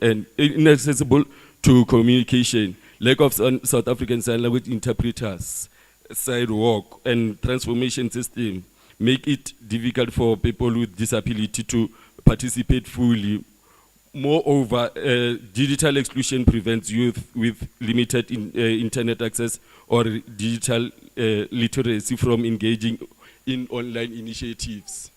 to communication, lack of South African Sign Language interpreters, sidewalk and transformation system make it difficult for people with disability to participate fully. Moreover, digital exclusion prevents youth with limited internet access or digital literacy from engaging in online initiatives.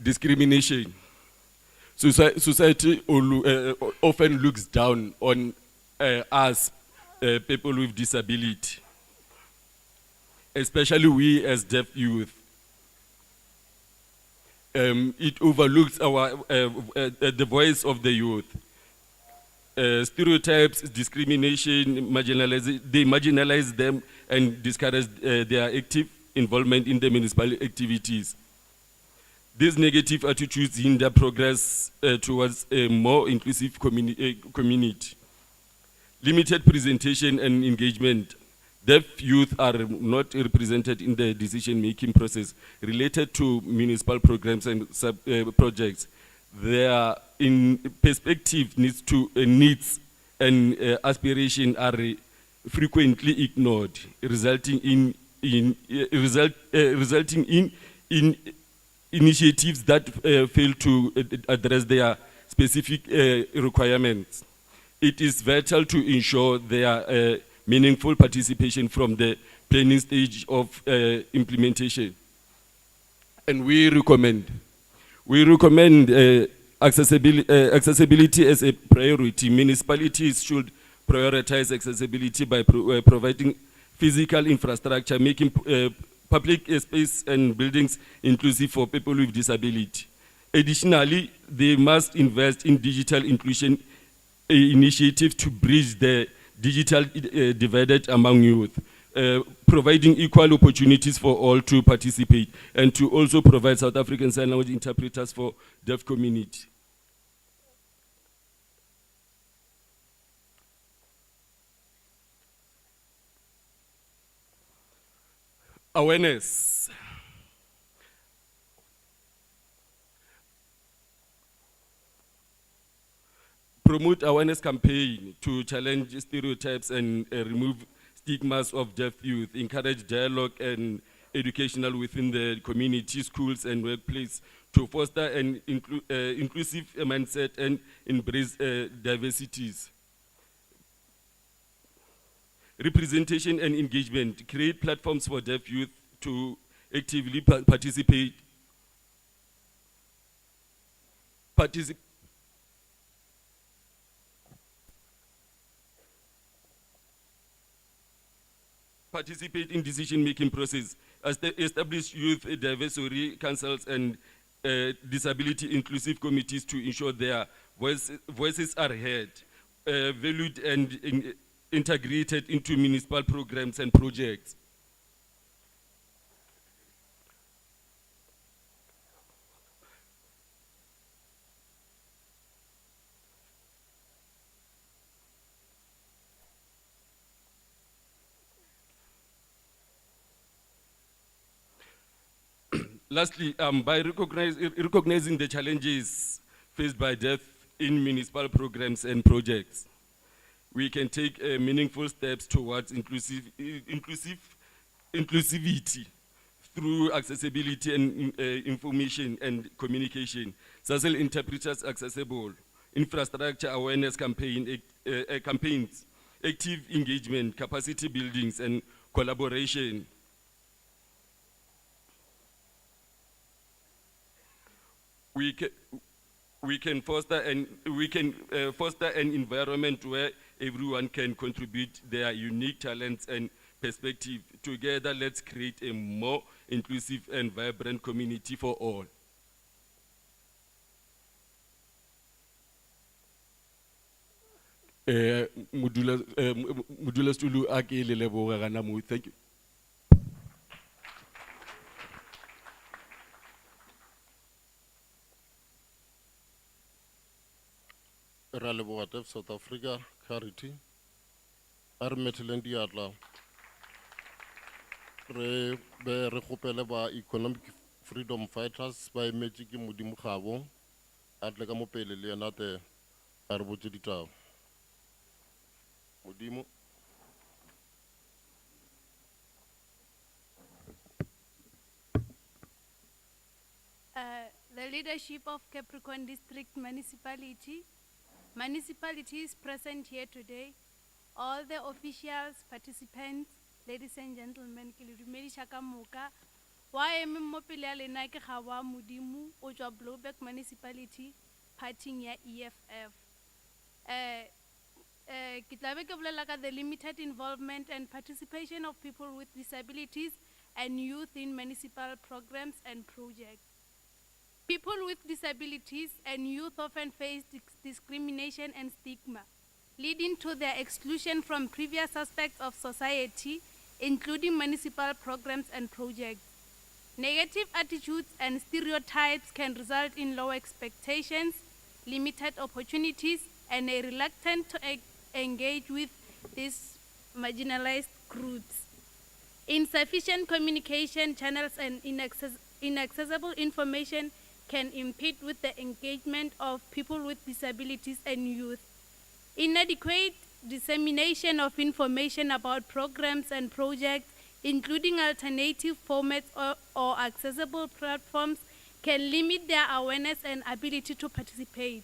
Discrimination. Society often looks down on us, people with disability, especially we as deaf youth. It overlooks the voice of the youth. Stereotypes, discrimination, they marginalize them and discourage their active involvement in the municipal activities. These negative attitudes hinder progress towards a more inclusive community. Limited presentation and engagement. Deaf youth are not represented in the decision-making process related to municipal programs and projects. Their perspective needs and aspiration are frequently ignored, resulting in initiatives that fail to address their specific requirements. It is vital to ensure their meaningful participation from the planning stage of implementation. And we recommend accessibility as a priority. Municipalities should prioritize accessibility by providing physical infrastructure, making public space and buildings inclusive for people with disability. Additionally, they must invest in digital inclusion initiatives to bridge the digital divide among youth, providing equal opportunities for all to participate, and to also provide South African Sign Language interpreters for deaf community. Awareness. Promote awareness campaign to challenge stereotypes and remove stigmas of deaf youth. Encourage dialogue and educational within the community, schools and workplace to foster an inclusive mindset and embrace diversities. Representation and engagement. Create platforms for deaf youth to actively participate. participate in decision-making process, establish youth advisory councils and disability inclusive committees to ensure their voices are heard, valued and integrated into municipal programs and projects. Lastly, by recognizing the challenges faced by deaf in municipal programs and projects, we can take meaningful steps towards inclusivity through accessibility and information and communication, social interpreters accessible, infrastructure awareness campaigns, active engagement, capacity buildings, and collaboration. We can foster an environment where everyone can contribute their unique talents and perspective. Together, let's create a more inclusive and vibrant community for all. Modula Stulu, thank you. Raleigh South Africa, Charity, Armetland Yadla, Re economic freedom fighters by Magic Mudimu Khabo, Atlegamopele Leonate, Arbujidita. Mudimu. The leadership of Capricorn District Municipalities present here today, all the officials, participants, ladies and gentlemen, ke le dumedisha ka moka. Wa eme mo pele ya lena ke Kgawa Modimo o tswa Blowback Municipality parting ya EFF. Ke tla be ke bolela ka the limited involvement and participation of people with disabilities and youth in municipal programs and projects. People with disabilities and youth often face discrimination and stigma, leading to their exclusion from previous aspects of society, including municipal programs and projects. Negative attitudes and stereotypes can result in low expectations, limited opportunities, and a reluctance to engage with these marginalized groups. Insufficient communication channels and inaccessible information can impede with the engagement of people with disabilities and youth. Inadequate dissemination of information about programs and projects, including alternative formats or accessible platforms, can limit their awareness and ability to participate.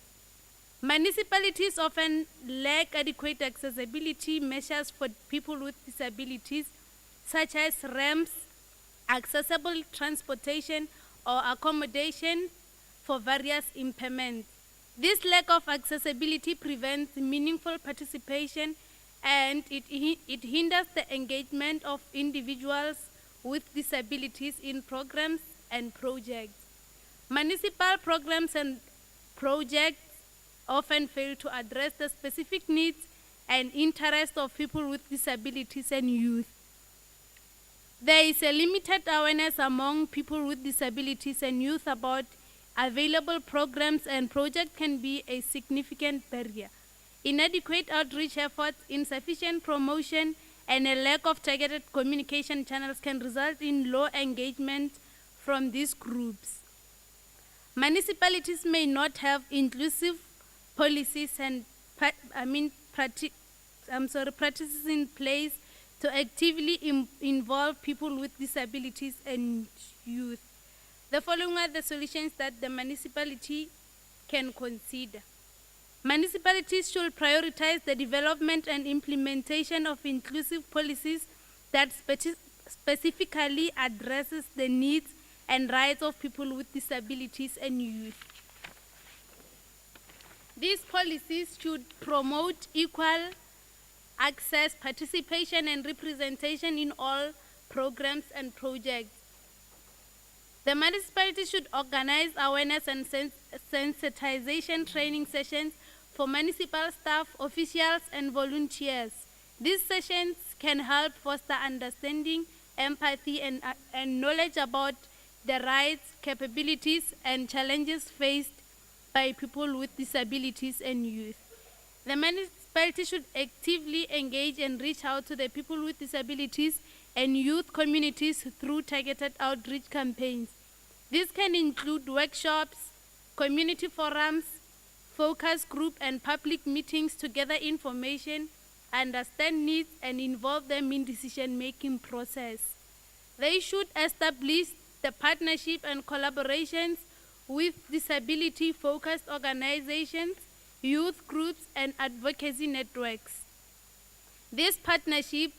Municipalities often lack adequate accessibility measures for people with disabilities, such as ramps, accessible transportation, or accommodation for various impairments. This lack of accessibility prevents meaningful participation and it hinders the engagement of individuals with disabilities in programs and projects. Municipal programs and projects often fail to address the specific needs and interests of people with disabilities and youth. There is a limited awareness among people with disabilities and youth about available programs and projects can be a significant barrier. Inadequate outreach efforts, insufficient promotion, and a lack of targeted communication channels can result in low engagement from these groups. Municipalities may not have inclusive policies and practices in place to actively involve people with disabilities and youth. The following are the solutions that the municipality can consider. Municipalities should prioritize the development and implementation of inclusive policies that specifically addresses the needs and rights of people with disabilities and youth. These policies should promote equal access, participation, and representation in all programs and projects. The municipality should organize awareness and sensitization training sessions for municipal staff, officials, and volunteers. These sessions can help foster understanding, empathy, and knowledge about the rights, capabilities, and challenges faced by people with disabilities and youth. The municipality should actively engage and reach out to the people with disabilities and youth communities through targeted outreach campaigns. This can include workshops, community forums, focus group, and public meetings to gather information, understand needs, and involve them in decision-making process. They should establish the partnership and collaborations with disability-focused organizations, youth groups, and advocacy networks. These partnerships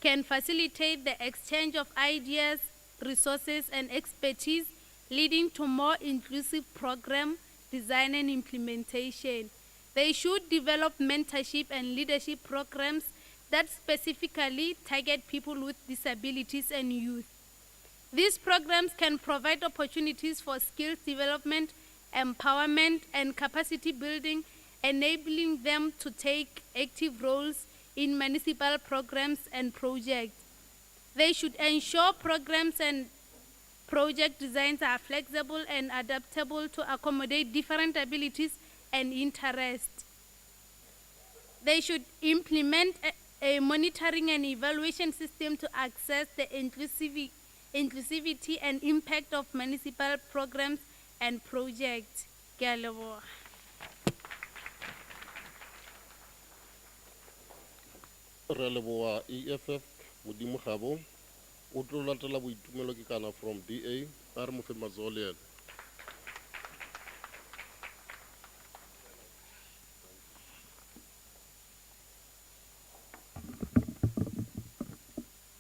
can facilitate the exchange of ideas, resources, and expertise, leading to more inclusive program design and implementation. They should develop mentorship and leadership programs that specifically target people with disabilities and youth. These programs can provide opportunities for skills development, empowerment, and capacity building, enabling them to take active roles in municipal programs and projects. They should ensure programs and project designs are flexible and adaptable to accommodate different abilities and interests. They should implement a monitoring and evaluation system to assess the inclusivity and impact of municipal programs and projects. Ke a leboha. Re a leboha EFF Modimo Gabo. O tlo latela boitumelo ke kana from DA a re mo fe matsoho le ena.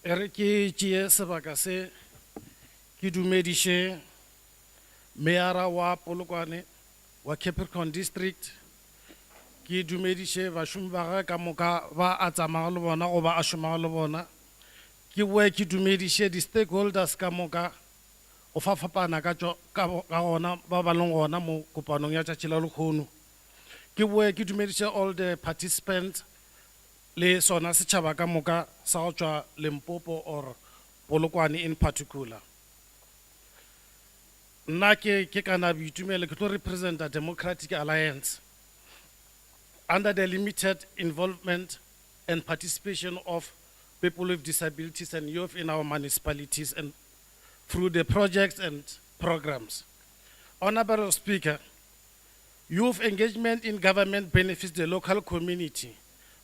Ere ke tšee sebaka se ke dumediše meara wa Polokwane wa Capricorn district, ke dumediše bašomi ba ge ka moka ba a tsamaya le bona goba a šomago le bona, ke boe ke dumediše di-stakeholders ka moka go fapana ka gona ba ba leng gona mo kopanong ya tšatši la lekgono, ke boe ke dumediše all the participants le sona setšhaba ka moka sa go tšwa Limpopo or Polokwane in particular. Nna ke kana boitumelo ke tlo representa Democratic Alliance under the limited involvement and participation of people with disabilities and youth in our municipalities and through the projects and programs. Honorable Speaker, youth engagement in government benefits the local community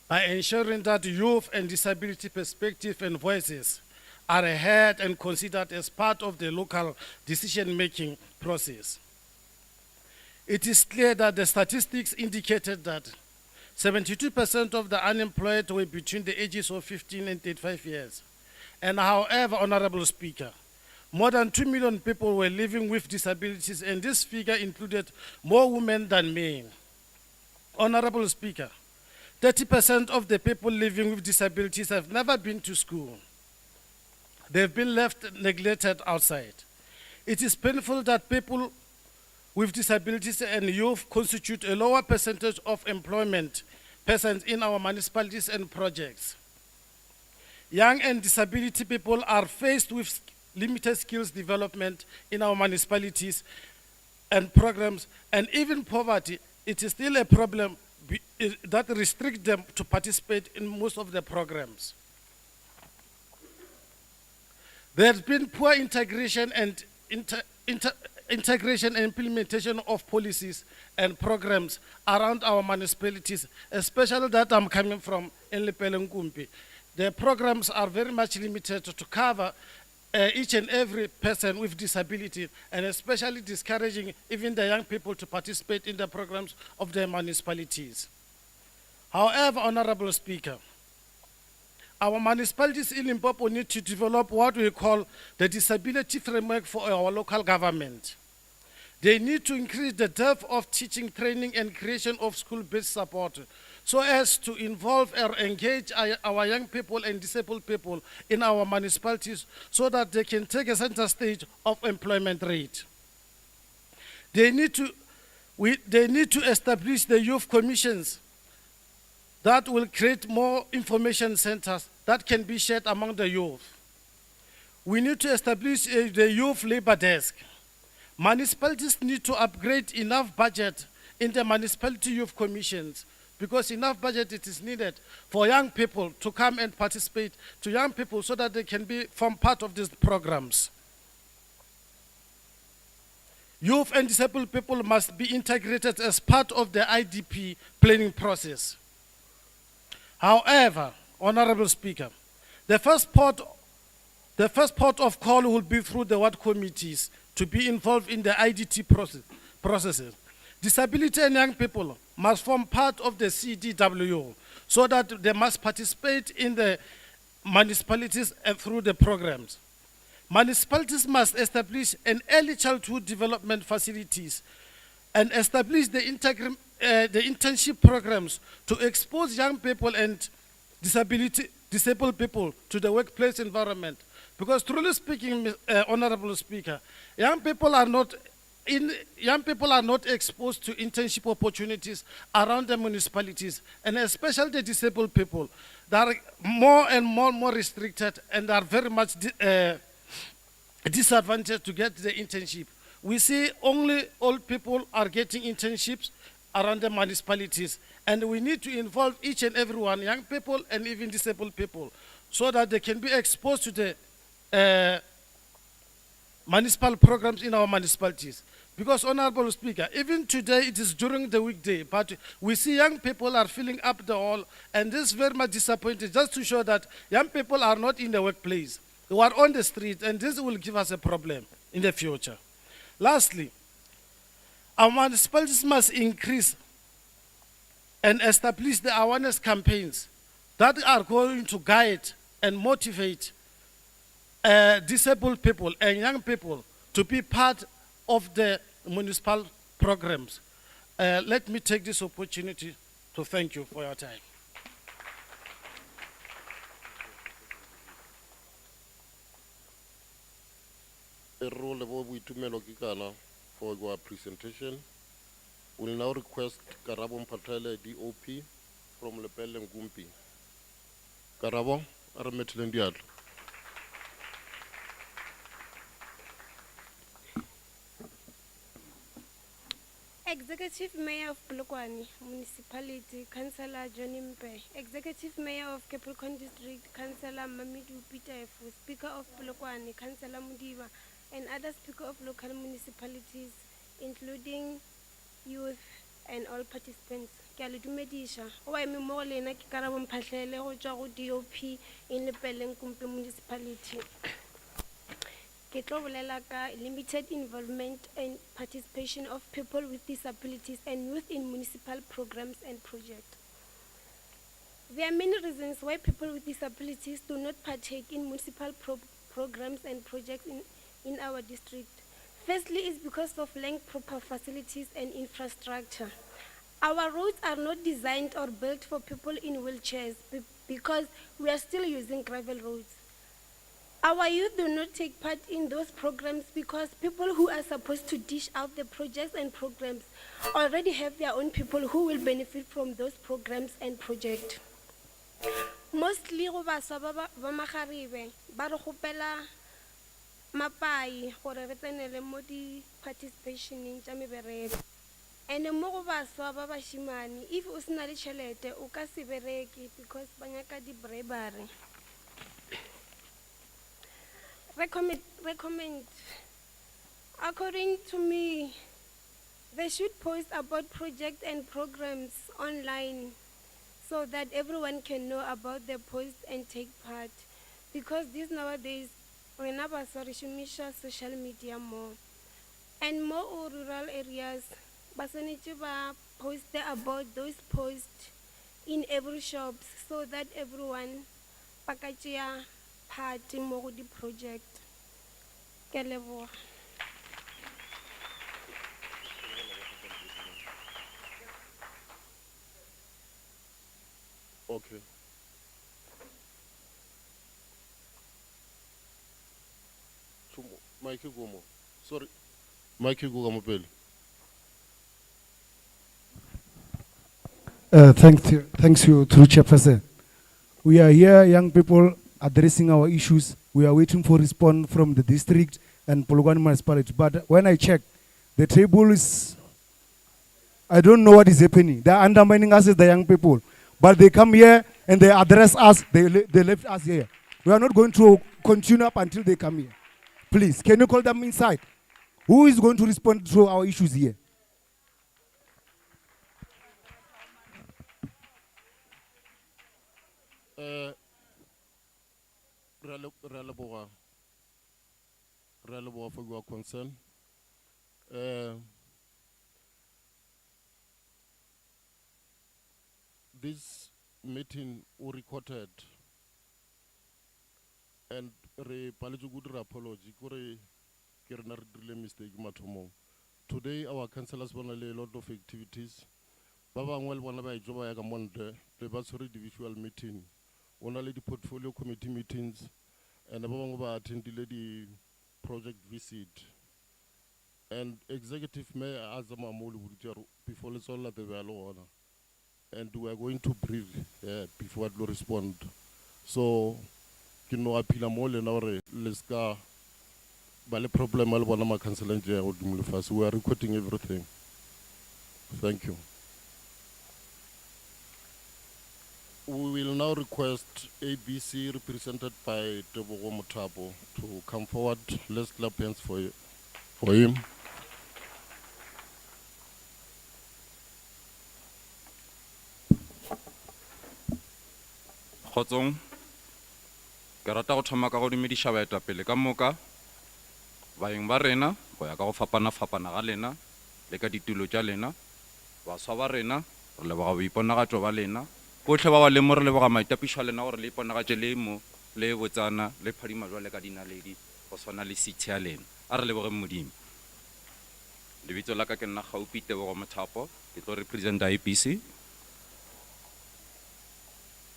by ensuring that youth and disability perspectives and voices are heard and considered as part of the local decision-making process. It is clear that the statistics indicated that 72% of the unemployed were between the ages of 15 and 35 years. And however, Honorable Speaker, more than 2 million people were living with disabilities, and this figure included more women than men. Honorable Speaker, 30% of the people living with disabilities have never been to school. They've been left neglected outside. It is painful that people with disabilities and youth constitute a lower percentage of employment persons in our municipalities and projects. Young and disability people are faced with limited skills development in our municipalities and programs, and even poverty. It is still a problem that restricts them to participate in most of the programs. There's been poor integration and integration and implementation of policies and programs around our municipalities, especially that I'm coming from in Lepelengkumpi. The programs are very much limited to cover each and every person with disability, and especially discouraging even the young people to participate in the programs of their municipalities. However, Honorable Speaker, our municipalities in Limpopo need to develop what we call the disability framework for our local government. They need to increase the depth of teaching, training, and creation of school-based support so as to involve or engage our young people and disabled people in our municipalities so that they can take a center stage of employment rate. They need to establish the youth commissions that will create more information centers that can be shared among the youth. We need to establish the youth labor desk. Municipalities need to upgrade enough budget in the municipality youth commissions because enough budget it is needed for young people to come and participate, to young people so that they can form part of these programs. Youth and disabled people must be integrated as part of the IDP planning process. However, Honorable Speaker, the first port of call will be through the ward committees to be involved in the IDT processes. Disability and young people must form part of the CDWO so that they must participate in the municipalities and through the programs. Municipalities must establish an early childhood development facilities and establish the internship programs to expose young people and disabled people to the workplace environment. Because truly speaking, Honorable Speaker, young people are not exposed to internship opportunities around the municipalities, and especially the disabled people. They are more and more restricted and are very much disadvantaged to get the internship. We see only old people are getting internships around the municipalities, and we need to involve each and everyone, young people and even disabled people, so that they can be exposed to the municipal programs in our municipalities. Because, Honorable Speaker, even today it is during the weekday, but we see young people are filling up the hall, and this is very much disappointing, just to show that young people are not in the workplace. They are on the street, and this will give us a problem in the future. Lastly, our municipalities must increase and establish the awareness campaigns that are going to guide and motivate disabled people and young people to be part of the municipal programs. Let me take this opportunity to thank you for your time. For your presentation. We'll now request Karabo Mpatele, DOP, from Lepelle Ngumpi. Karabo, Arametlendiad. Executive Mayor of Polokwane Municipality, Councillor Johnny Mpe. Executive Mayor of Capricorn District, Councillor Mamidu Petefu. Speaker of Polokwane, Councillor Mudiva, and other speakers of local municipalities, including youth and all participants. Ke a le dumedisha. O wa eme mo lena ke Karabo Mphahlele go tswa go DOP in Lepelle Ngumpi Municipality. Ke tlo bolela ka limited involvement and participation of people with disabilities and youth in municipal programs and projects. There are many reasons why people with disabilities do not partake in municipal programs and projects in our district. Firstly, is because of lack of proper facilities and infrastructure. Our roads are not designed or built for people in wheelchairs because we are still using gravel roads. Our youth do not take part in those programs because people who are supposed to dish out the projects and programs already have their own people who will benefit from those programs and projects. Mostly, go baswa ba magaribe ba re gopela mapai gore re tsenele mo di participationeng tša mebereko. And mo go baswa ba bashimane, if o sena le tšhelete o ka se bereke because ba nyaka di bribery. Recommend. According to me, they should post about projects and programs online so that everyone can know about the post and take part. Because this nowadays, we never social media more. And more rural areas, ba post about those posts in every shop so that everyone pakachia party mo di project. Ke a leboga. Okay. Mike Gumo. Sorry. Mike Gumo Pele. Thanks you, through Chairperson. We are here, young people, addressing our issues. We are waiting for response from the district and Polokwane municipality. But when I check, the table is, I don't know what is happening. They are undermining us as the young people. But they come here and they address us. They left us here. We are not going to continue up until they come here. Please, can you call them inside? Who is going to respond to our issues here? Relevant for your concern. This meeting was recorded and re paleju good apology kore ke rena re dirile mistake mathomo. Today our councillors want a lot of activities. Ba bangwe le bona ba e joba ya ka monde le ba tshwere individual meeting. Ona le di portfolio committee meetings and ba bangwe ba attendile di project visit. And executive mayor Azama Molu before let's all at the value. And we are going to brief before I respond. So, you know, appeal more than our let's go. But the problem is one of my councillors we are recording everything. Thank you. We will now request ABC represented by Tebogo Mutabo to come forward. Let's clap hands for him. Kgotsong ke rata go thoma ka go dumediša baetapele ka moka baeng ba rena go ya ka go fapana ga lena le ka ditulo tša lena baswa ba rena re leboga boiponagatšo ba lena botlhe ba ba le mo re leboga maitapišo a lena gore le iponagatše le mo le botsana le phadima jwale ka dinaledi go swana le city ya lena a re lebogeng modimo lebitso la ka ke nna Gaupi Tebogo Mothapo ke tlo representa IPC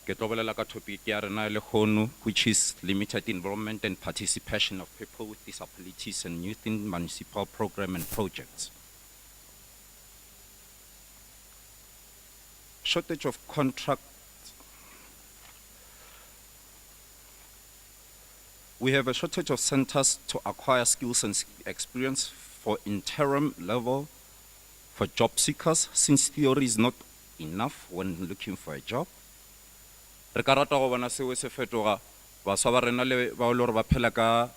ke tlo bolela ka topic ya rena le kgono which is limited involvement and participation of people with disabilities and youth in municipal program and projects. Shortage of contract. We have a shortage of centers to acquire skills and experience for interim level for job seekers since theory is not enough when looking for a job. Re ka rata go bona seo se fetoga baswa ba rena le ba le gore ba phela ka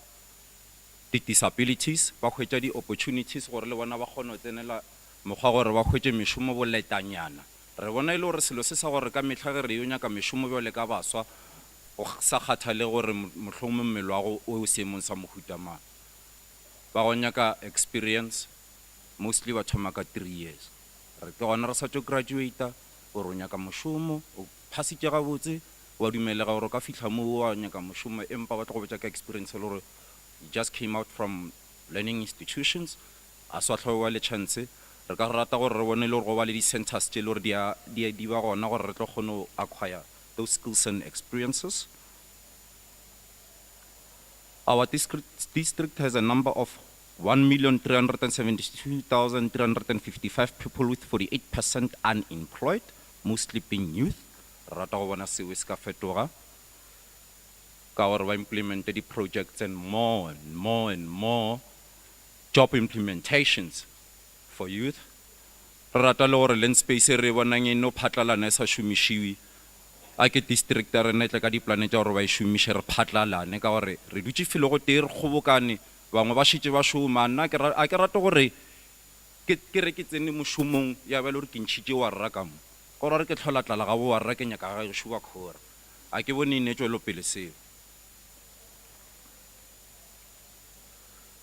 disabilities ba hwetša di opportunities gore le bona ba kgone go tsenela mokgwa gore ba hwetše mešomo boletanyana re bona ile gore selo se sa gore ka mehla ge re yo nyaka mešomo bjale ka baswa go sa kgathale gore mohlomongwe mmele wa go o seemong sa mohuta mang ba go nyaka experience mostly ba thoma ka 3 years re ke gona re sa tšo graduata gore o nyaka mošomo o phasitše gabotse wa dumelega gore ka fihla moo wa nyaka mošomo empa ba tlo go betša ka experience le gore you just came out from learning institutions a swa tlhowa le chance re ka rata gore re bone le gore go ba le di-centers tše le gore di ba gona gore re tlo kgone go acquire those skills and experiences. Our district has a number of 1,372,355 people with 48% unemployed, mostly being youth. Rata go bona seo se ka fetoga ka gore ba implement di projects and more job implementations for youth. Rata le gore land space re bonang e no phatlalana sa shumishiwi a ke district re netle ka di plan tša gore ba shumishe re phatlalane ka gore re dutse felo go tee re kgobokane bangwe ba šitše ba šoma nna a ke rate gore ke re ke tsene mošomong ya ba le gore ke ntšhitše wa rra ka mo gore re ke tlhola tlala ga bo wa rra ke nyaka ga ge šuba khora a ke bone ine tšwelopele seo.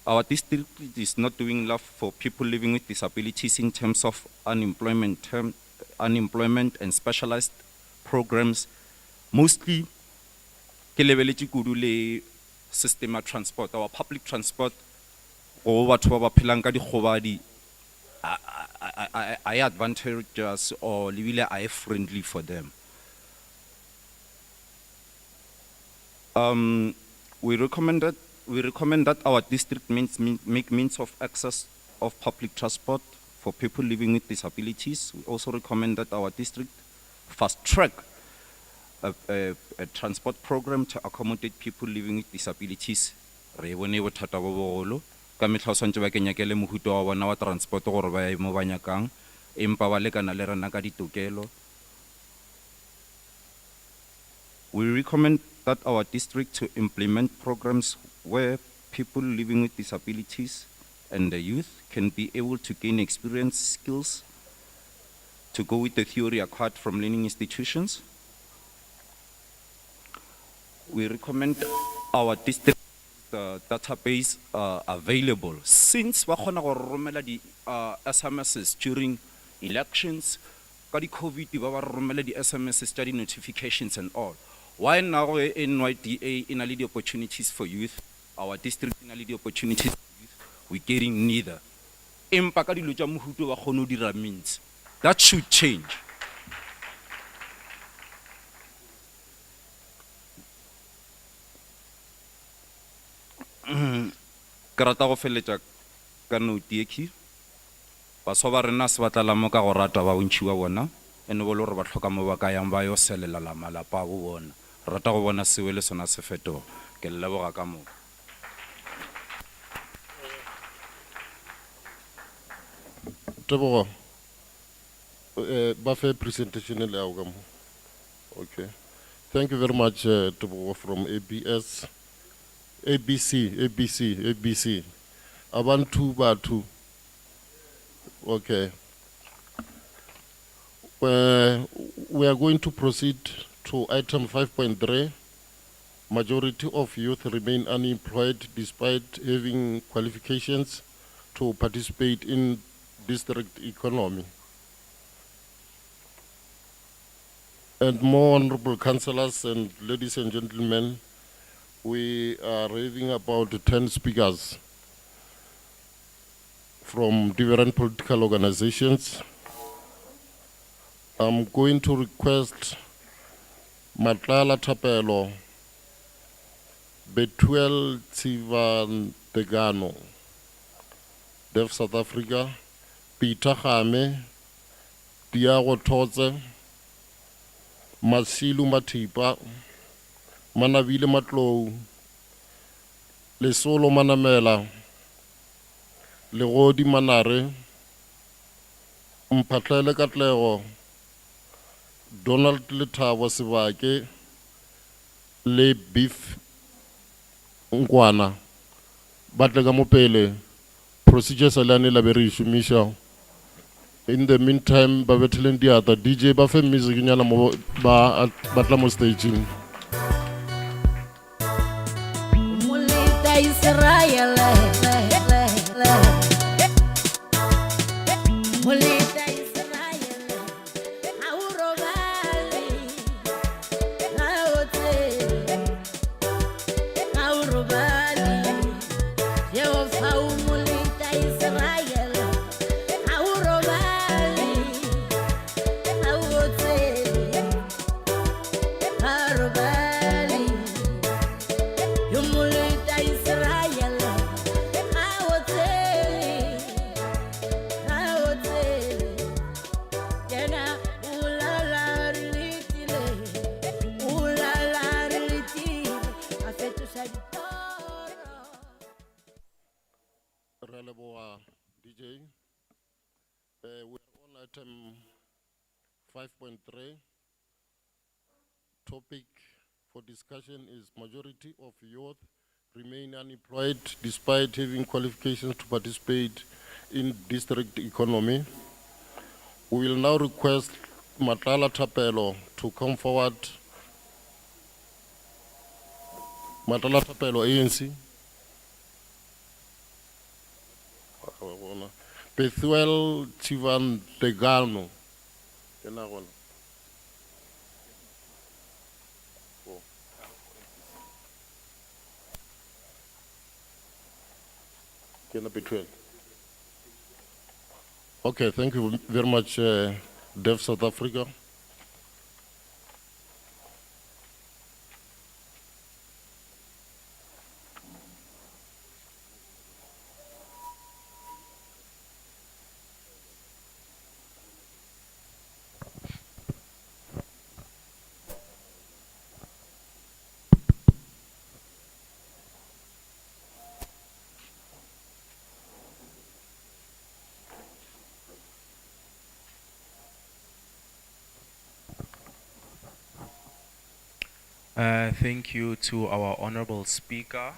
Our district is not doing enough for people living with disabilities in terms of unemployment and specialized programs. Mostly, ke lebeletše kudu le system of transport. Our public transport, go batho ba ba phelang ka dikgobadi, are advantageous or lebile are friendly for them. We recommend that our district make means of access of public transport for people living with disabilities. We also recommend that our district fast track a transport program to accommodate people living with disabilities. Re bone bothata bo bogolo ka mehla o swantse ba kenyakele mohuto wa bona wa transport gore ba ye mo ba nyakang empa ba lekana le rena ka ditokelo. We recommend that our district to implement programs where people living with disabilities and the youth can be able to gain experience, skills to go with the theory acquired from learning institutions. We recommend our district the database available since ba khona go romela di SMSs during elections ka di COVID ba ba romela di SMSs tsa di notifications and all. Why now NYDA in the opportunities for youth, our district in the opportunities for youth, we're getting neither. Empa di loja mohuto wa khono dira means that should change. Karata go feletsa ka note eki ba so ba rena se batla mo ka go rata ba bontšiwa bona ene bo le gore ba tlhoka mo ba ka yang ba yo selela la malapa bo bona rata go bona sewe le sona se feto ke leboga ka mo Tebogo ba fe presentation le ya ka mo. Okay, thank you very much Tebogo from ABC. Abantu batu. Okay. We are going to proceed to item 5.3. Majority of youth remain unemployed despite having qualifications to participate in district economy. And more honorable councillors and ladies and gentlemen, we are having about 10 speakers from different political organizations. I'm going to request Matlala Tapelo, Betuel Tsivan Tegano, Deaf South Africa, Peter Khame, Tiago Toze, Masilu Matipa, Manavile Matlou, Lesolo Manamela, Legodi Manare, Mpatlele Katlego, Donald Letabo Sebake, Le Beef Nkwana, Batlega Mopele, procedures alane la beri shumisha. In the meantime, Babetelen Diata, DJ Bafe music nyana mo ba batla mo staging. Mulita Israel, Mulita Israel, Aurobali, Aurobali, Yehovah Mulita Israel, Aurobali, Aurobali, Yumulita Israel, DJ. We're on item 5.3. Topic for discussion is majority of youth remain unemployed despite having qualifications to participate in district economy. We will now request Matlala Tapelo to come forward. Matlala Tapelo, ANC. Bethuel Chivan Tegano. Okay, thank you very much, Deaf South Africa. Thank you to our honorable speaker.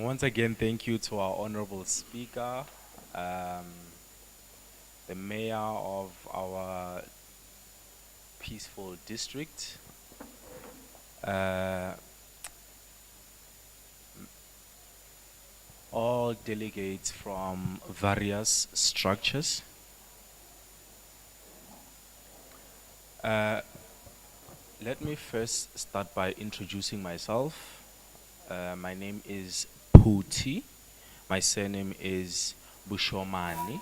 Once again, thank you to our honorable speaker, the mayor of our peaceful district, all delegates from various structures. Let me first start by introducing myself. My name is Puti. My surname is Bushomani.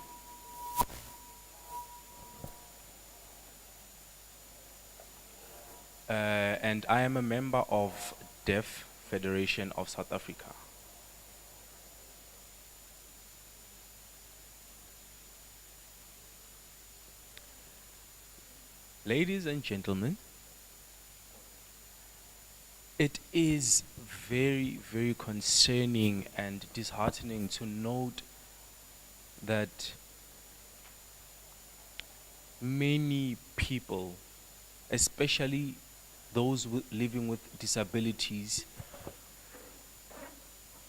And I am a member of Deaf Federation of South Africa. Ladies and gentlemen, it is very, very concerning and disheartening to note that many people, especially those living with disabilities,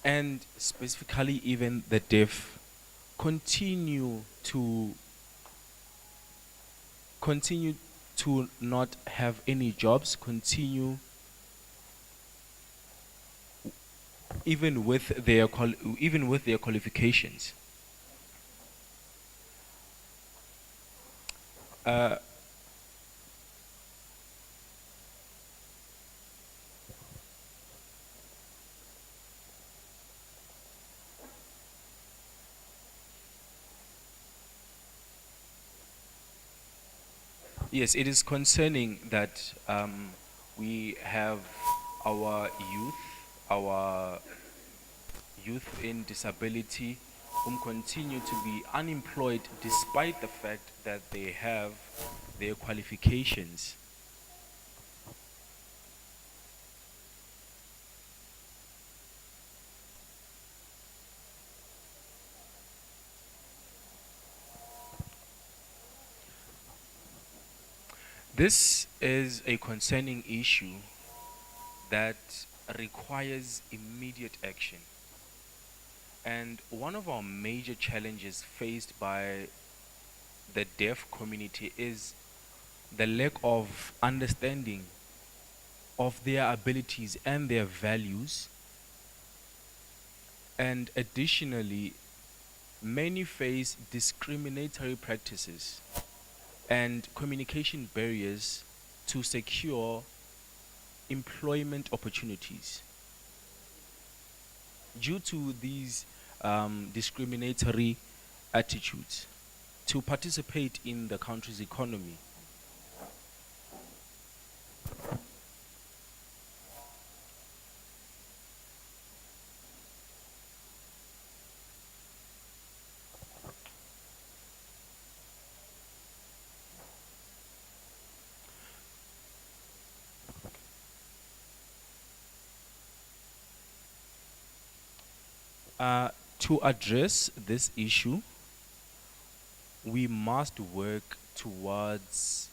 and specifically even the deaf, continue to not have any jobs, continue even with their qualifications. Yes, it is concerning that we have our youth in disability whom continue to be unemployed despite the fact that they have their qualifications. This is a concerning issue that requires immediate action. And one of our major challenges faced by the deaf community is the lack of understanding of their abilities and their values. And additionally, many face discriminatory practices and communication barriers to secure employment opportunities. Due to these discriminatory attitudes, to participate in the country's economy, to address this issue, we must work towards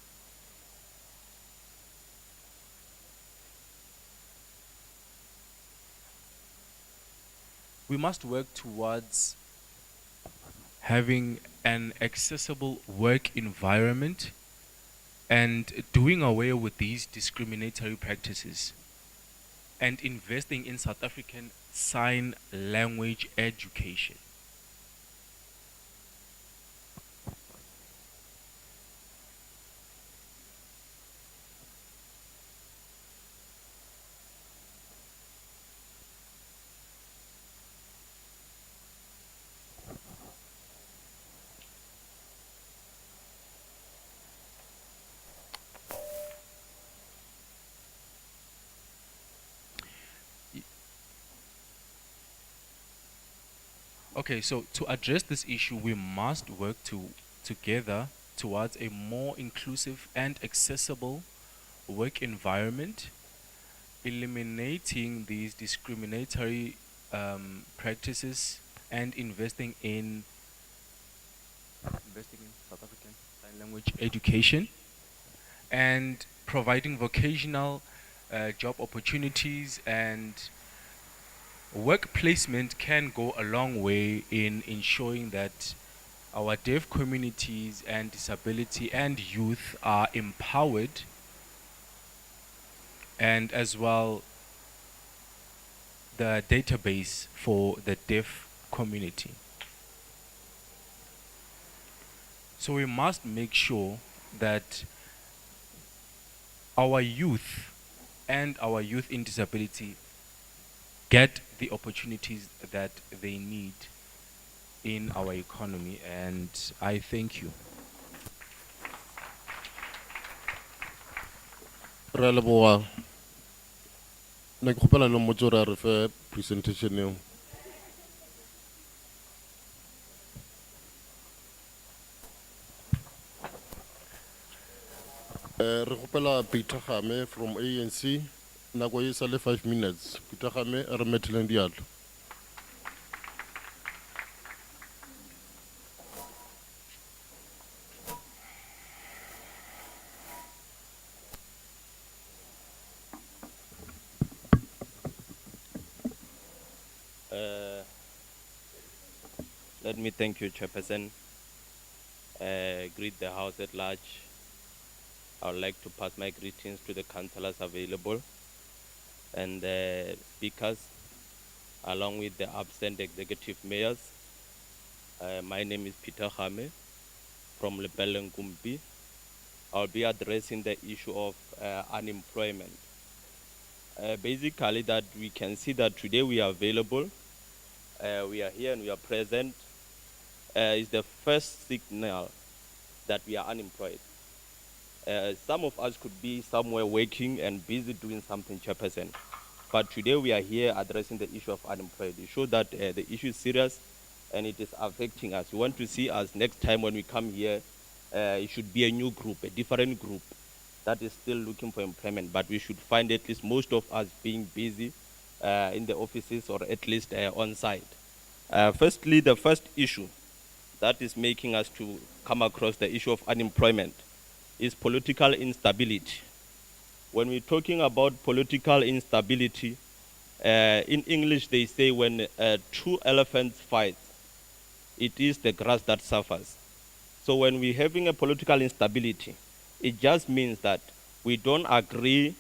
having an accessible work environment and doing away with these discriminatory practices and investing in South African Sign Language education. Okay, so to address this issue, we must work together towards a more inclusive and accessible work environment, eliminating these discriminatory practices and investing in South African Sign Language education and providing vocational job opportunities, and work placement can go a long way in ensuring that our deaf communities and disability and youth are empowered, and as well the database for the deaf community. So we must make sure that our youth and our youth in disability get the opportunities that they need in our economy, and I thank you. Re a leboga. Ne ke kgopela le mmotse gore a re fe presentation eo. Re kgopela Peter Game from ANC. Nako e sa le 5 minutes. Peter Game re metheleng diatlo. Let me thank you, Chairperson. Greet the House at large. I would like to pass my greetings to the councillors available and the speakers, along with the absent executive mayors. My name is Peter Game from Lepelle Nkumpi. I'll be addressing the issue of unemployment. Basically, that we can see that today we are available, we are here and we are present, is the first signal that we are unemployed. Some of us could be somewhere working and busy doing something, Chairperson. But today we are here addressing the issue of unemployed. It shows that the issue is serious and it is affecting us. We want to see us next time when we come here, it should be a new group, a different group that is still looking for employment. But we should find at least most of us being busy in the offices or at least on site. Firstly, the first issue that is making us to come across the issue of unemployment is political instability. When we're talking about political instability, in English they say when two elephants fight, it is the grass that suffers. So when we're having a political instability, it just means that we don't agree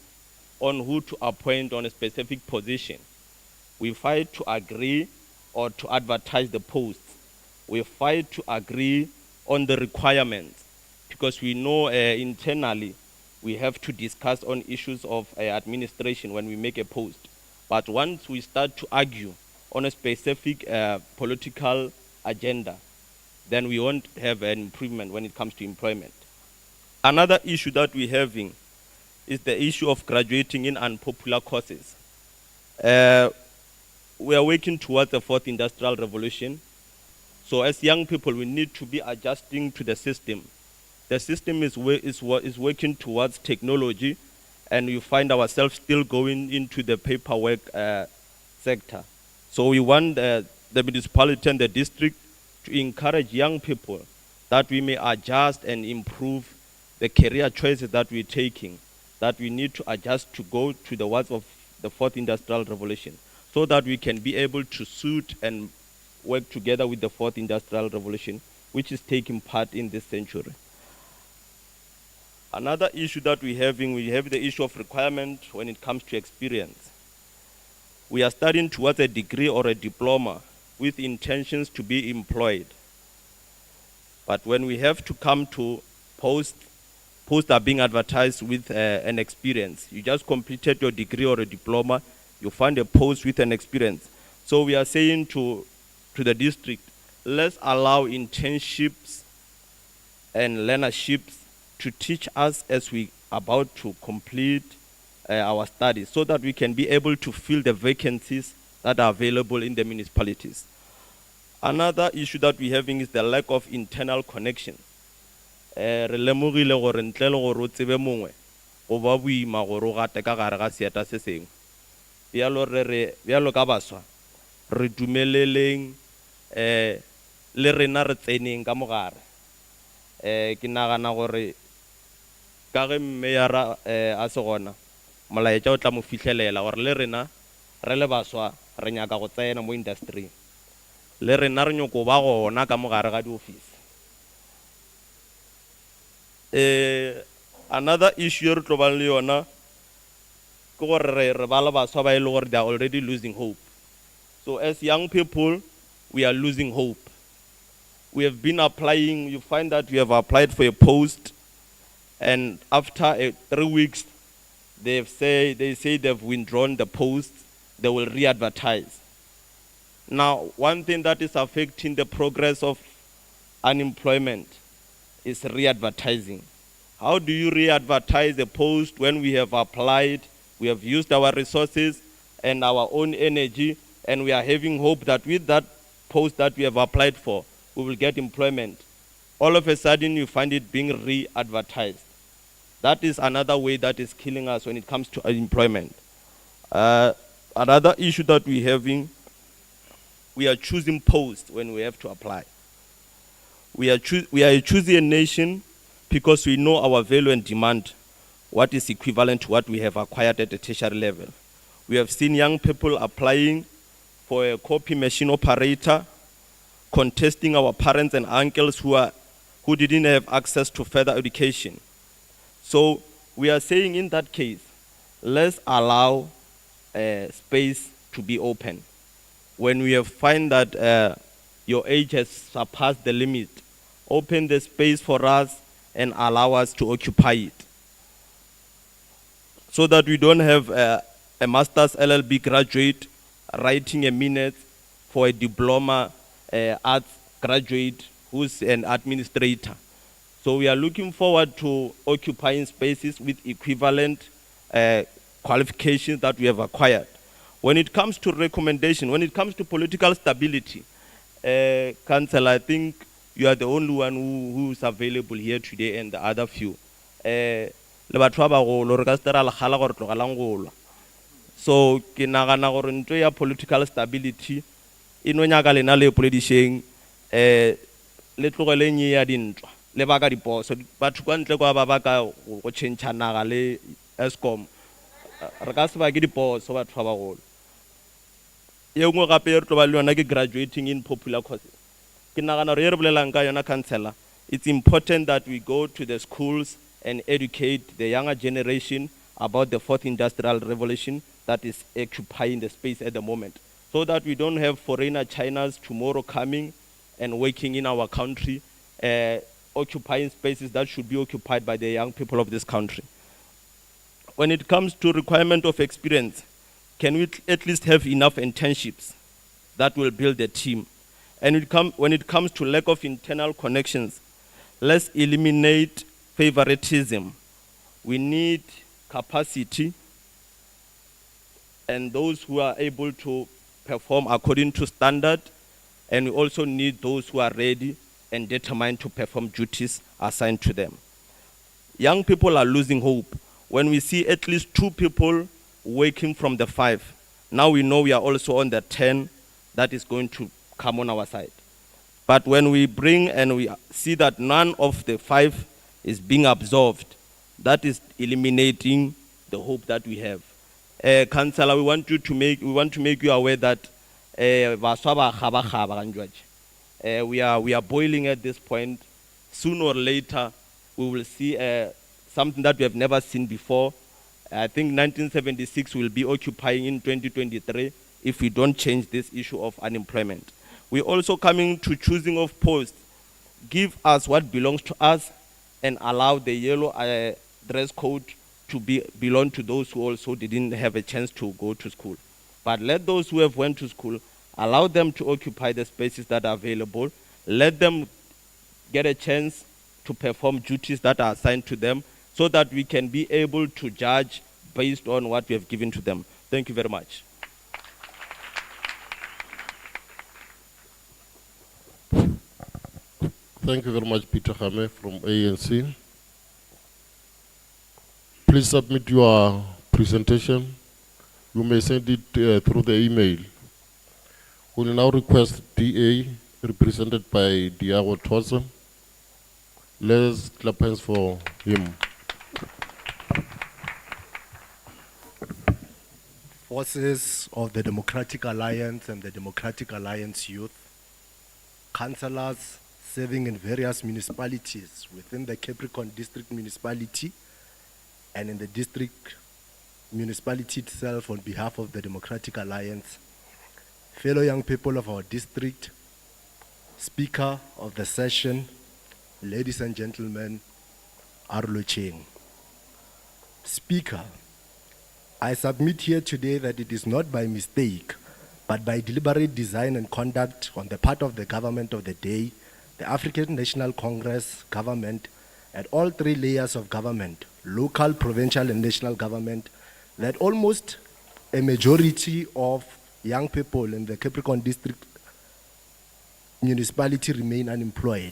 on who to appoint on a specific position. We fight to agree or to advertise the posts. We fight to agree on the requirements, because we know internally we have to discuss on issues of administration when we make a post. But once we start to argue on a specific political agenda, then we won't have an improvement when it comes to employment. Another issue that we're having is the issue of graduating in unpopular courses. We are working towards the fourth industrial revolution. So as young people, we need to be adjusting to the system. The system is working towards technology, and we find ourselves still going into the paperwork sector. So we want the municipality and the district to encourage young people that we may adjust and improve the career choices that we're taking, that we need to adjust to go to the words of the fourth industrial revolution, so that we can be able to suit and work together with the fourth industrial revolution, which is taking part in this century. Another issue that we have the issue of requirement when it comes to experience. We are studying towards a degree or a diploma with intentions to be employed. But when we have to come to posts are being advertised with an experience. You just completed your degree or a diploma, you find a post with an experience. So we are saying to the district, let's allow internships and learnerships to teach us as we about to complete our studies, so that we can be able to fill the vacancies that are available in the municipalities. Another issue that we're having is the lack of internal connection. Re lemogile gore ntle le gore o tsebe mongwe go ba boima gore o gate ka gare ga seeta se sengwe. Bjalo ka baswa re dumeleleng le rena re tseneng ka mogare. Ke nagana gore ka ge mmeyara a se gona molaetša o tla mo fitlhelela gore le rena re le baswa re nyaka go tsena mo industry le rena re nyoko ba gona ka mogare ga di-office. Another issue re tlo bang le yona ke gore re ba le baswa ba e le gore they are already losing hope. So as young people, we are losing hope. We have been applying, you find that we have applied for a post, and after 3 weeks, they say they've withdrawn the post, they will re-advertise. Now, one thing that is affecting the progress of unemployment is re-advertising. How do you re-advertise a post when we have applied, we have used our resources and our own energy, and we are having hope that with that post that we have applied for, we will get employment. All of a sudden, you find it being re-advertised. That is another way that is killing us when it comes to employment. Another issue that we're having, we are choosing posts when we have to apply. We are choosing a nation because we know our value and demand, what is equivalent to what we have acquired at the tertiary level. We have seen young people applying for a copy machine operator, contesting our parents and uncles who didn't have access to further education. So we are saying in that case, let's allow space to be open. When we have find that your age has surpassed the limit, open the space for us and allow us to occupy it. So that we don't have a master's LLB graduate writing a minute for a diploma arts graduate who's an administrator. So we are looking forward to occupying spaces with equivalent qualifications that we have acquired. When it comes to recommendation, when it comes to political stability, Council, I think you are the only one who is available here today and the other few. So ke nagana gore ntwe ya political stability ino nyaka lena le politician le tlogele nye ya dintwa le baka diposo batho kwa ntle kwa ba ka go change naga le Eskom re ka se ba ke diposo batho ba bagolo ye ngwe gape re tlo ba le yona ke graduating in popular courses ke nagana re re bolelang ka yona councillor. It's important that we go to the schools and educate the younger generation about the fourth industrial revolution that is occupying the space at the moment, so that we don't have foreigner Chinas tomorrow coming and working in our country, occupying spaces that should be occupied by the young people of this country. When it comes to requirement of experience, can we at least have enough internships that will build a team? And when it comes to lack of internal connections, let's eliminate favoritism. We need capacity and those who are able to perform according to standard, and we also need those who are ready and determined to perform duties assigned to them. Young people are losing hope. When we see at least 2 people working from the 5, now we know we are also on the 10 that is going to come on our side. But when we bring and we see that none of the 5 is being absorbed, that is eliminating the hope that we have. Councillor, we want to make you aware that we are boiling at this point. Sooner or later, we will see something that we have never seen before. I think 1976 will be occupying in 2023 if we don't change this issue of unemployment. We're also coming to choosing of posts. Give us what belongs to us and allow the yellow dress code to belong to those who also didn't have a chance to go to school. But let those who have went to school, allow them to occupy the spaces that are available. Let them get a chance to perform duties that are assigned to them so that we can be able to judge based on what we have given to them. Thank you very much. Thank you very much, Peter Hame from ANC. Please submit your presentation. You may send it through the email. We will now request DA, represented by Diago Thosa. Let's clap hands for him. Forces of the Democratic Alliance and the Democratic Alliance Youth, councillors serving in various municipalities within the Capricorn District Municipality and in the district municipality itself on behalf of the Democratic Alliance, fellow young people of our district, Speaker of the session, ladies and gentlemen, Arlo Cheng. Speaker, I submit here today that it is not by mistake, but by deliberate design and conduct on the part of the government of the day, the African National Congress government, at all three layers of government, local, provincial, and national government, that almost a majority of young people in the Capricorn District municipality remain unemployed,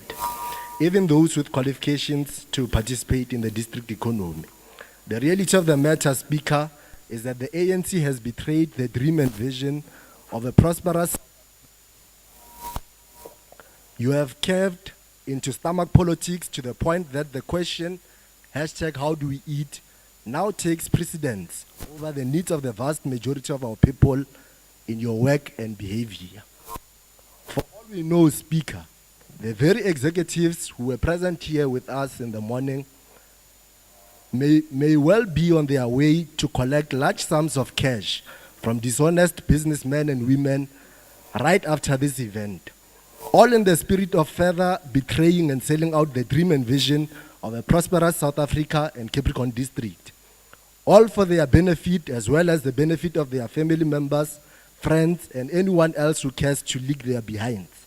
even those with qualifications to participate in the district economy. The reality of the matter, Speaker, is that the ANC has betrayed the dream and vision of a prosperous. You have caved into stomach politics to the point that the question, hashtag how do we eat, now takes precedence over the needs of the vast majority of our people in your work and behavior. For all we know, Speaker, the very executives who were present here with us in the morning may well be on their way to collect large sums of cash from dishonest businessmen and women right after this event, all in the spirit of further betraying and selling out the dream and vision of a prosperous South Africa and Capricorn District, all for their benefit as well as the benefit of their family members, friends, and anyone else who cares to leak their behinds.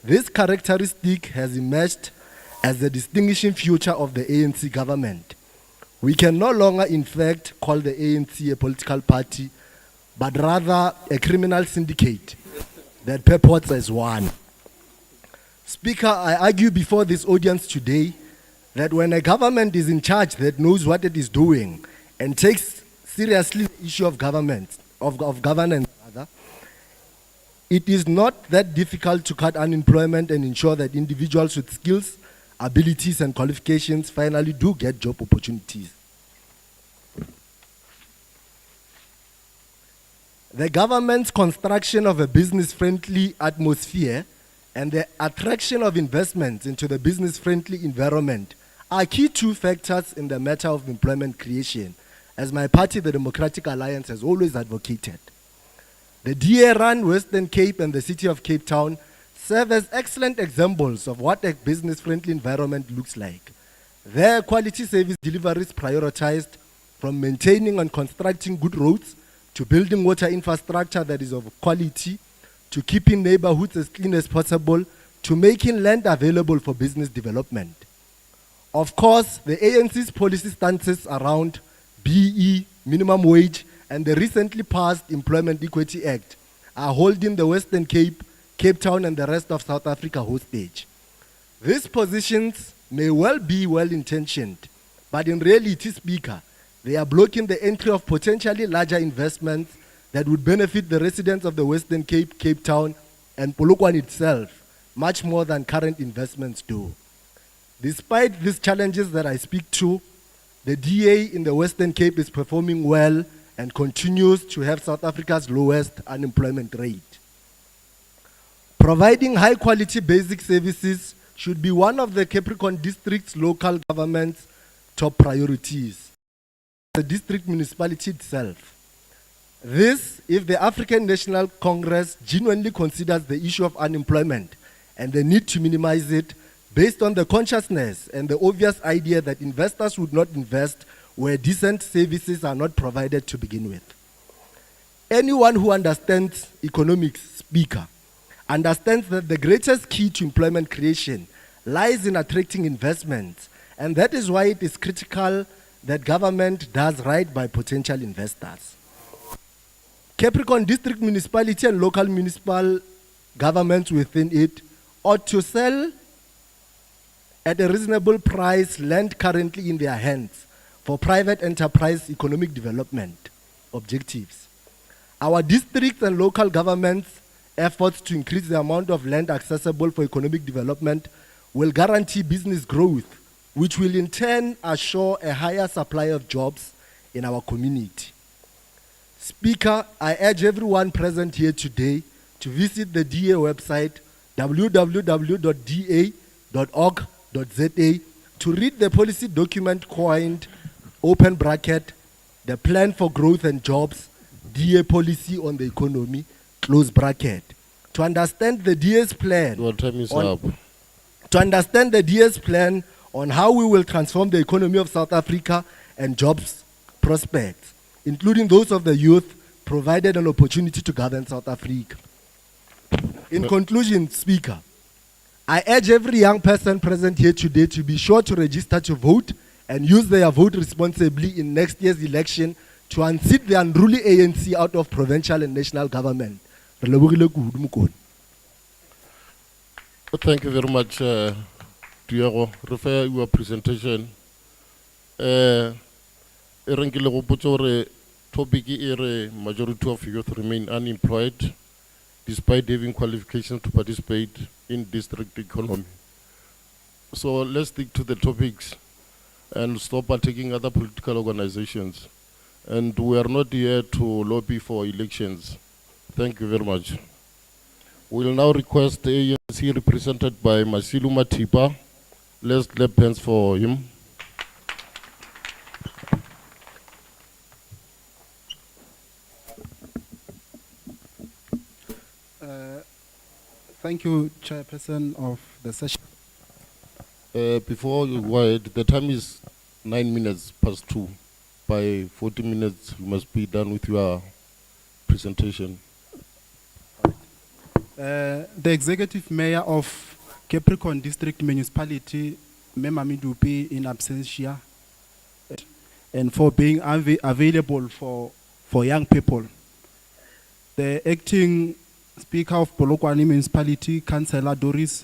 This characteristic has emerged as the distinguishing feature of the ANC government. We can no longer, in fact, call the ANC a political party, but rather a criminal syndicate that purports as one. Speaker, I argue before this audience today that when a government is in charge that knows what it is doing and takes seriously the issue of governance, rather, it is not that difficult to cut unemployment and ensure that individuals with skills, abilities, and qualifications finally do get job opportunities. The government's construction of a business-friendly atmosphere and the attraction of investments into the business-friendly environment are key two factors in the matter of employment creation, as my party, the Democratic Alliance, has always advocated. The DA-run Western Cape and the city of Cape Town serve as excellent examples of what a business-friendly environment looks like. Their quality service delivery is prioritized, from maintaining and constructing good roads to building water infrastructure that is of quality, to keeping neighborhoods as clean as possible, to making land available for business development. Of course, the ANC's policy stances around BE, minimum wage, and the recently passed Employment Equity Act are holding the Western Cape, Cape Town, and the rest of South Africa hostage. These positions may well be well-intentioned, but in reality, Speaker, they are blocking the entry of potentially larger investments that would benefit the residents of the Western Cape, Cape Town, and Polokwane itself, much more than current investments do. Despite these challenges that I speak to, the DA in the Western Cape is performing well and continues to have South Africa's lowest unemployment rate. Providing high-quality basic services should be one of the Capricorn District's local government's top priorities. The district municipality itself. This, if the African National Congress genuinely considers the issue of unemployment and the need to minimize it based on the consciousness and the obvious idea that investors would not invest where decent services are not provided to begin with. Anyone who understands economics, Speaker, understands that the greatest key to employment creation lies in attracting investments, and that is why it is critical that government does right by potential investors. Capricorn District Municipality and local municipal governments within it ought to sell at a reasonable price land currently in their hands for private enterprise economic development objectives. Our districts and local governments' efforts to increase the amount of land accessible for economic development will guarantee business growth, which will in turn assure a higher supply of jobs in our community. Speaker, I urge everyone present here today to visit the DA website www.da.org.za to read the policy document coined open bracket, the plan for growth and jobs, DA policy on the economy, close bracket. To understand the DA's plan, Your time is up. to understand the DA's plan on how we will transform the economy of South Africa and jobs prospects, including those of the youth, provided an opportunity to govern South Africa. In conclusion, Speaker, I urge every young person present here today to be sure to register to vote and use their vote responsibly in next year's election to unseat the unruly ANC out of provincial and national government. Thank you very much, Diego. Refer your presentation. Erengile go potsa gore topic e re majority of youth remain unemployed despite having qualifications to participate in district economy. So let's stick to the topics and stop attacking other political organizations. And we are not here to lobby for elections. Thank you very much. We'll now request the ANC represented by Masilu Matipa. Let's clap hands for him. Thank you, Chairperson of the session. Before you go ahead, the time is 9 minutes past 2. By 40 minutes, you must be done with your presentation. The Executive Mayor of Capricorn District Municipality, Memami Dupi in absentia, and for being available for young people. The Acting Speaker of Polokwane Municipality, Councillor Doris,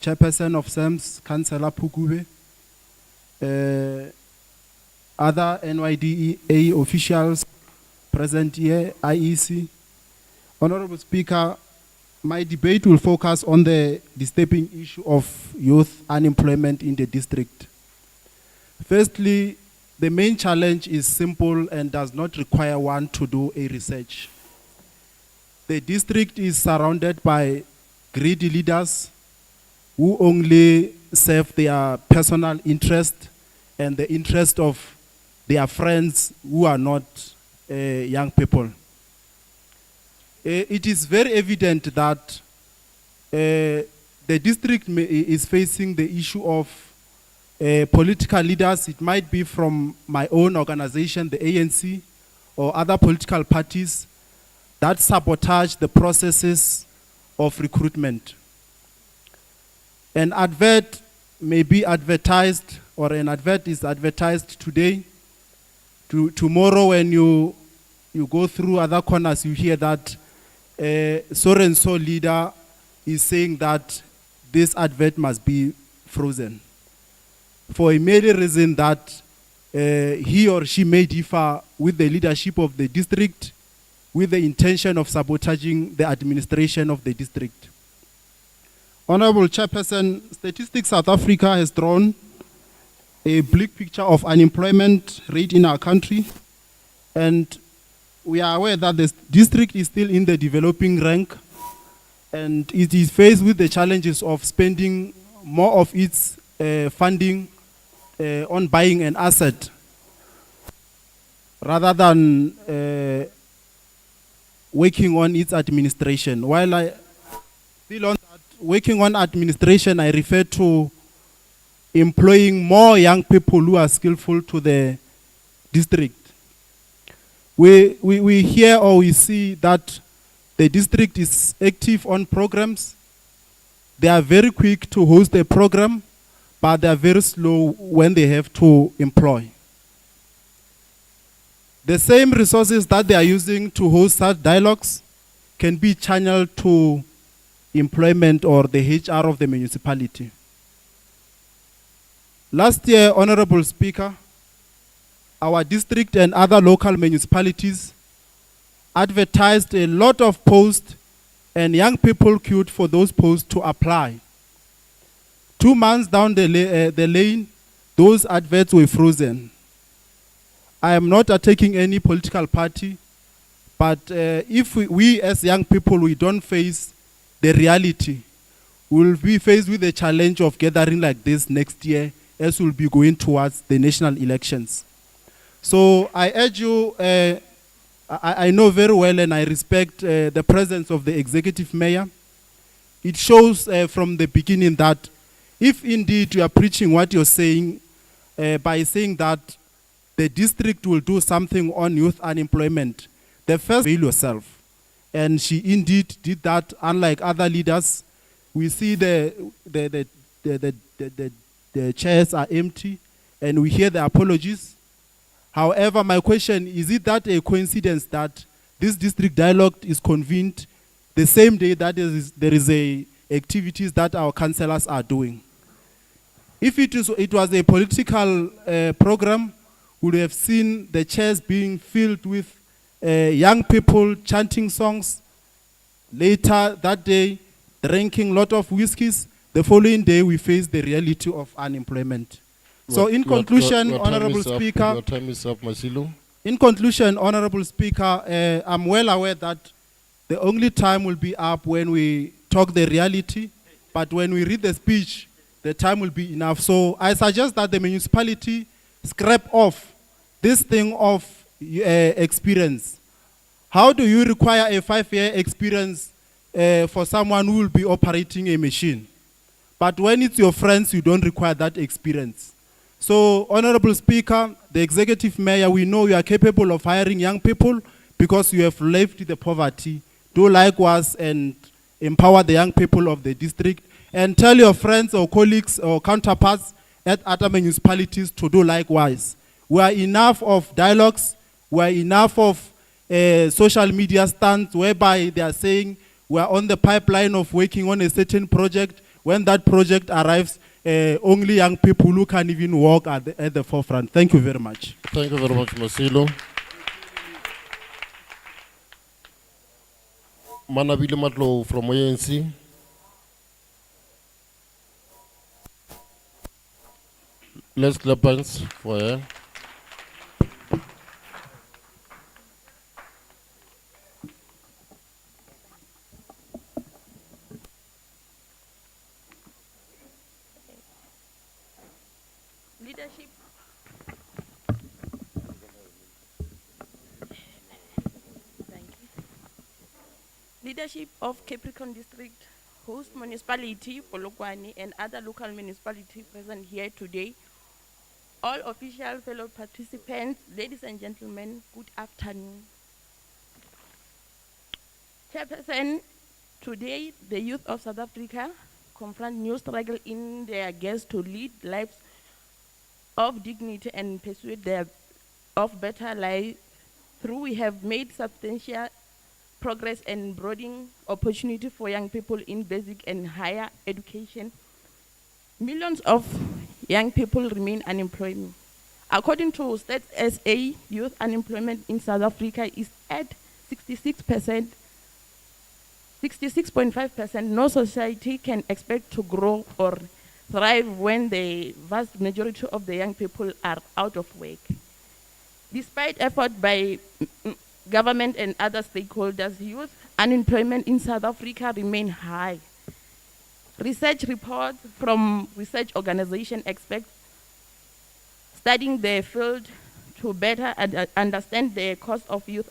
Chairperson of SAMS, Councillor Pukube, other NYDEA officials present here, IEC. Honorable Speaker, my debate will focus on the disturbing issue of youth unemployment in the district. Firstly, the main challenge is simple and does not require one to do a research. The district is surrounded by greedy leaders who only serve their personal interest and the interest of their friends who are not young people. It is very evident that the district is facing the issue of political leaders. It might be from my own organization, the ANC, or other political parties that sabotage the processes of recruitment. An advert may be advertised, or an advert is advertised today. Tomorrow when you go through other corners, you hear that so-and-so leader is saying that this advert must be frozen for a mere reason that he or she may differ with the leadership of the district with the intention of sabotaging the administration of the district. Honorable Chairperson, Statistics South Africa has drawn a bleak picture of unemployment rate in our country, and we are aware that the district is still in the developing rank, and it is faced with the challenges of spending more of its funding on buying an asset rather than working on its administration. While I still on that, working on administration, I refer to employing more young people who are skillful to the district. We hear or we see that the district is active on programs. They are very quick to host a program, but they are very slow when they have to employ. The same resources that they are using to host such dialogues can be channeled to employment or the HR of the municipality. Last year, Honorable Speaker, our district and other local municipalities advertised a lot of posts and young people queued for those posts to apply. 2 months down the lane, those adverts were frozen. I am not attacking any political party, but if we as young people, we don't face the reality, we will be faced with the challenge of gathering like this next year as we'll be going towards the national elections. So I urge you, I know very well and I respect the presence of the executive mayor. It shows from the beginning that if indeed you are preaching what you're saying by saying that the district will do something on youth unemployment, the first avail yourself. And she indeed did that, unlike other leaders. We see the chairs are empty and we hear the apologies. However, my question, is it that a coincidence that this district dialogue is convened the same day that there is a activities that our councillors are doing? If it was a political program, we would have seen the chairs being filled with young people chanting songs. Later that day, drinking a lot of whiskeys. The following day, we face the reality of unemployment. So in conclusion, Honorable Speaker, your time is up, Masilo. in conclusion, Honorable Speaker, I'm well aware that the only time will be up when we talk the reality, but when we read the speech, the time will be enough. So I suggest that the municipality scrap off this thing of experience. How do you require a 5-year experience for someone who will be operating a machine? But when it's your friends, you don't require that experience. So, Honorable Speaker, the Executive Mayor, we know you are capable of hiring young people because you have left the poverty. Do likewise and empower the young people of the district. And tell your friends or colleagues or counterparts at other municipalities to do likewise. We are enough of dialogues. We are enough of social media stunts whereby they are saying we are on the pipeline of working on a certain project. When that project arrives, only young people who can even walk at the forefront. Thank you very much. Thank you very much, Masilo. Manabile Matlo from ANC. Let's clap hands for her. Leadership. Thank you. Leadership of Capricorn District, host municipality, Polokwane, and other local municipalities present here today. All official fellow participants, ladies and gentlemen, good afternoon. Chairperson, today the youth of South Africa confront new struggle in their quest to lead lives of dignity and pursue their of better life. Through we have made substantial progress and broadening opportunity for young people in basic and higher education. Millions of young people remain unemployed. According to Stats SA, youth unemployment in South Africa is at 66%, 66.5%. No society can expect to grow or thrive when the vast majority of the young people are out of work. Despite effort by government and other stakeholders, youth unemployment in South Africa remain high. Research reports from research organization expect studying the field to better understand the cause of youth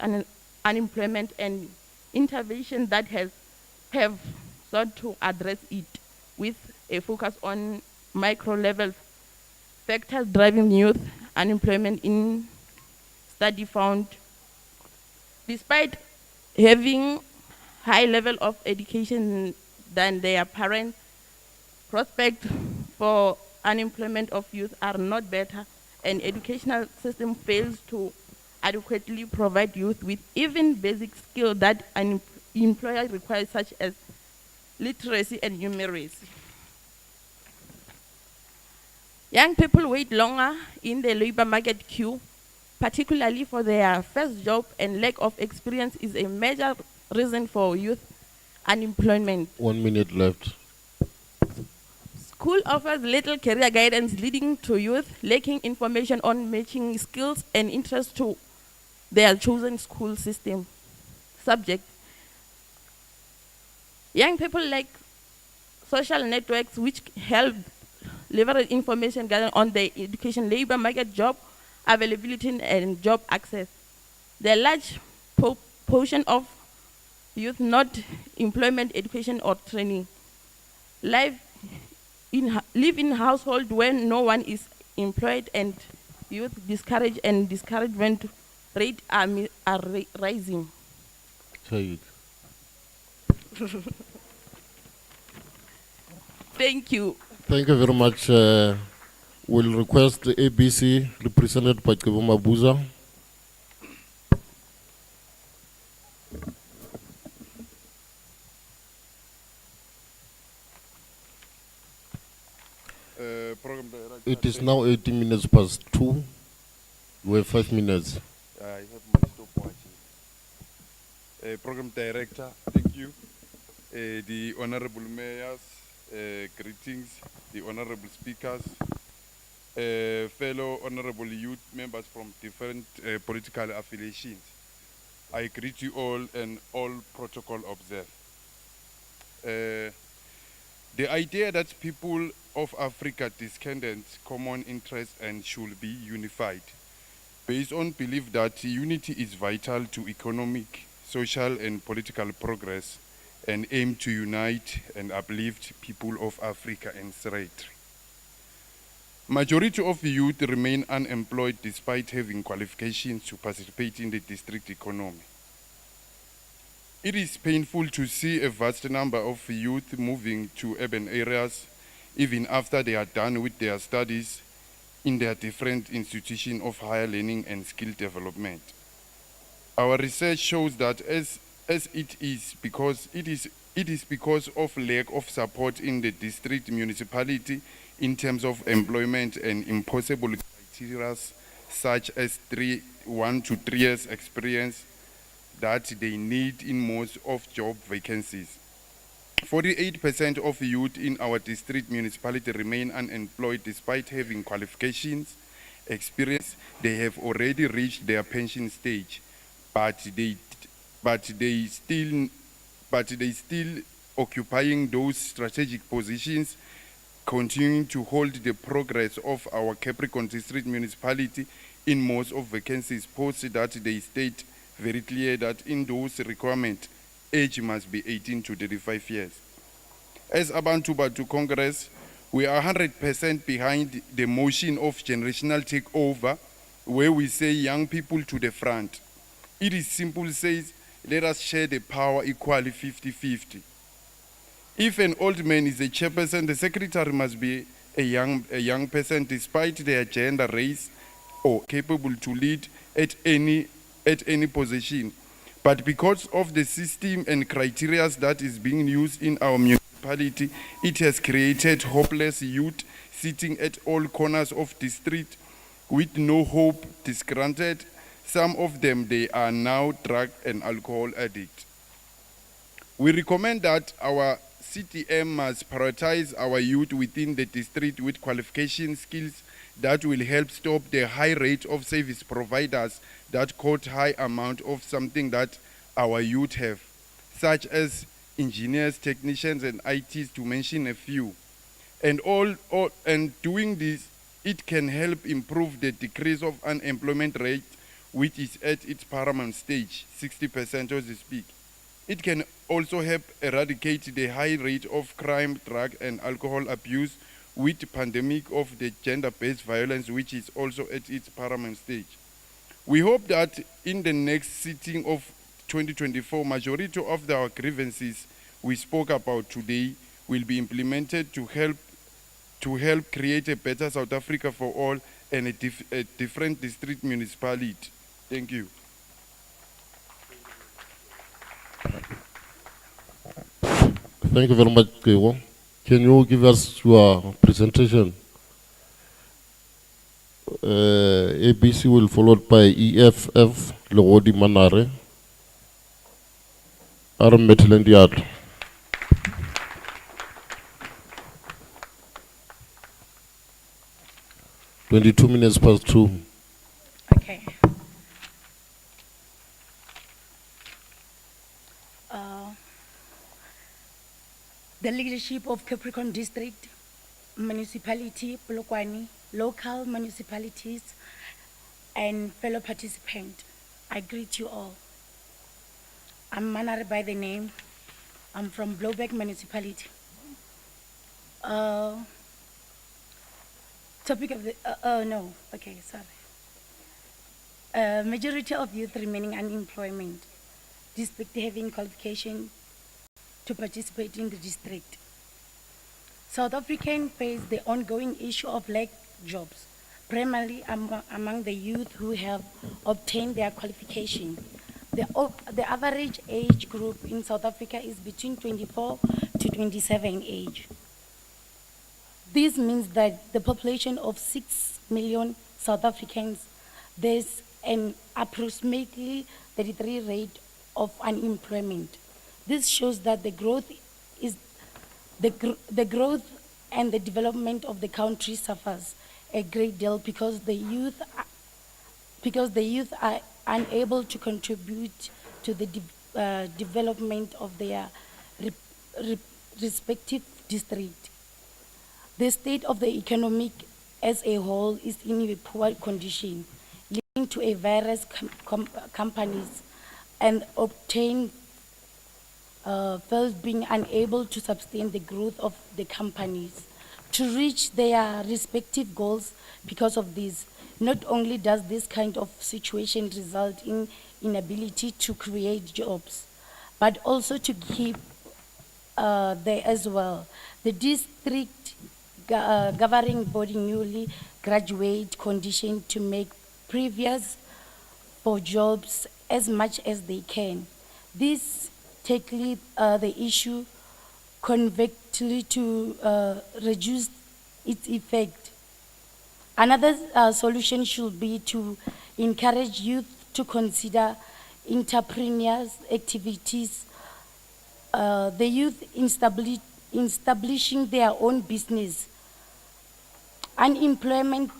unemployment and intervention that have sought to address it with a focus on micro-level factors driving youth unemployment in study found. Despite having high level of education than their parents, prospects for unemployment of youth are not better, and educational system fails to adequately provide youth with even basic skills that an employer requires, such as literacy and numeracy. Young people wait longer in the labor market queue, particularly for their first job, and lack of experience is a major reason for youth unemployment. 1 minute left. School offers little career guidance, leading to youth lacking information on matching skills and interest to their chosen school system subject. Young people lack social networks which help leverage information gathered on the education, labor market, job availability, and job access. The large portion of youth not employment, education, or training live in household where no one is employed, and youth discouragement rate are rising. Say it. Thank you. Thank you very much. We'll request the ABC represented by Kiboma Buza. Program Director. It is now 18 minutes past 2. We have 5 minutes. I have my stopwatch. Program Director, thank you. The Honorable Mayors, greetings. The Honorable Speakers, fellow Honorable Youth members from different political affiliations. I greet you all and all protocol observed. The idea that people of Africa descendants common interests and should be unified, based on belief that unity is vital to economic, social and political progress, and aim to unite and uplift people of Africa and Srate. Majority of youth remain unemployed despite having qualifications to participate in the district economy. It is painful to see a vast number of youth moving to urban areas even after they are done with their studies in their different institutions of higher learning and skill development. Our research shows that as it is because of lack of support in the district municipality in terms of employment and impossible criteria such as 1 to 3 years experience that they need in most of job vacancies. 48% of youth in our district municipality remain unemployed despite having qualifications, experience. They have already reached their pension stage, but they still occupying those strategic positions, continuing to hold the progress of our Capricorn district municipality in most of vacancies posted that they state very clear that in those requirements, age must be 18 to 35 years. As Abantu Batu Congress, we are 100% behind the motion of generational takeover, where we say young people to the front. It is simple, says, let us share the power equally 50-50. If an old man is a chairperson, the secretary must be a young person despite their gender, race, or capable to lead at any position. But because of the system and criteria that is being used in our municipality, it has created hopeless youth sitting at all corners of district with no hope, disgruntled. Some of them, they are now drug and alcohol addicts. We recommend that our CTM must prioritize our youth within the district with qualification skills that will help stop the high rate of service providers that quote high amount of something that our youth have, such as engineers, technicians, and ITs, to mention a few. And doing this, it can help improve the decrease of unemployment rate, which is at its paramount stage, 60% as we speak. It can also help eradicate the high rate of crime, drug, and alcohol abuse with the pandemic of the gender-based violence, which is also at its paramount stage. We hope that in the next sitting of 2024, majority of our grievances we spoke about today will be implemented to help create a better South Africa for all and a different district municipality. Thank you. Thank you very much, Kewo. Can you give us your presentation? ABC will followed by EFF, Logodi Manare, Aram Metland Yard. (22:02). Okay. The leadership of Capricorn District, Municipality, Polokwane, local municipalities, and fellow participants, I greet you all. I'm Manare by the name. I'm from Blowback Municipality. Topic of the, no, okay, sorry. Majority of youth remaining unemployment, district having qualification to participate in the district. South Africans face the ongoing issue of lack jobs, primarily among the youth who have obtained their qualification. The average age group in South Africa is between 24 to 27 age. This means that the population of 6 million South Africans, there's an approximately 33% rate of unemployment. This shows that the growth and the development of the country suffers a great deal because the youth are unable to contribute to the development of their respective district. The state of the economic as a whole is in a poor condition, leading to a various companies and obtain first being unable to sustain the growth of the companies to reach their respective goals. Because of this, not only does this kind of situation result in inability to create jobs, but also to keep there as well. The district governing body newly graduate condition to make previous for jobs as much as they can. This tackle the issue convictly to reduce its effect. Another solution should be to encourage youth to consider entrepreneurial activities. The youth establishing their own business, unemployment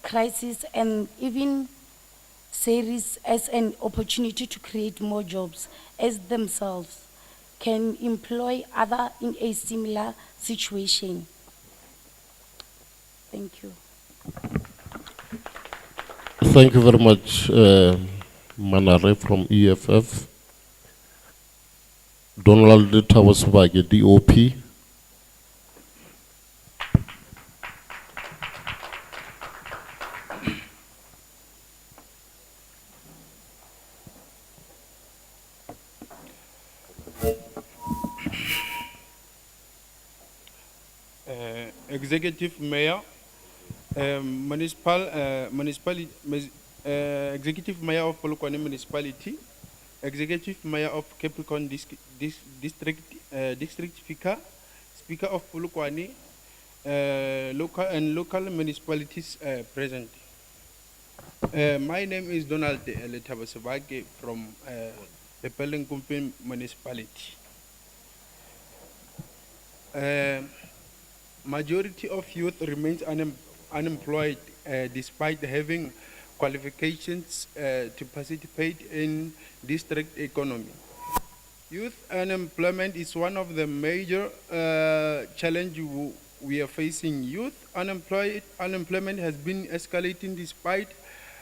crisis, and even series as an opportunity to create more jobs as themselves can employ others in a similar situation. Thank you. Thank you very much, Manare from EFF. Donald Tawasbage, DOP. Executive Mayor, Executive Mayor of Polokwane Municipality, Executive Mayor of Capricorn District, District Speaker, Speaker of Polokwane, local municipalities present. My name is Donald Letabasebake from the Pelenkumpi Municipality. Majority of youth remains unemployed despite having qualifications to participate in district economy. Youth unemployment is one of the major challenges we are facing. Youth unemployment has been escalating despite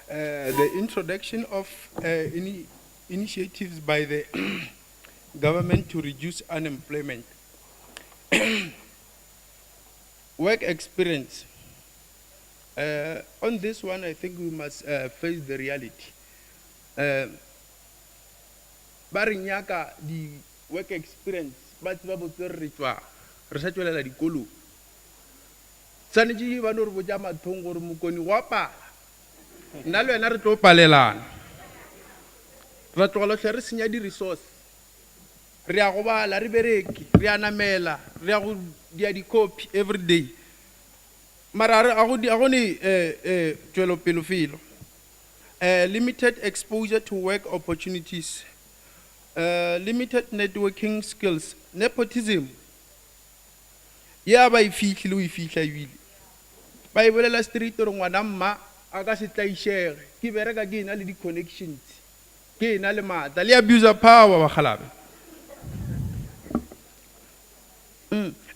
the introduction of initiatives by the government to reduce unemployment. Work experience. On this one, I think we must face the reality. Barinyaka the work experience, but babotswe re tswa re sa tswelela dikolo. Tsanetse ba no re botsa mathong gore mokoni wa pala. Nna le wena re tlo palelana. Ra tlogela hle re senya di resource. Re a go bala re bereke, re a namela, re a go dia di copy every day. Mara agoni tšwelo pele felo. Limited exposure to work opportunities. Limited networking skills. Nepotism. Ya ba ifihlile o ifihla ebile. Ba e bolela street ore ngwana mma a ka se tla ishare. Ke bereka ke ena le di connections. Ke ena le matla le abuser power ba khalabe.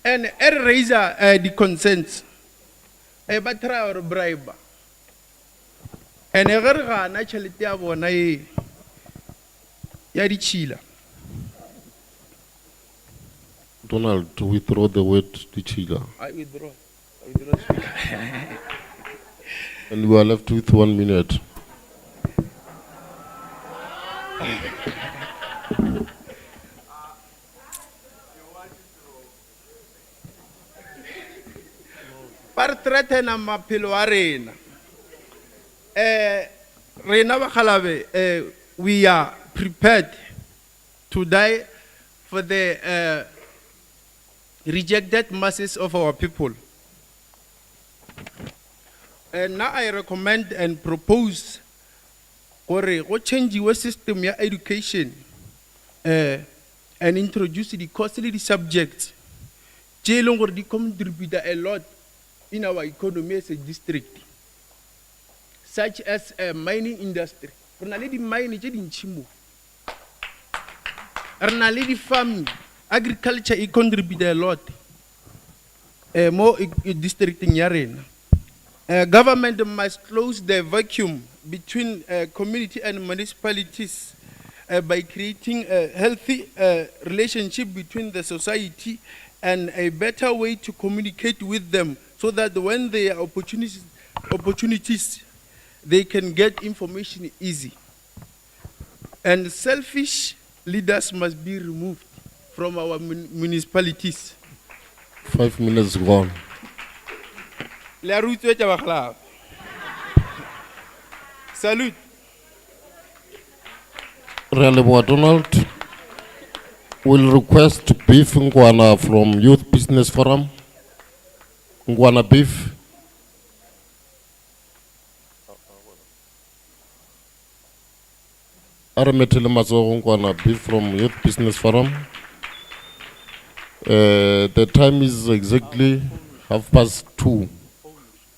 And raiser the consents. Ba try or bribe. And e re gana tšhelete ya bona e ya ditšhila. Donald, to withdraw the word Dichila. I withdraw. Speaker. And we are left with 1 minute. Par threatena maphelo a rena. Rena ba khalabe, we are prepared to die for the rejected masses of our people. And now I recommend and propose gore go change your system ya education and introduce the costly subjects. Je leng gore di contribute a lot in our economy as a district, such as mining industry. Re na le di mine tse dintšhi mo. Re na le di farming, agriculture it contribute a lot more districting ya rena. Government must close the vacuum between community and municipalities by creating a healthy relationship between the society and a better way to communicate with them, so that when there are opportunities, they can get information easy. And selfish leaders must be removed from our municipalities. 5 minutes gone. La route est à Salut. Releboa Donald will request Beef Ngwana from Youth Business Forum. Ngwana Beef. Arametele Mazo Ngwana Beef from Youth Business Forum. The time is exactly 2:30.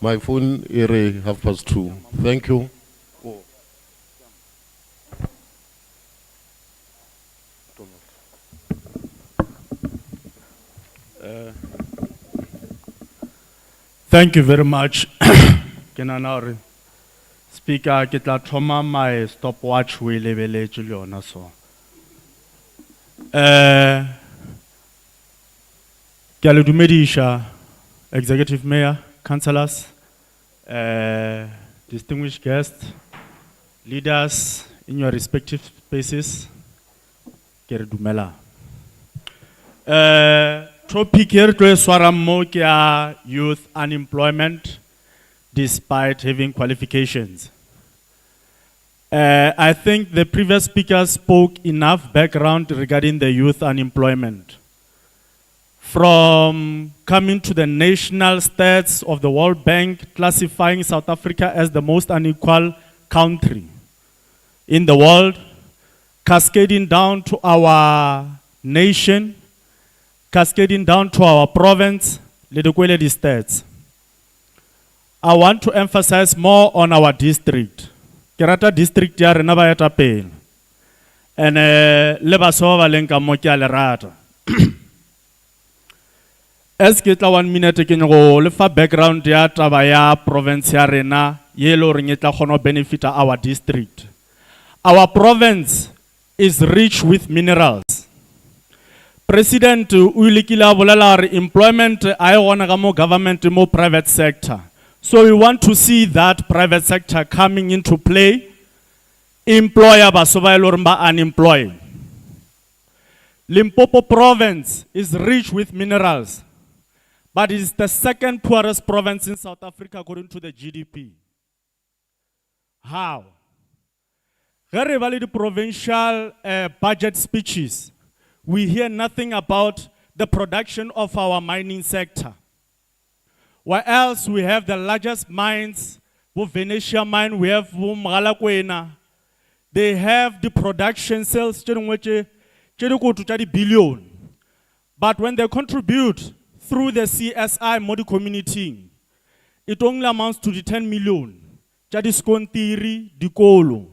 My phone is 2:30. Thank you. Thank you very much. Kenanari. Speaker, ke tla thoma my stopwatch we lebeletse le yona so. Ke a le dumedisha Executive Mayor, councillors, distinguished guests, leaders in your respective spaces. Ke re dumela. Topic here to Swaramo kia youth unemployment despite having qualifications. I think the previous speaker spoke enough background regarding the youth unemployment. From coming to the national stats of the World Bank classifying South Africa as the most unequal country in the world, cascading down to our nation, cascading down to our province, Ledokwele stats. I want to emphasize more on our district. Kerata district ya rena ba eta pele. And le baso ba lenka mo ke a le rata. As ke tla 1 minute ke go le fa background ya taba ya province ya rena ye lo re tla kgona benefit our district. Our province is rich with minerals. President Uilikila bolela employment I want go mo government mo private sector. So we want to see that private sector coming into play. Employer basoba elormba unemployed. Limpopo province is rich with minerals, but it is the second poorest province in South Africa according to the GDP. How? Very valid provincial budget speeches. We hear nothing about the production of our mining sector. Where else we have the largest mines, Venetia mine, we have Mgalakwena. They have the production sales, billion. But when they contribute through the CSI modi community, it only amounts to the 10 million. Jadiskontiri, Dikolo.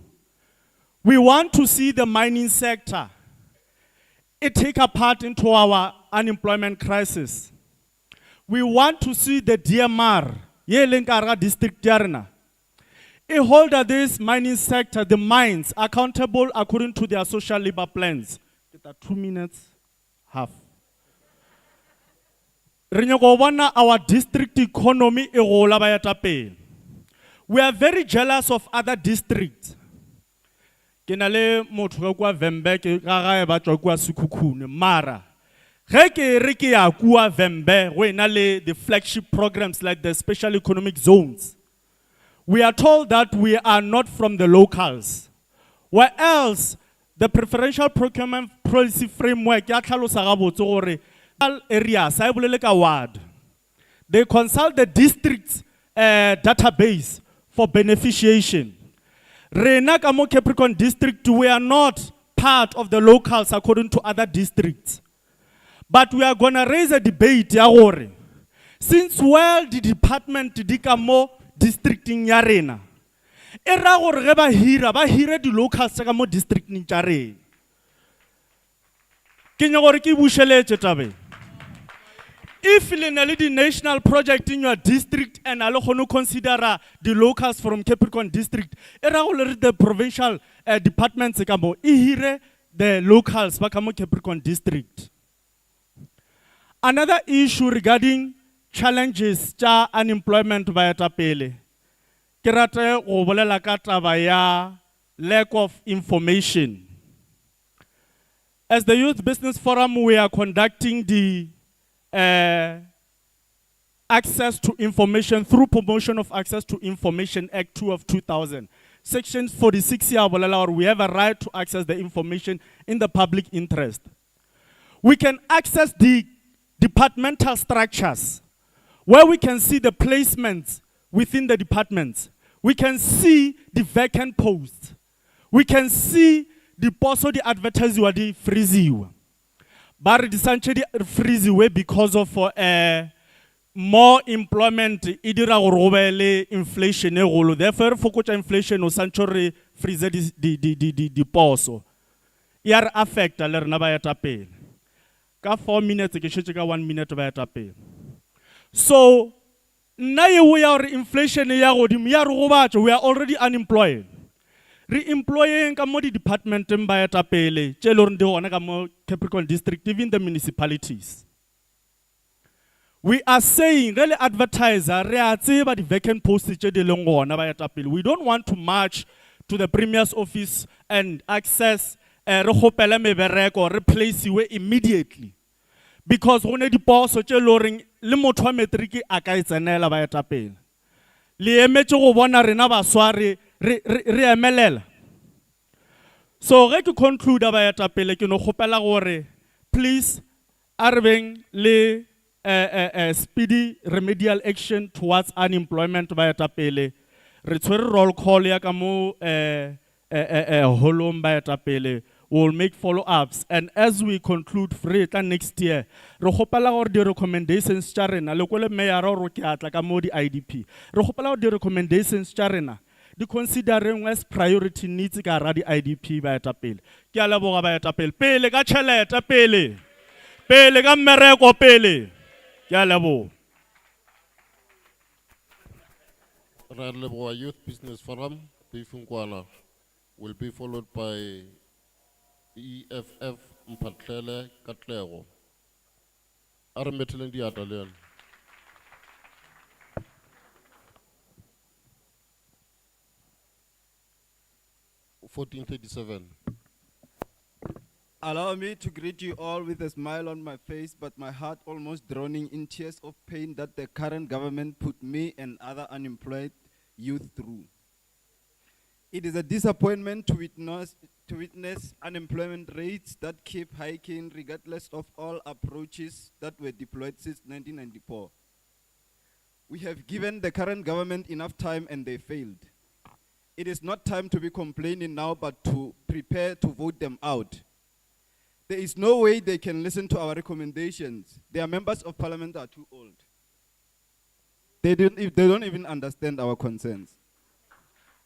We want to see the mining sector take a part into our unemployment crisis. We want to see the DMR, Yelenkara district Jarna, hold this mining sector, the mines, accountable according to their social labor plans. 2 minutes, half. Our district economy we are very jealous of other districts. Kenale motho kwa Vembe ke ga ba tswa kwa Sekhukhune mara ge ke re ke ya kwa Vembe go ena le the flagship programs like the special economic zones. We are told that we are not from the locals. Where else the preferential procurement policy framework ya tlhalosa ga botse gore areas a bolele ka ward. They consult the district's database for beneficiation. Rena kamo Capricorn district, we are not part of the locals according to other districts. But we are going to raise a debate ya gore. Since well the department di kamo district in Yarena. Era gore ge ba hira di locals tsa kamo district in Yarena. Ke nya gore ke busheletse tabe. If you need the national project in your district and alo khono consider the locals from Capricorn district, era go the provincial departments kamo ihire the locals ba kamo Capricorn district. Another issue regarding challenges cha unemployment ba etapele. Ke rata go bolela ka taba ya lack of information. As the Youth Business Forum, we are conducting the access to information through Promotion of Access to Information Act 2 of 2000. Section 46 here, we have a right to access the information in the public interest. We can access the departmental structures where we can see the placements within the departments. We can see the vacant posts. We can see the post the advertising or the freezy. But essentially freeze away because of more employment, inflation. Therefore, focus on inflation or sanctuary freeze the poso. Yar affect a learner by a tapel. Ka 4 minutes, ke 1 minute by a tapel. So, now we are inflation, we are already unemployed. Re-employing the department by etapele, Capricorn district, even the municipalities. We are saying, really advertiser, the vacant posts we don't want to march to the premier's office and access or replace you immediately. Because when the post loring limotwa metriki akaitsenela ba etapele. Le emetse go bona rena ba sware re emelela. So ge ke conclude ba etapele ke no gopela gore please arveng le speedy remedial action towards unemployment ba etapele. Re tshwere roll call ya ka mo holong ba etapele. We'll make follow-ups, and as we conclude free next year, re gopela gore di recommendations tša rena le kwele mayor o ke atla ka mo di IDP. Re gopela gore di recommendations tša rena di considering as priority needs ka ra di IDP ba etapele. Ke a leboga ba etapele. Pele ka tšhelete pele. Pele ka mmereko pele. Ke a leboga. Ra leboga Youth Business Forum, Bifungwana, will be followed by EFF Mpatlele Katlego. Are metleng di atalean. 1437. Allow me to greet you all with a smile on my face, but my heart almost drowning in tears of pain that the current government put me and other unemployed youth through. It is a disappointment to witness unemployment rates that keep hiking regardless of all approaches that were deployed since 1994. We have given the current government enough time and they failed. It is not time to be complaining now, but to prepare to vote them out. There is no way they can listen to our recommendations. Their members of parliament are too old. They don't even understand our concerns.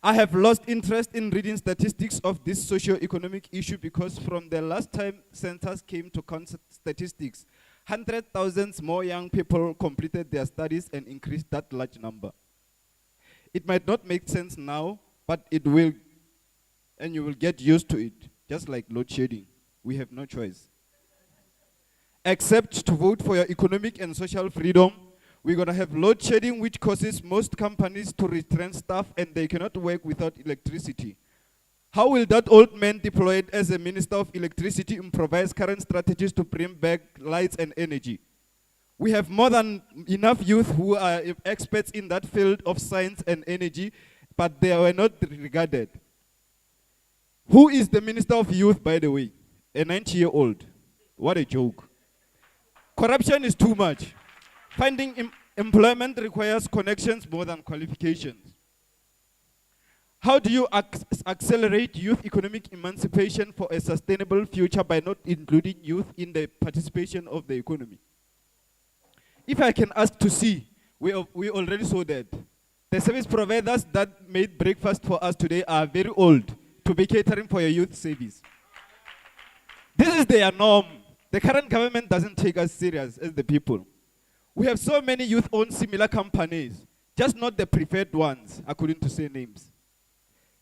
I have lost interest in reading statistics of this socio-economic issue because from the last time census came to count statistics, 100,000 more young people completed their studies and increased that large number. It might not make sense now, but it will, and you will get used to it, just like load shedding. We have no choice. Except to vote for your economic and social freedom. We're going to have load shedding, which causes most companies to retrench staff and they cannot work without electricity. How will that old man deployed as a minister of electricity improvise current strategies to bring back lights and energy? We have more than enough youth who are experts in that field of science and energy, but they were not regarded. Who is the minister of youth, by the way? A 90-year-old. What a joke. Corruption is too much. Finding employment requires connections more than qualifications. How do you accelerate youth economic emancipation for a sustainable future by not including youth in the participation of the economy? If I can ask to see, we already saw that. The service providers that made breakfast for us today are very old to be catering for your youth service. This is their norm. The current government doesn't take us serious as the people. We have so many youth-owned similar companies, just not the preferred ones, according to say names.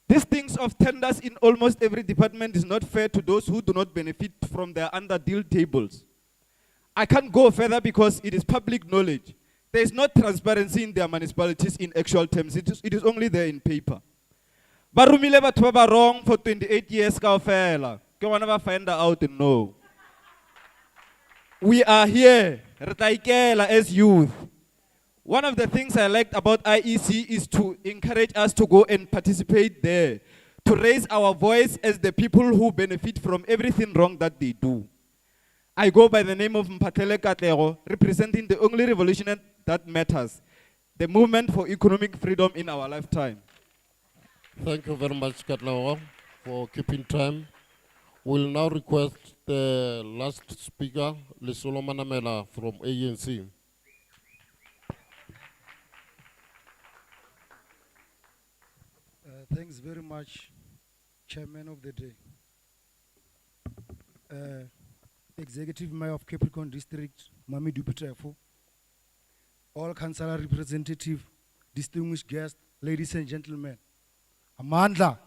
These things of tenders in almost every department is not fair to those who do not benefit from their under-deal tables. I can't go further because it is public knowledge. There is no transparency in their municipalities in actual terms. It is only there in paper. Barumile batho ba wrong for 28 years kaofela. Ke wana ba find out no. We are here, Retaikela, as youth. One of the things I liked about IEC is to encourage us to go and participate there, to raise our voice as the people who benefit from everything wrong that they do. I go by the name of Mpatele Katlego, representing the only revolution that matters, the movement for economic freedom in our lifetime. Thank you very much, Katlego, for keeping time. We'll now request the last speaker, Lesolo Manamela from ANC. Thanks very much, Chairman of the day. Executive Mayor of Capricorn District, Mami Dupitefo, all councillor representative, distinguished guests, ladies and gentlemen. Amandla.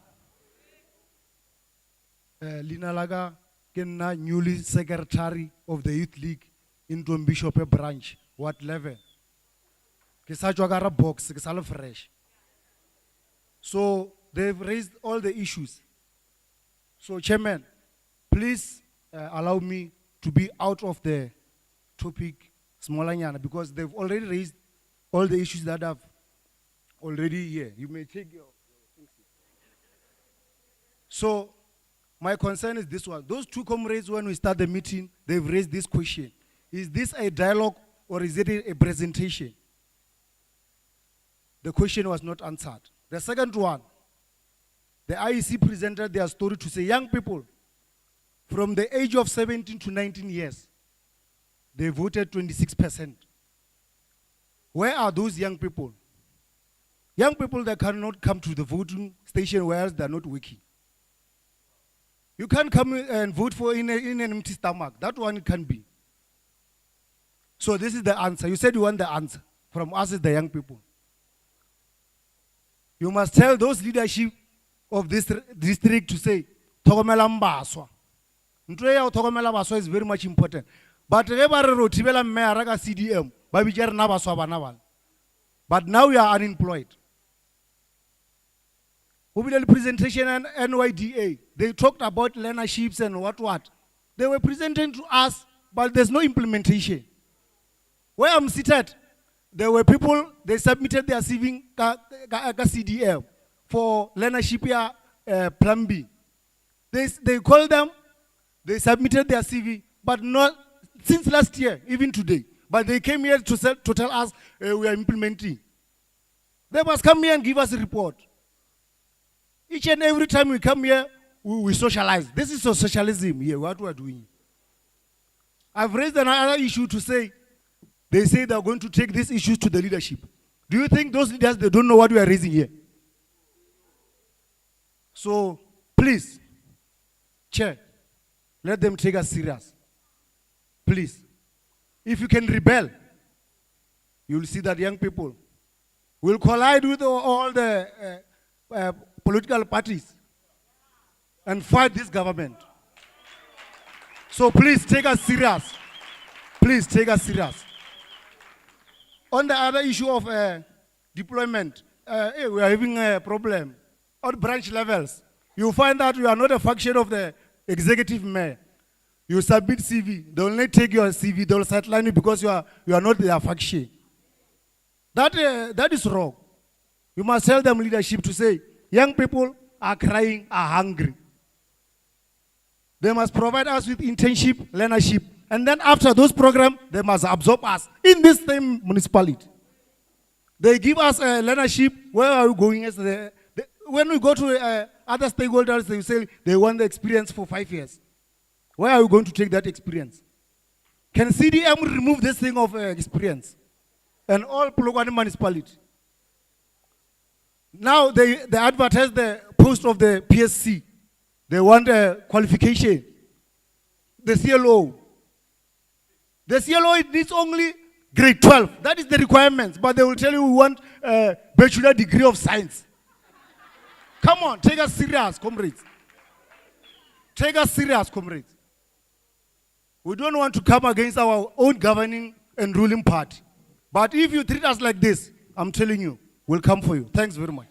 Lina Laga, Kenna, newly secretary of the Youth League in Bishop branch, Ward 11. Kesajwagara box, Kesala fresh. So they've raised all the issues. So Chairman, please allow me to be out of the topic Smolanyana because they've already raised all the issues that I've already here. You may take your things here. So my concern is this one. Those two comrades, when we start the meeting, they've raised this question. Is this a dialogue or is it a presentation? The question was not answered. The second one, the IEC presented their story to say young people from the age of 17 to 19 years, they voted 26%. Where are those young people? Young people that cannot come to the voting station whereas they're not working. You can't come and vote for in an empty stomach. That one can be. So this is the answer. You said you want the answer from us as the young people. You must tell those leadership of this district to say, Togomela mbaswa. Ntwe ya Togomela baswa is very much important. But everybody rotibela mmeraga CDM, babijere na baswa bana. But now we are unemployed. The presentation and NYDA, they talked about learnerships and what. They were presenting to us, but there's no implementation. Where I'm seated, there were people, they submitted their CV CDM for learnership plan B. They called them, they submitted their CV, but not since last year, even today, But they came here to tell us we are implementing. They must come here and give us a report. Each and every time we come here, we socialize. This is a socialism here, what we are doing. I've raised another issue to say, they say they are going to take these issues to the leadership. Do you think those leaders, they don't know what we are raising here? So, please, Chair, let them take us serious. Please. If you can rebel, you will see that young people will collide with all the political parties and fight this government. So please take us serious. Please take us serious. On the other issue of deployment, we are having a problem. On branch levels, you find that you are not a function of the executive mayor. You submit CV, they will not take your CV, they will sideline you because you are not their function. That is wrong. You must tell them leadership to say, young people are crying, are hungry. They must provide us with internship, learnership, and then after those programs, they must absorb us in this same municipality. They give us a learnership. Where are we going? When we go to other stakeholders, they say they want the experience for 5 years. Where are we going to take that experience? Can CDM remove this thing of experience? And all Polokwane municipality. Now they advertise the post of the PSC. They want a qualification. The CLO. The CLO, it needs only grade 12. That is the requirements. But they will tell you we want a bachelor degree of science. Come on, take us serious, comrades. Take us serious, comrades. We don't want to come against our own governing and ruling party. But if you treat us like this, I'm telling you, we'll come for you. Thanks very much.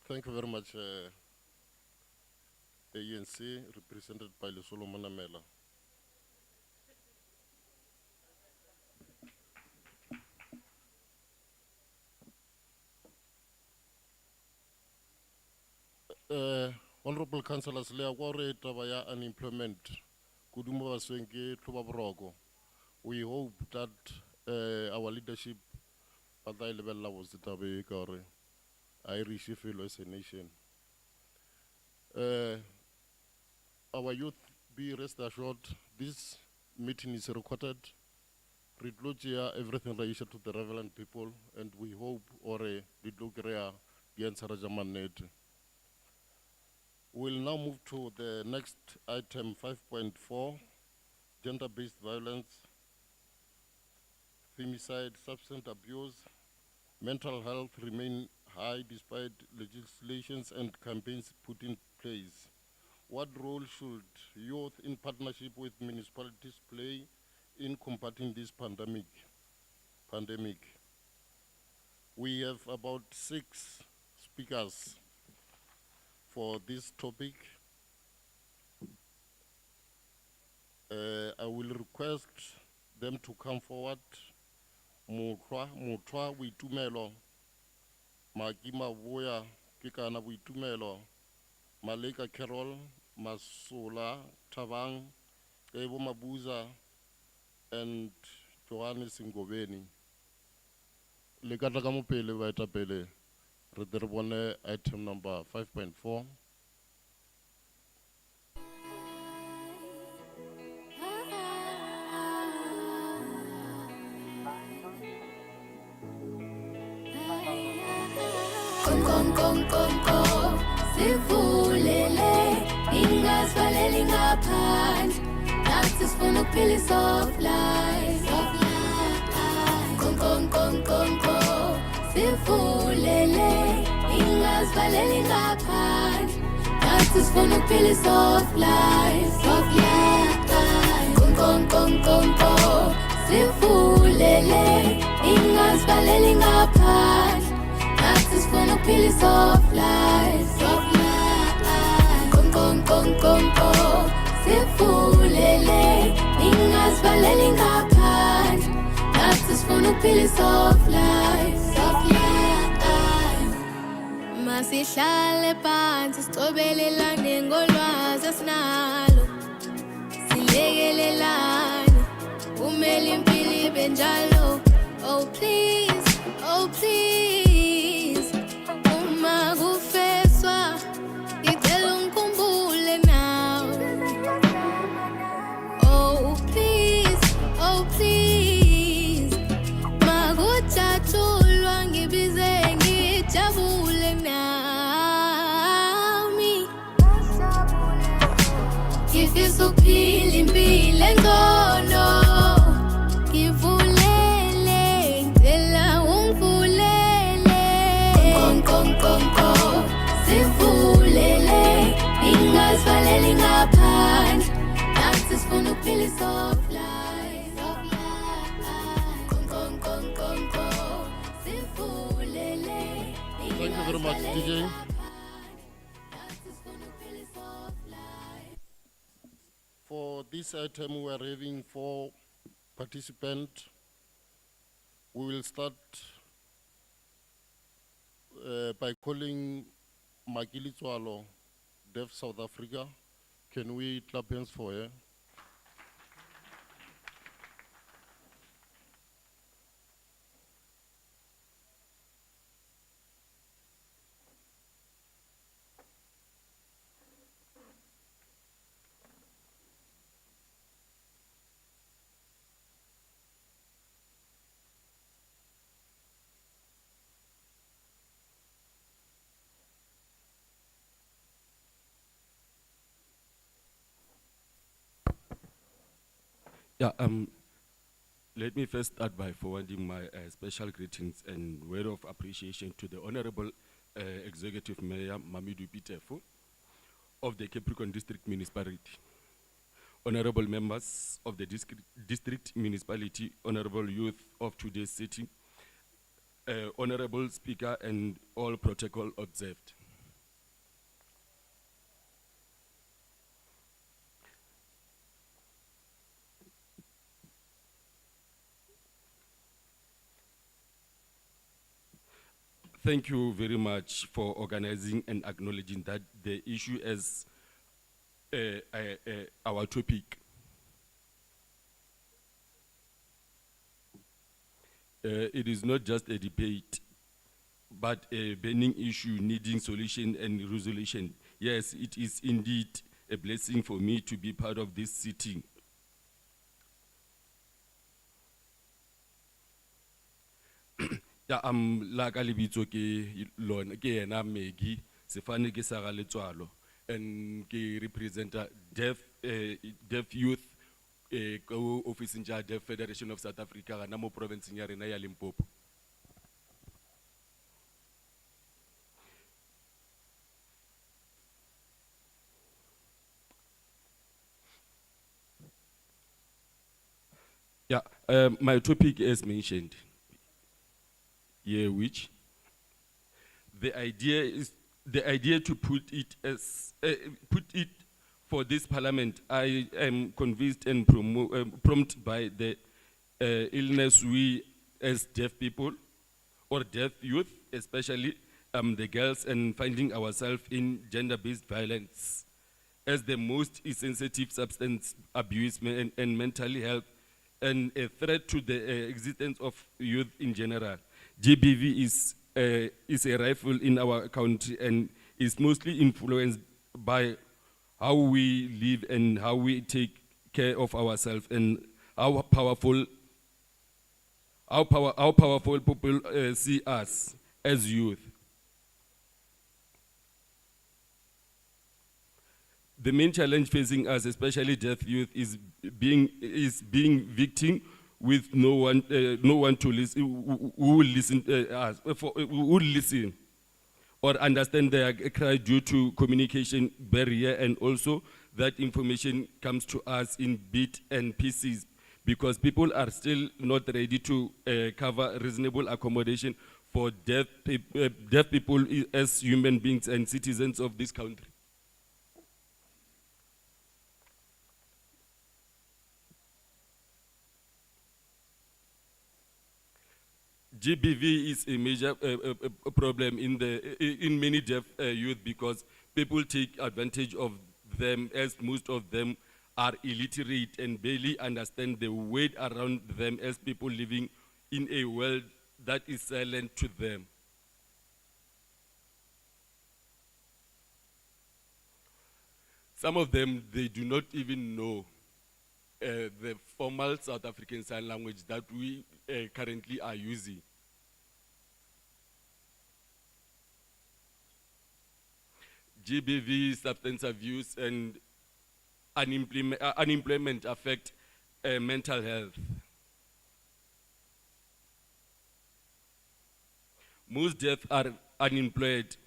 Thank you very much, ANC, represented by Lesolo Manamela. Honorable Councillors, le agore tabaya unemployment. Kudumo baswenke tloba boroko. We hope that our leadership at the level was the tabe kare. Irish fellow as a nation. Our youth, be rest assured, this meeting is recorded. Read everything related to the relevant people, and we hope the answer is. We'll now move to the next item, 5.4, gender-based violence, femicide, substance abuse, mental health remain high despite legislations and campaigns put in place. What role should youth in partnership with municipalities play in combating this pandemic? We have about 6 speakers for this topic. I will request them to come forward. Mutwa Witumelo, Magima Voya, Kikana Witumelo, Maleka Carol, Masola, Tavang, Evo Mabuza, and Johannes Ngobeni. Lekata Pele Vaita Pele, Rederbone, item number 5.4. Sivulele, ingasivaleli ngaphandle. Nathi sifuna ukuphila i-soft life. Konko, sivulele, ingasivaleli ngaphandle. Nathi sifuna ukuphila i-soft life. Konko, sivulele, ingasivaleli ngaphandle. Nathi sifuna ukuphila i-soft life. Konko, sivulele, ingasivaleli ngaphandle. Nathi sifuna ukuphila i-soft life. Masihlale phansi sicobelelane ngolwazi asinalo. Silekelelane kumele impilo ibe njalo. Oh please, oh please. Uma kufeswa ngicela ungikhumbule now. Oh please. Makujatshulwa ngibize ngijabule nami. Ngifisa ukuphila impilo engcono. Ngivulele, ngicela ungivulele. Konkonkonko, sivulele. Ingasivaleli ngaphandle. Nathi sifuna ukuphila i-soft life. Konkonkonko, sivulele. Thank you very much, DJ. For this item, we are having 4 participants. We will start by calling Makili Tswalo, Deaf South Africa. Can we clap hands for her? Yeah, let me first start by forwarding my special greetings and word of appreciation to the Honorable Executive Mayor Mamidou Pitefo of the Capricorn District Municipality, honorable members of the district municipality, honorable youth of today's sitting, honorable speaker, and all protocol observed. Thank you very much for organizing and acknowledging that the issue as our topic. It is not just a debate, but a burning issue needing solution and resolution. Yes, it is indeed a blessing for me to be part of this sitting. Ya la ka lebitso ke lona ke yena Megi sefane ke sa ga Letswalo and ke representa deaf youth ko officing ja Deaf Federation of South Africa gana mo province ya rena ya Limpopo. Yeah, my topic as mentioned. Yeah, which the idea to put it for this parliament. I am convinced and prompted by the illness we as deaf people or deaf youth, especially the girls, and finding ourselves in gender-based violence as the most sensitive substance abuse and mental health and a threat to the existence of youth in general. GBV is a rifle in our country and is mostly influenced by how we live and how we take care of ourselves and how powerful people see us as youth. The main challenge facing us, especially deaf youth, is being victim with no one to listen, who will listen us, who will listen or understand their cry due to communication barrier, and also that information comes to us in bits and pieces because people are still not ready to cover reasonable accommodation for deaf people as human beings and citizens of this country. GBV is a major problem in many deaf youth because people take advantage of them, as most of them are illiterate and barely understand the weight around them as people living in a world that is silent to them. Some of them, they do not even know the formal South African Sign Language that we currently are using. GBV, substance abuse, and unemployment affect mental health. Most deaf are unemployed,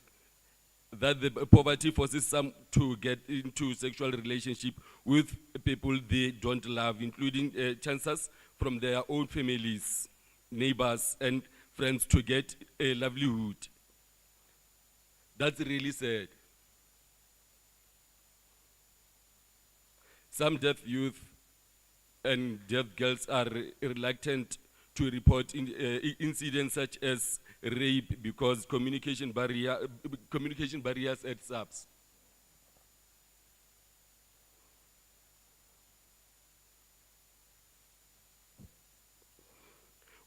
that the poverty forces some to get into sexual relationship with people they don't love, including chances from their own families, neighbors, and friends to get a livelihood. That's really sad. Some deaf youth and deaf girls are reluctant to report incidents such as rape because communication barriers at SAPS.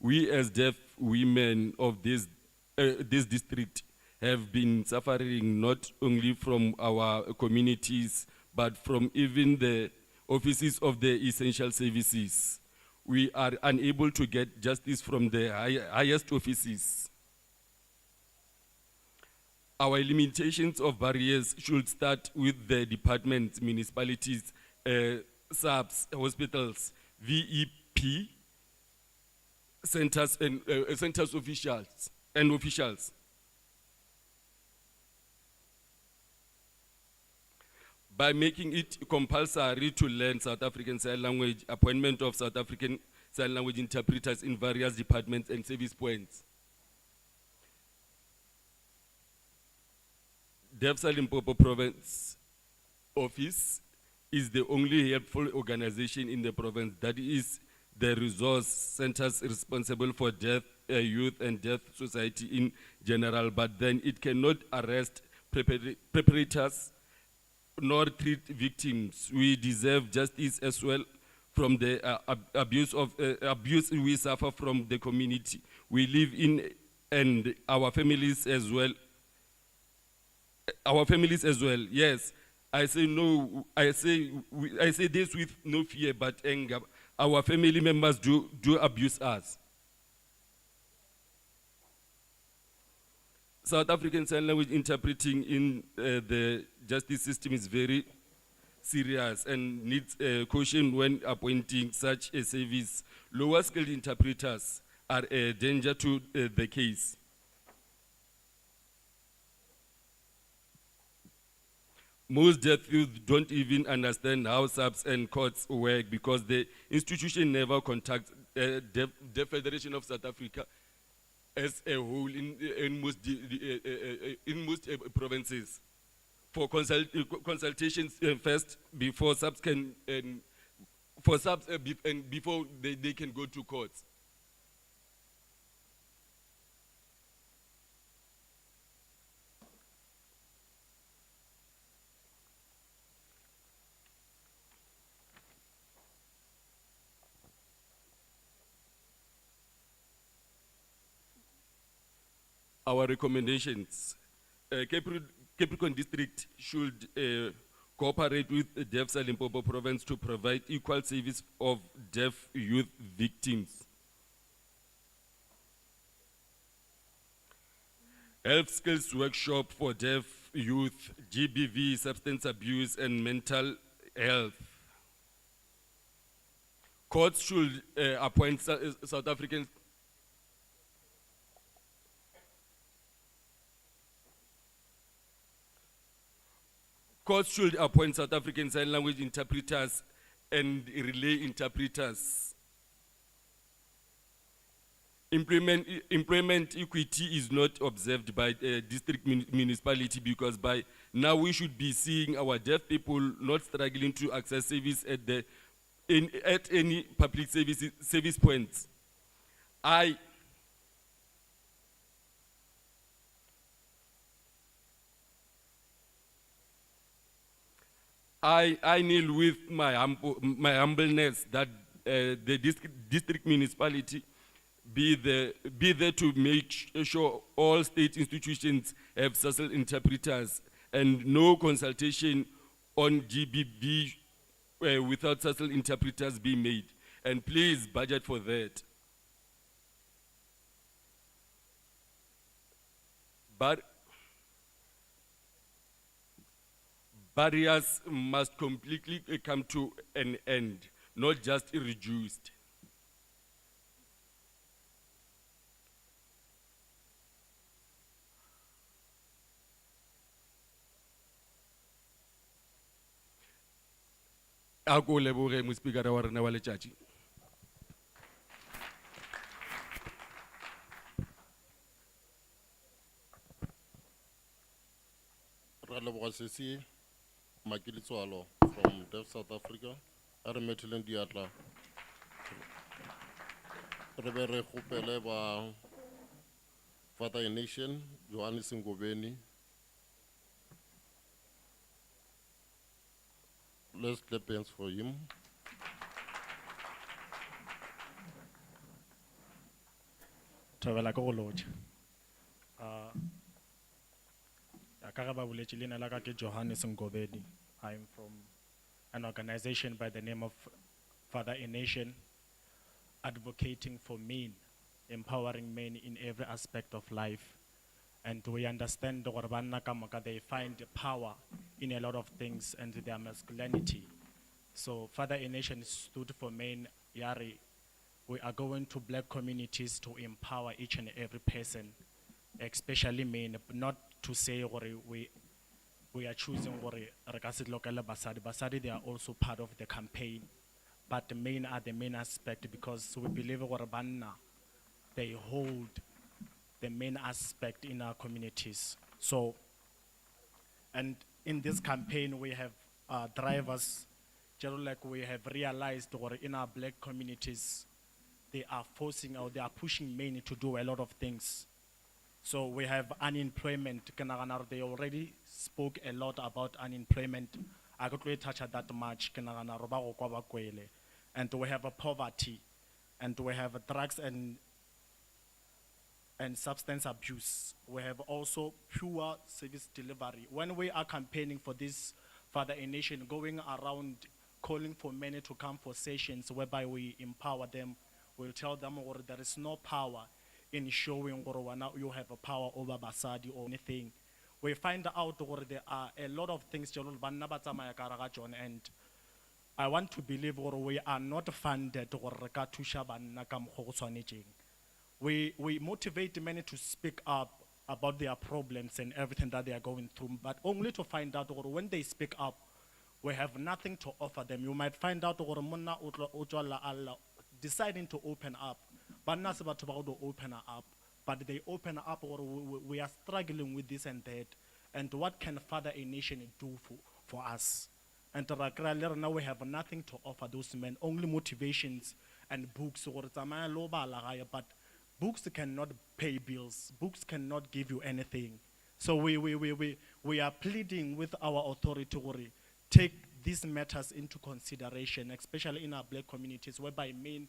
We as deaf women of this district have been suffering not only from our communities, but from even the offices of the essential services. We are unable to get justice from the highest offices. Our limitations of barriers should start with the departments, municipalities, SAPs, hospitals, VEP, centers and centers officials. By making it compulsory to learn South African Sign Language, appointment of South African Sign Language interpreters in various departments and service points. DEFSA Limpopo Province Office is the only helpful organization in the province that is the resource centers responsible for deaf youth and deaf society in general, but then it cannot arrest perpetrators nor treat victims. We deserve justice as well from the abuse we suffer from the community we live in and our families as well. Yes, I say no. I say this with no fear but anger. Our family members do abuse us. South African Sign Language interpreting in the justice system is very serious and needs caution when appointing such a service. Lower skilled interpreters are a danger to the case. Most deaf youth don't even understand how SAPs and courts work because the institution never contacts the Federation of South Africa as a whole in most provinces for consultations first before SAPs can before they can go to courts. Our recommendations. Capricorn District should cooperate with the DEFSA Limpopo Province to provide equal service of deaf youth victims. Health skills workshop for deaf youth, GBV, substance abuse and mental health. Courts should appoint South African Courts should appoint South African Sign Language interpreters and relay interpreters. Employment equity is not observed by district municipality because by now we should be seeing our deaf people not struggling to access service at any public service points. I I kneel with my humbleness that the district municipality be there to make sure all state institutions have social interpreters and no consultation on GBB without social interpreters be made. And please budget for that. But barriers must completely come to an end, not just reduced. Ako leboge mo speaker wa rena wa letšatši. Ra leboga sesi Makilitswalo from Deaf South Africa. A re metheleng diatla. Re be re kgopele ba Father in Nation, Johannes Ngobeni. Let's clap hands for him. Thabela go lodge. Ka ba boletše leina la ka ke Johannes Ngobeni. I'm from an organization by the name of Father in Nation, advocating for men, empowering men in every aspect of life. And we understand gore banna ka moka they find power in a lot of things and their masculinity. So Father in Nation stood for men. Yari, we are going to black communities to empower each and every person, especially men, not to say gore we are choosing gore re ka se lokela basadi. Basadi, they are also part of the campaign, but the men are the main aspect because we believe gore banna they hold the main aspect in our communities. So, and in this campaign we have drivers, just like we have realized or in our black communities, they are forcing or they are pushing men to do a lot of things. So we have unemployment. They already spoke a lot about unemployment. I could really touch that much. And we have a poverty, and we have drugs and substance abuse. We have also pure service delivery. When we are campaigning for this Father in Nation, going around calling for many to come for sessions whereby we empower them, we'll tell them or there is no power in showing or you have a power over basadi or anything. We find out or there are a lot of things and I want to believe or we are not funded or we motivate many to speak up about their problems and everything that they are going through, but only to find out or when they speak up, we have nothing to offer them. You might find out or deciding to open up, but not about to open up, but they open up or we are struggling with this and that. And what can Father in Nation do for us? And now we have nothing to offer those men, only motivations and books or but books cannot pay bills. Books cannot give you anything. So we are pleading with our authority to take these matters into consideration, especially in our black communities, whereby men,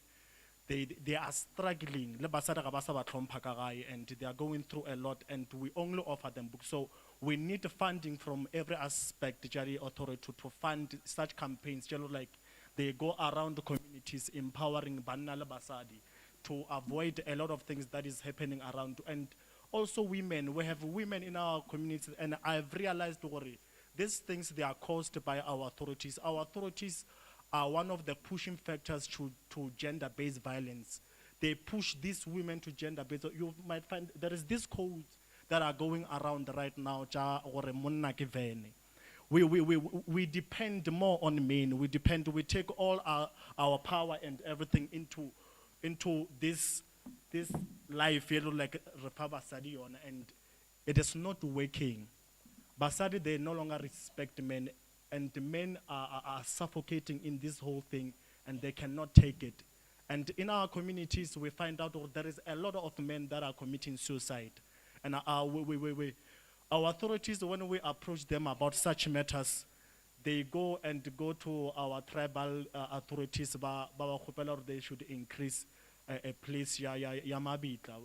they are struggling, and they are going through a lot, and we only offer them books. So we need funding from every aspect, Jari authority, to fund such campaigns, like they go around the communities empowering Banna Basadi to avoid a lot of things that is happening around. And also women, we have women in our communities, and I've realized, these things, they are caused by our authorities. Our authorities are one of the pushing factors to gender-based violence. They push these women to gender-based. You might find there is this code that are going around right now, we depend more on men. We take all our power and everything into this life, like Repaba Sadion, and it is not working. Basadi, they no longer respect men, and the men are suffocating in this whole thing, and they cannot take it. And in our communities, we find out there is a lot of men that are committing suicide. And our authorities, when we approach them about such matters, they go to our tribal authorities, ba kgopela hore they should increase a place ya mabitla,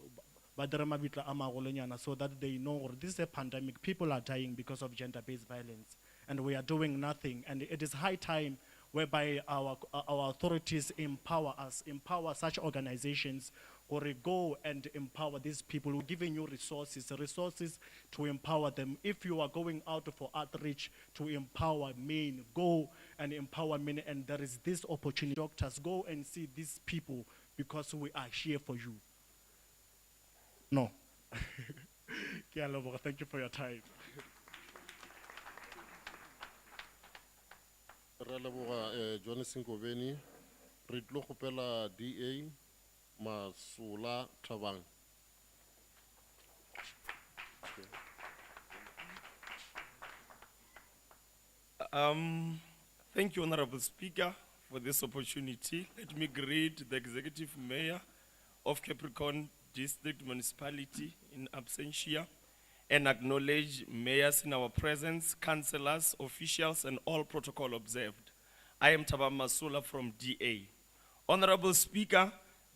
ba dire mabitla a magolonyana, so that they know hore this is a pandemic. People are dying because of gender-based violence, and we are doing nothing. And it is high time whereby our authorities empower us, empower such organizations, or go and empower these people. We're giving you resources to empower them. If you are going out for outreach to empower men, go and empower men, and there is this opportunity. Doctors, go and see these people because we are here for you. No. Ke a leboga. Thank you for your time. Re leboga Johnny Sinkobeni, re tlo kgopela DA Masola Thabang. Thank you, Honorable Speaker, for this opportunity. Let me greet the Executive Mayor of Capricorn District Municipality in absentia and acknowledge mayors in our presence, councillors, officials, and all protocol observed. I am Thabang Masula from DA. Honorable Speaker,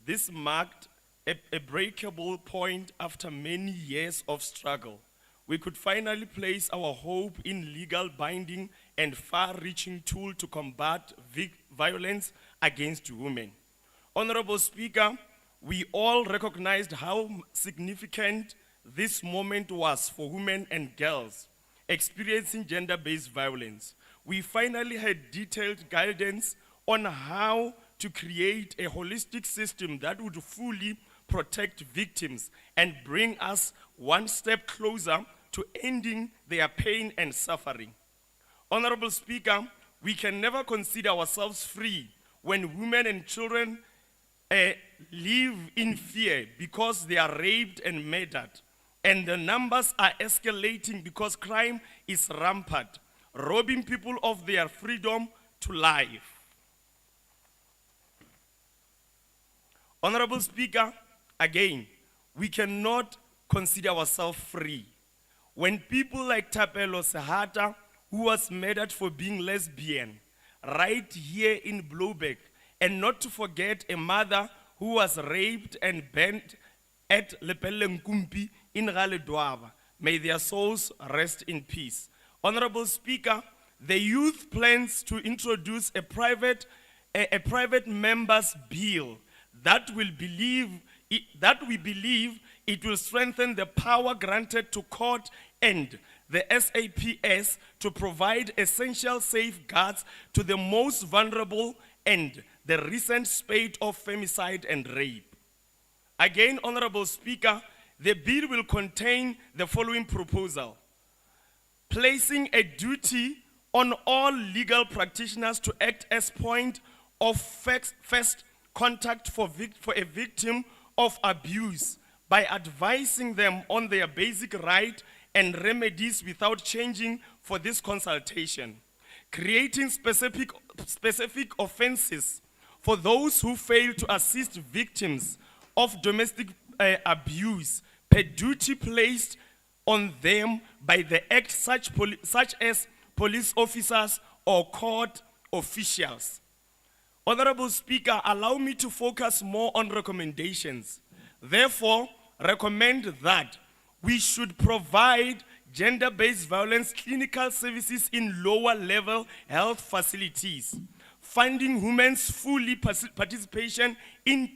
this marked a breakable point after many years of struggle. We could finally place our hope in legal binding and far-reaching tool to combat violence against women. Honorable Speaker, we all recognized how significant this moment was for women and girls experiencing gender-based violence. We finally had detailed guidance on how to create a holistic system that would fully protect victims and bring us one step closer to ending their pain and suffering. Honorable Speaker, we can never consider ourselves free when women and children live in fear because they are raped and murdered. And the numbers are escalating because crime is rampant, robbing people of their freedom to life. Honorable Speaker, again, we cannot consider ourselves free when people like Tapelo Sehata, who was murdered for being lesbian, right here in Bluebeck, and not to forget a mother who was raped and burnt at Lepellenkumpi in Galedwaba. May their souls rest in peace. Honorable Speaker, the youth plans to introduce a private members bill that we believe it will strengthen the power granted to court and the SAPS to provide essential safeguards to the most vulnerable and the recent spate of femicide and rape. Again, Honorable Speaker, the bill will contain the following proposal: placing a duty on all legal practitioners to act as point of first contact for a victim of abuse by advising them on their basic right and remedies without changing for this consultation, creating specific offenses for those who fail to assist victims of domestic abuse per duty placed on them by the act, such as police officers or court officials. Honorable Speaker, allow me to focus more on recommendations. Therefore, recommend that we should provide gender-based violence clinical services in lower level health facilities, funding women's fully participation in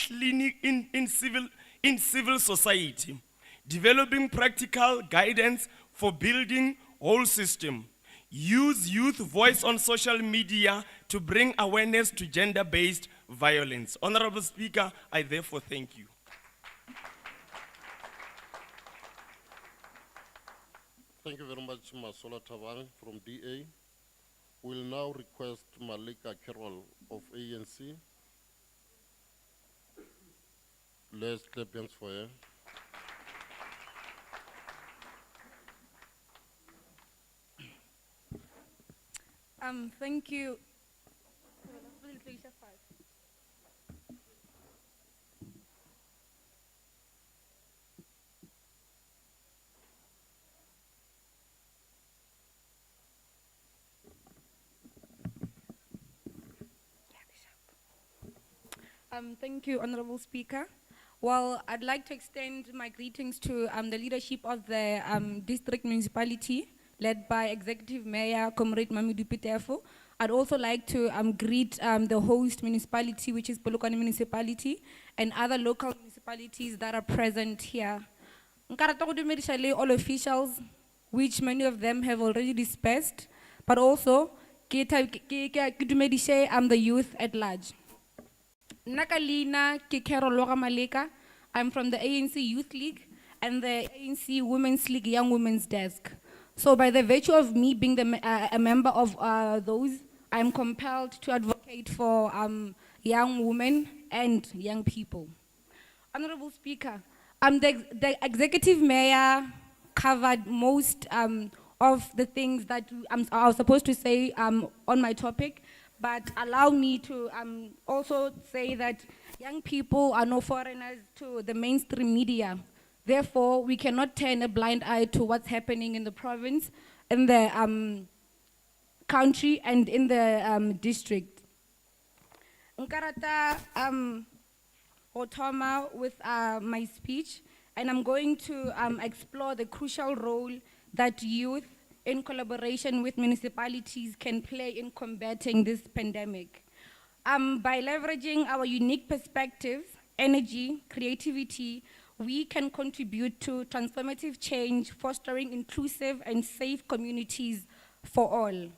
civil society, developing practical guidance for building whole system, use youth voice on social media to bring awareness to gender-based violence. Honorable Speaker, I therefore thank you. Thank you very much, Masola Thabang from DA. We'll now request Malika Carroll of ANC. Let's clap hands for her. Thank you. Thank you, Honorable Speaker. Well, I'd like to extend my greetings to the leadership of the district municipality, led by Executive Mayor Comrade Mamedu Pitefo. I'd also like to greet the host municipality, which is Polokwane Municipality, and other local municipalities that are present here. Nkarata go dumedisha le all officials, which many of them have already dispersed, but also ke dumedishe the youth at large. Nakalina Kikero Laura Maleka. I'm from the ANC Youth League and the ANC Women's League Young Women's Desk. So by the virtue of me being a member of those, I'm compelled to advocate for young women and young people. Honorable Speaker, the executive mayor covered most of the things that I was supposed to say on my topic. But allow me to also say that young people are no foreigners to the mainstream media. Therefore, we cannot turn a blind eye to what's happening in the province, in the country, and in the district. Nkarata Otoma with my speech, and I'm going to explore the crucial role that youth in collaboration with municipalities can play in combating this pandemic. By leveraging our unique perspectives, energy, creativity, we can contribute to transformative change, fostering inclusive and safe communities for all.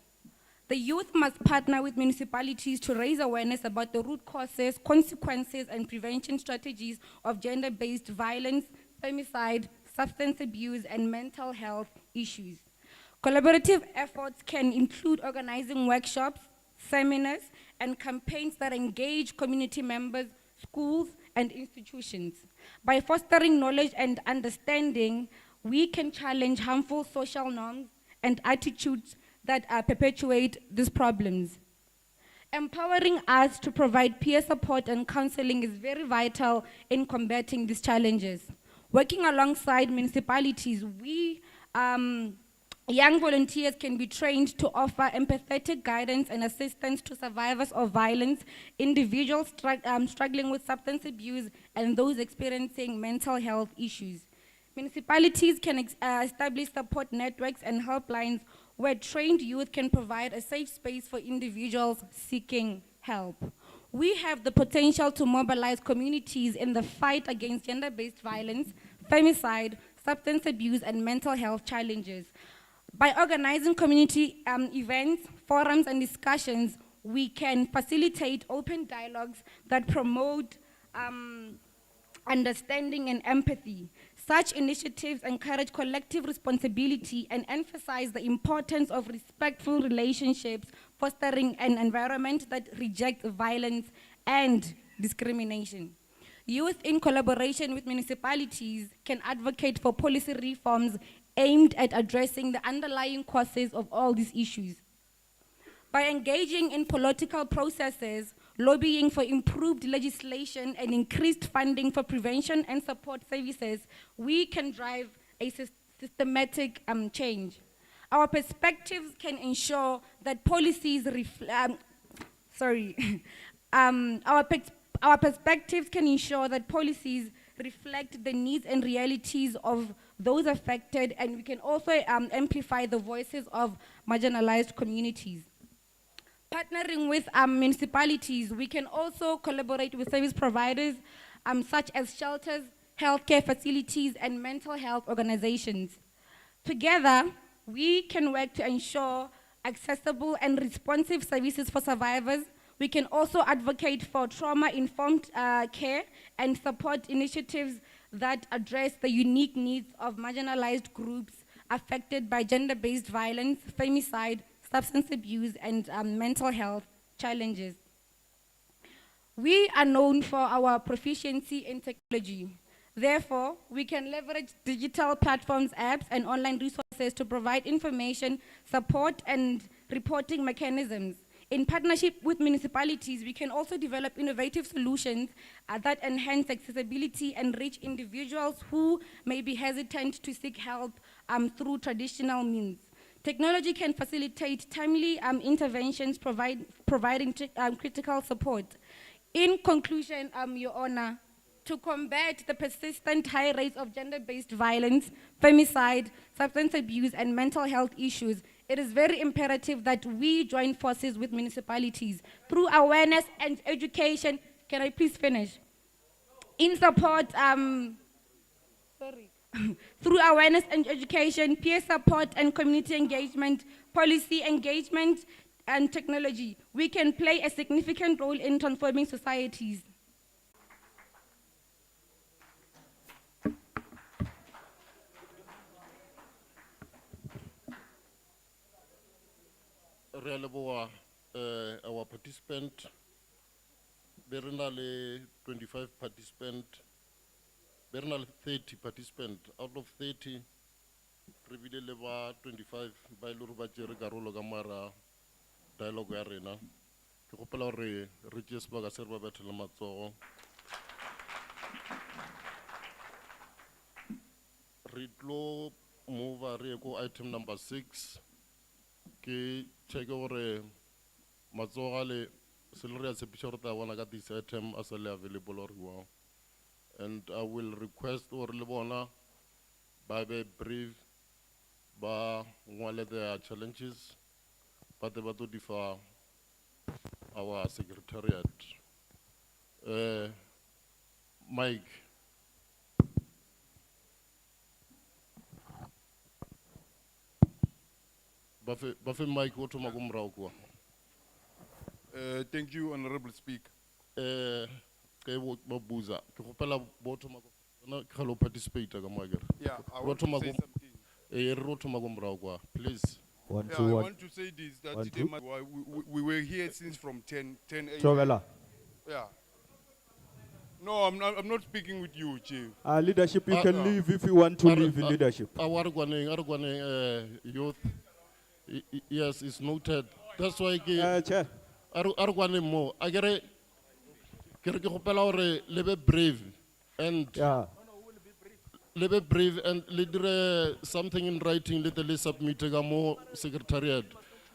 The youth must partner with municipalities to raise awareness about the root causes, consequences, and prevention strategies of gender-based violence, femicide, substance abuse, and mental health issues. Collaborative efforts can include organizing workshops, seminars, and campaigns that engage community members, schools, and institutions. By fostering knowledge and understanding, we can challenge harmful social norms and attitudes that perpetuate these problems. Empowering us to provide peer support and counseling is very vital in combating these challenges. Working alongside municipalities, young volunteers can be trained to offer empathetic guidance and assistance to survivors of violence, individuals struggling with substance abuse, and those experiencing mental health issues. Municipalities can establish support networks and helplines where trained youth can provide a safe space for individuals seeking help. We have the potential to mobilize communities in the fight against gender-based violence, femicide, substance abuse, and mental health challenges. By organizing community events, forums, and discussions, we can facilitate open dialogues that promote understanding and empathy. Such initiatives encourage collective responsibility and emphasize the importance of respectful relationships, fostering an environment that rejects violence and discrimination. Youth, in collaboration with municipalities, can advocate for policy reforms aimed at addressing the underlying causes of all these issues. By engaging in political processes, lobbying for improved legislation, and increased funding for prevention and support services, we can drive a systematic change. Our perspectives can ensure that policies our perspectives can ensure that policies reflect the needs and realities of those affected, and we can also amplify the voices of marginalized communities. Partnering with municipalities, we can also collaborate with service providers such as shelters, healthcare facilities, and mental health organizations. Together, we can work to ensure accessible and responsive services for survivors. We can also advocate for trauma-informed care and support initiatives that address the unique needs of marginalized groups affected by gender-based violence, femicide, substance abuse, and mental health challenges. We are known for our proficiency in technology. Therefore, we can leverage digital platforms, apps, and online resources to provide information, support, and reporting mechanisms. In partnership with municipalities, we can also develop innovative solutions that enhance accessibility and reach individuals who may be hesitant to seek help through traditional means. Technology can facilitate timely interventions, providing critical support. In conclusion, Your Honor, to combat the persistent high rates of gender-based violence, femicide, substance abuse, and mental health issues, it is very imperative that we join forces with municipalities through awareness and education. Can I please finish? In support, through awareness and education, peer support and community engagement, policy engagement, and technology, we can play a significant role in transforming societies. Re a leboha, our participant, be re na le 25 participant, be re na le 30 participant. Out of 30, re bile le ba 25 ba ile hore ba tšere karolo ka mara dialogue ya rena. Ke kgopela hore re tšee sebaka se re ba bethele matsogo. Re tlo move re ye ko item number 6. Ke check gore matsogo le se le re a tshepiša gore ta bona ka this item as le available or wow. And I will request gore le bona ba be brief, ba ngwale their challenges, but they ba to differ our secretariat. Mike. Bafe Mike o thoma go morao kwa. Thank you, Honorable Speaker. Ke ba buza ke gopela bo thoma go na ke lo participate ka magere. Yeah, I want to say something. Re ro thoma go morao kwa, please. I want to say this, that today we were here since from 10 a.m. Trovela. Yeah. No, I'm not speaking with you, Chief. Leadership, you can leave if you want to leave in leadership. Youth. Yes, it's noted. That's why Chair. Arugwane mo. Agere ke gopela hore le be brave and lead something in writing le le submit ka mo secretariat.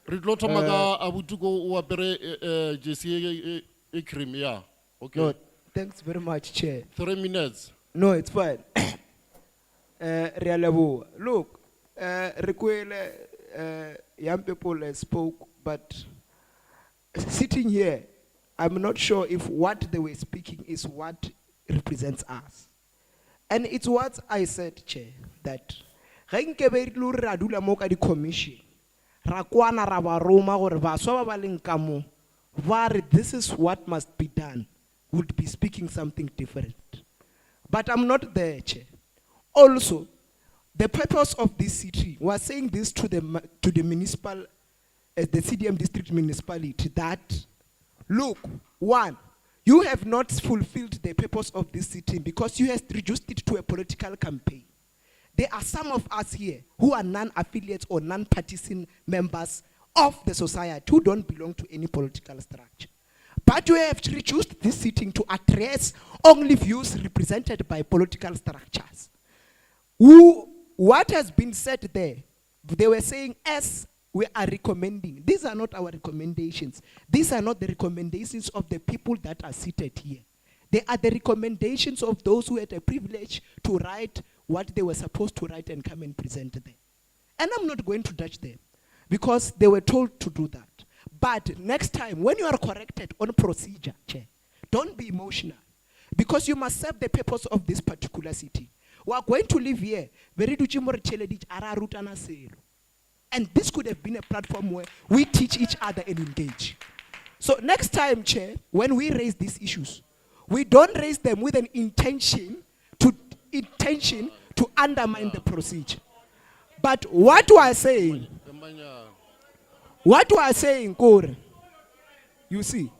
Re tlo thoma ka abutuko o apere JC e cream yeah. Okay. No, thanks very much, Chair. 3 minutes. No, it's fine. Look, young people spoke, but sitting here, I'm not sure if what they were speaking is what represents us. And it's what I said, Chair, that the commission, this is what must be done, would be speaking something different. But I'm not there, Chair. Also, the purpose of this city was saying this to the municipal, the CDM district municipality, that, look, one, you have not fulfilled the purpose of this city because you have reduced it to a political campaign. There are some of us here who are non-affiliates or non-partisan members of the society who don't belong to any political structure. But you have reduced this sitting to address only views represented by political structures. What has been said there, they were saying, as we are recommending. These are not our recommendations. These are not the recommendations of the people that are seated here. They are the recommendations of those who had a privilege to write what they were supposed to write and come and present there. And I'm not going to touch them because they were told to do that. But next time, when you are corrected on procedure, Chair, don't be emotional because you must serve the purpose of this particular city. We are going to live here. And this could have been a platform where we teach each other and engage. So next time, Chair, when we raise these issues, we don't raise them with an intention to undermine the procedure. But what we are saying, Kore, you see,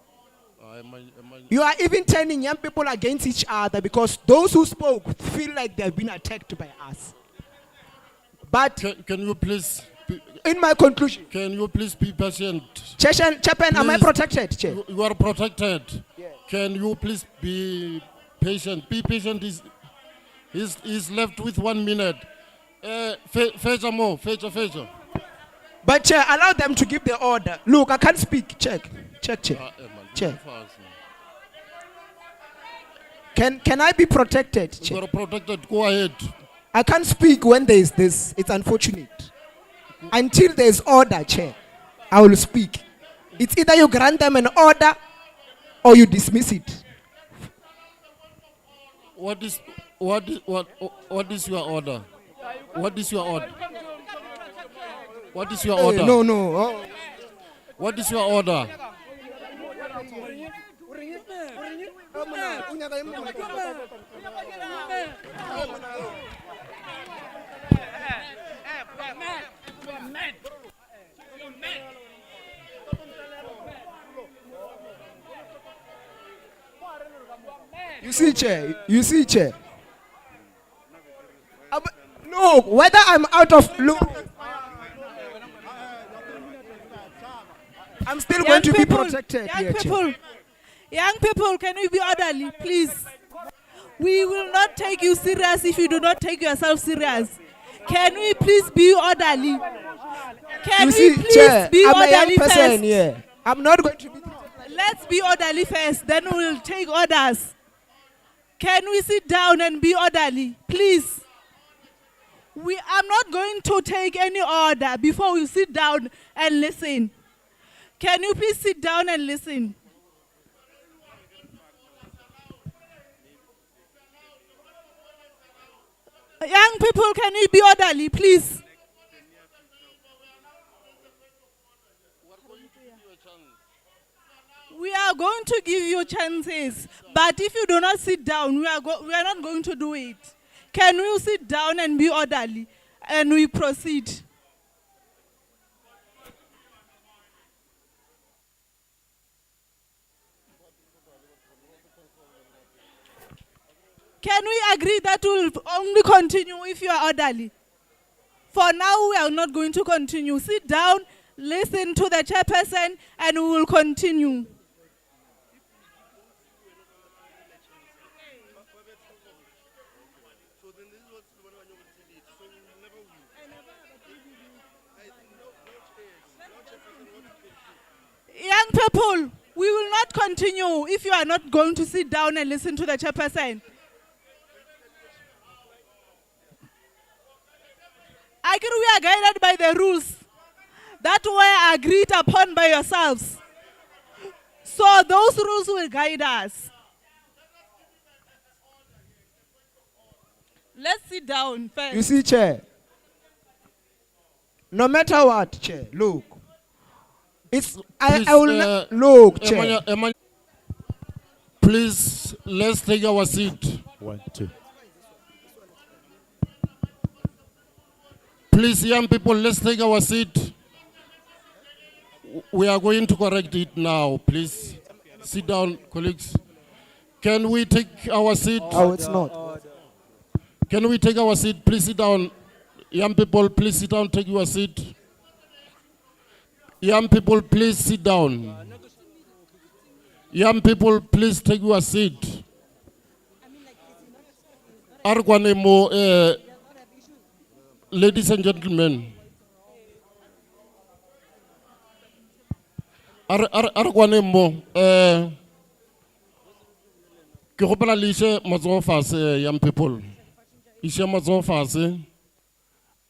you are even turning young people against each other because those who spoke feel like they have been attacked by us. But can you please, in my conclusion, can you please be patient? Chairman, am I protected, Chair? You are protected. Yes. Can you please be patient? Be patient. He's left with 1 minute. Fetcher more. Fetcher. But Chair, allow them to give the order. Look, I can't speak. Check. Chair. Can I be protected, Chair? You're protected, go ahead. I can't speak when there is this. It's unfortunate. Until there is order, Chair, I will speak. It's either you grant them an order or you dismiss it. What is your order? What is your order? What is your order? No, no. Oh. What is your order? You see, Chair. No, whether I'm out of look, I'm still going to be protected Young here, Chair. people, young people, can we be orderly, please? We will not take you serious if you do not take yourself serious. Can we please be orderly? Can You see, we please Chair, be I'm a young orderly person first? here. I'm not going to be. Let's be orderly first, then we'll take orders. Can we sit down and be orderly, please? I'm not going to take any order before we sit down and listen. Can you please sit down and listen? Young people, can we be orderly, please? We are going to give you chances, but if you do not sit down, we are not going to do it. Can we sit down and be orderly, and we proceed? Can we agree that we'll only continue if you are orderly? For now, we are not going to continue. Sit down, listen to the chairperson, and we will continue. Young people, we will not continue if you are not going to sit down and listen to the chairperson. I agree we are guided by the rules that were agreed upon by yourselves. So those rules will guide us. Let's sit down first. You see, Chair. No matter what, Chair, look. I will not look, Chair. Please, let's take our seat. 1, 2. Please, young people, let's take our seat. We are going to correct it now. Please, sit down, colleagues. Can we take our seat? Oh, it's not. Can we take our seat? Please sit down. Young people, please sit down, take your seat. Young people, please sit down. Young people, please take your seat. Argwanemo, ladies and gentlemen. Argwanemo, ke gopela le ishe matsogo fase, young people. Ishe matsogo fase.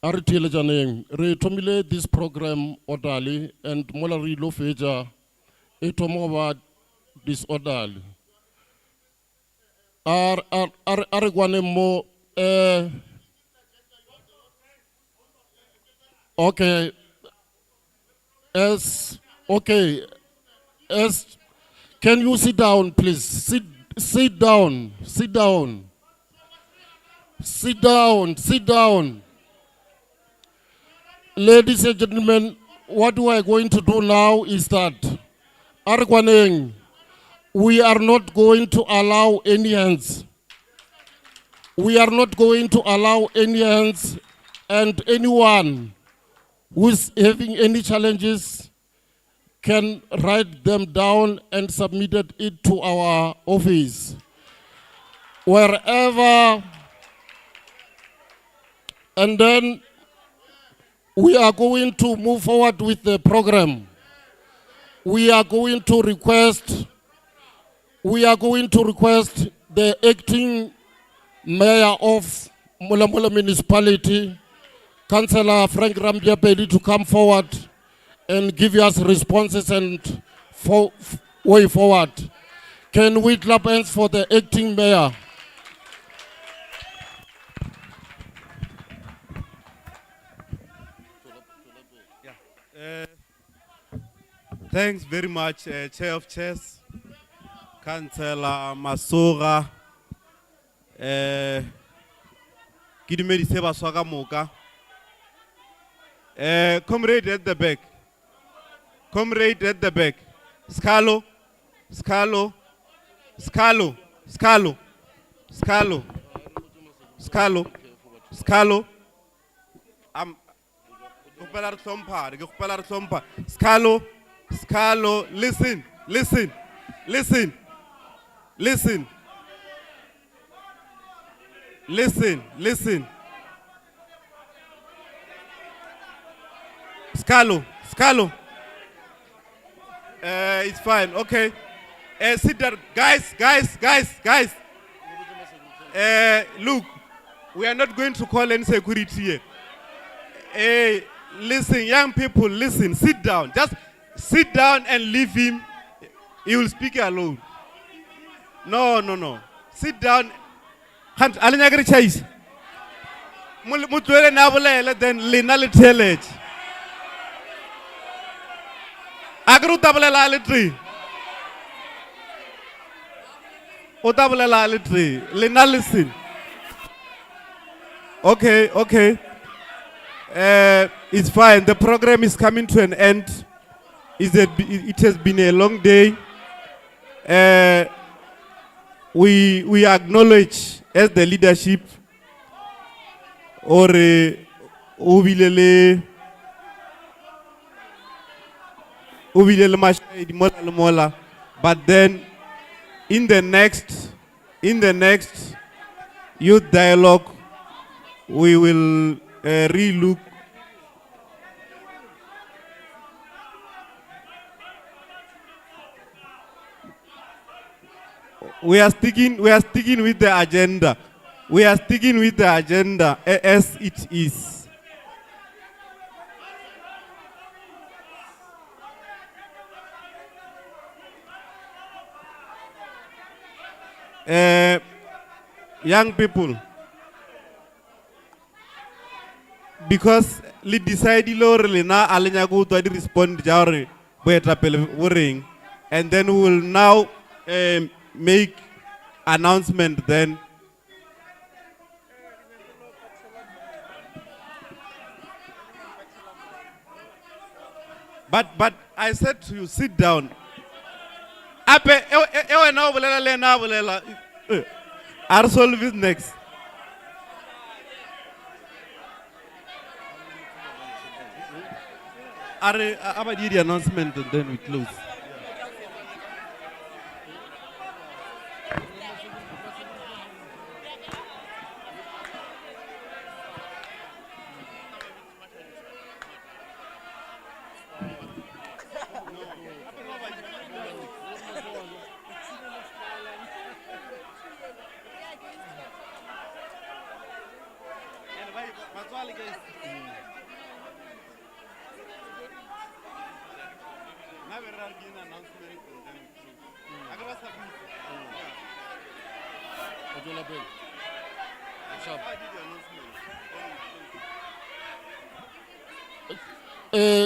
Are tele janeng re thomile this program orderly and mola re lo fetsa e thomo ba disorderly are gwane mo okay can you sit down, please? Sit down. Ladies and gentlemen, what we are going to do now is that Argwaneng, we are not going to allow any hands. We are not going to allow any hands, and anyone who is having any challenges can write them down and submit it to our office. Wherever, and then we are going to move forward with the program. We are going to request the acting mayor of Mulamula Municipality, Councillor Frank Ramdiapeli, to come forward and give us responses and way forward. Can we clap hands for the acting mayor? Thanks very much, Chair of Chairs, Councillor Masora, Kidimedi Seba Swagamoka, comrade at the back, comrade at the back, Scalo, Scalo, Scalo, Scalo, Scalo, Scalo, Scalo, Scalo, Scalo, listen, listen, listen, listen, listen, listen. Scalo, Scalo. It's fine, okay. Sit down, guys. Look, we are not going to call any security here. Listen, young people, listen, sit down. Just sit down and leave him. He will speak alone. No. Sit down. Alinyagri chase. Mutwele nabule then linali telege. Agru tabule la litri. Otabule la litri. Lina listen. Okay. It's fine. The program is coming to an end. It has been a long day. We acknowledge as the leadership or ubilele mola, but then in the next youth dialogue we will relook. We are sticking with the agenda. We are sticking with the agenda as it is. Young people, because we decide na alenya go to respond jare worrying, and then we will now make announcement then. But I said to you, sit down. I'll solve it next. I'll do the announcement and then we close.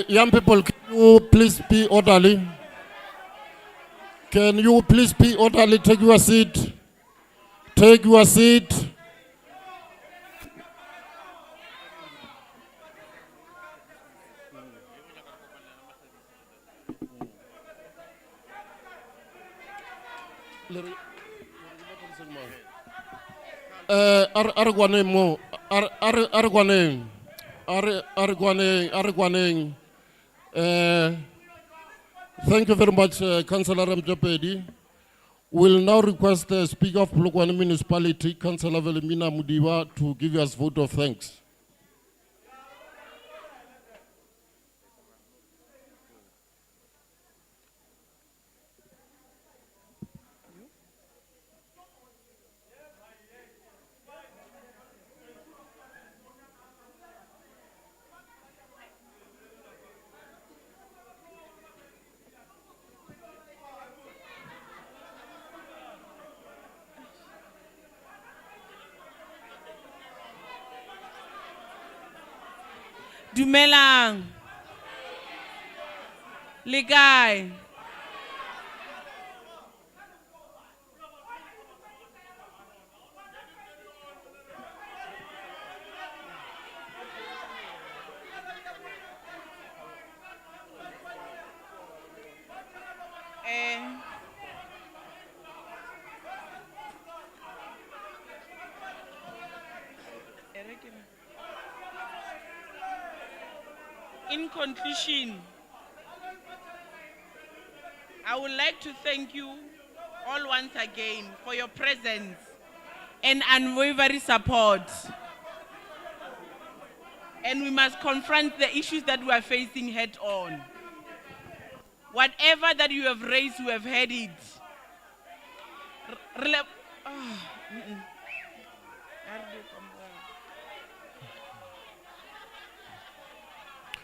Young people, can you please be orderly? Can you please be orderly? Take your seat. Take your seat. Thank you very much, Councillor Ramjapedi. We'll now request the Speaker of Polokwane Municipality, Councillor Velemina Mudiwa, to give us vote of thanks. Dumelang. Le kae? In conclusion, I would like to thank you all once again for your presence and unwavering support. And we must confront the issues that we are facing head on. Whatever that you have raised, we have heard it. Rele- Ah, mm-mm.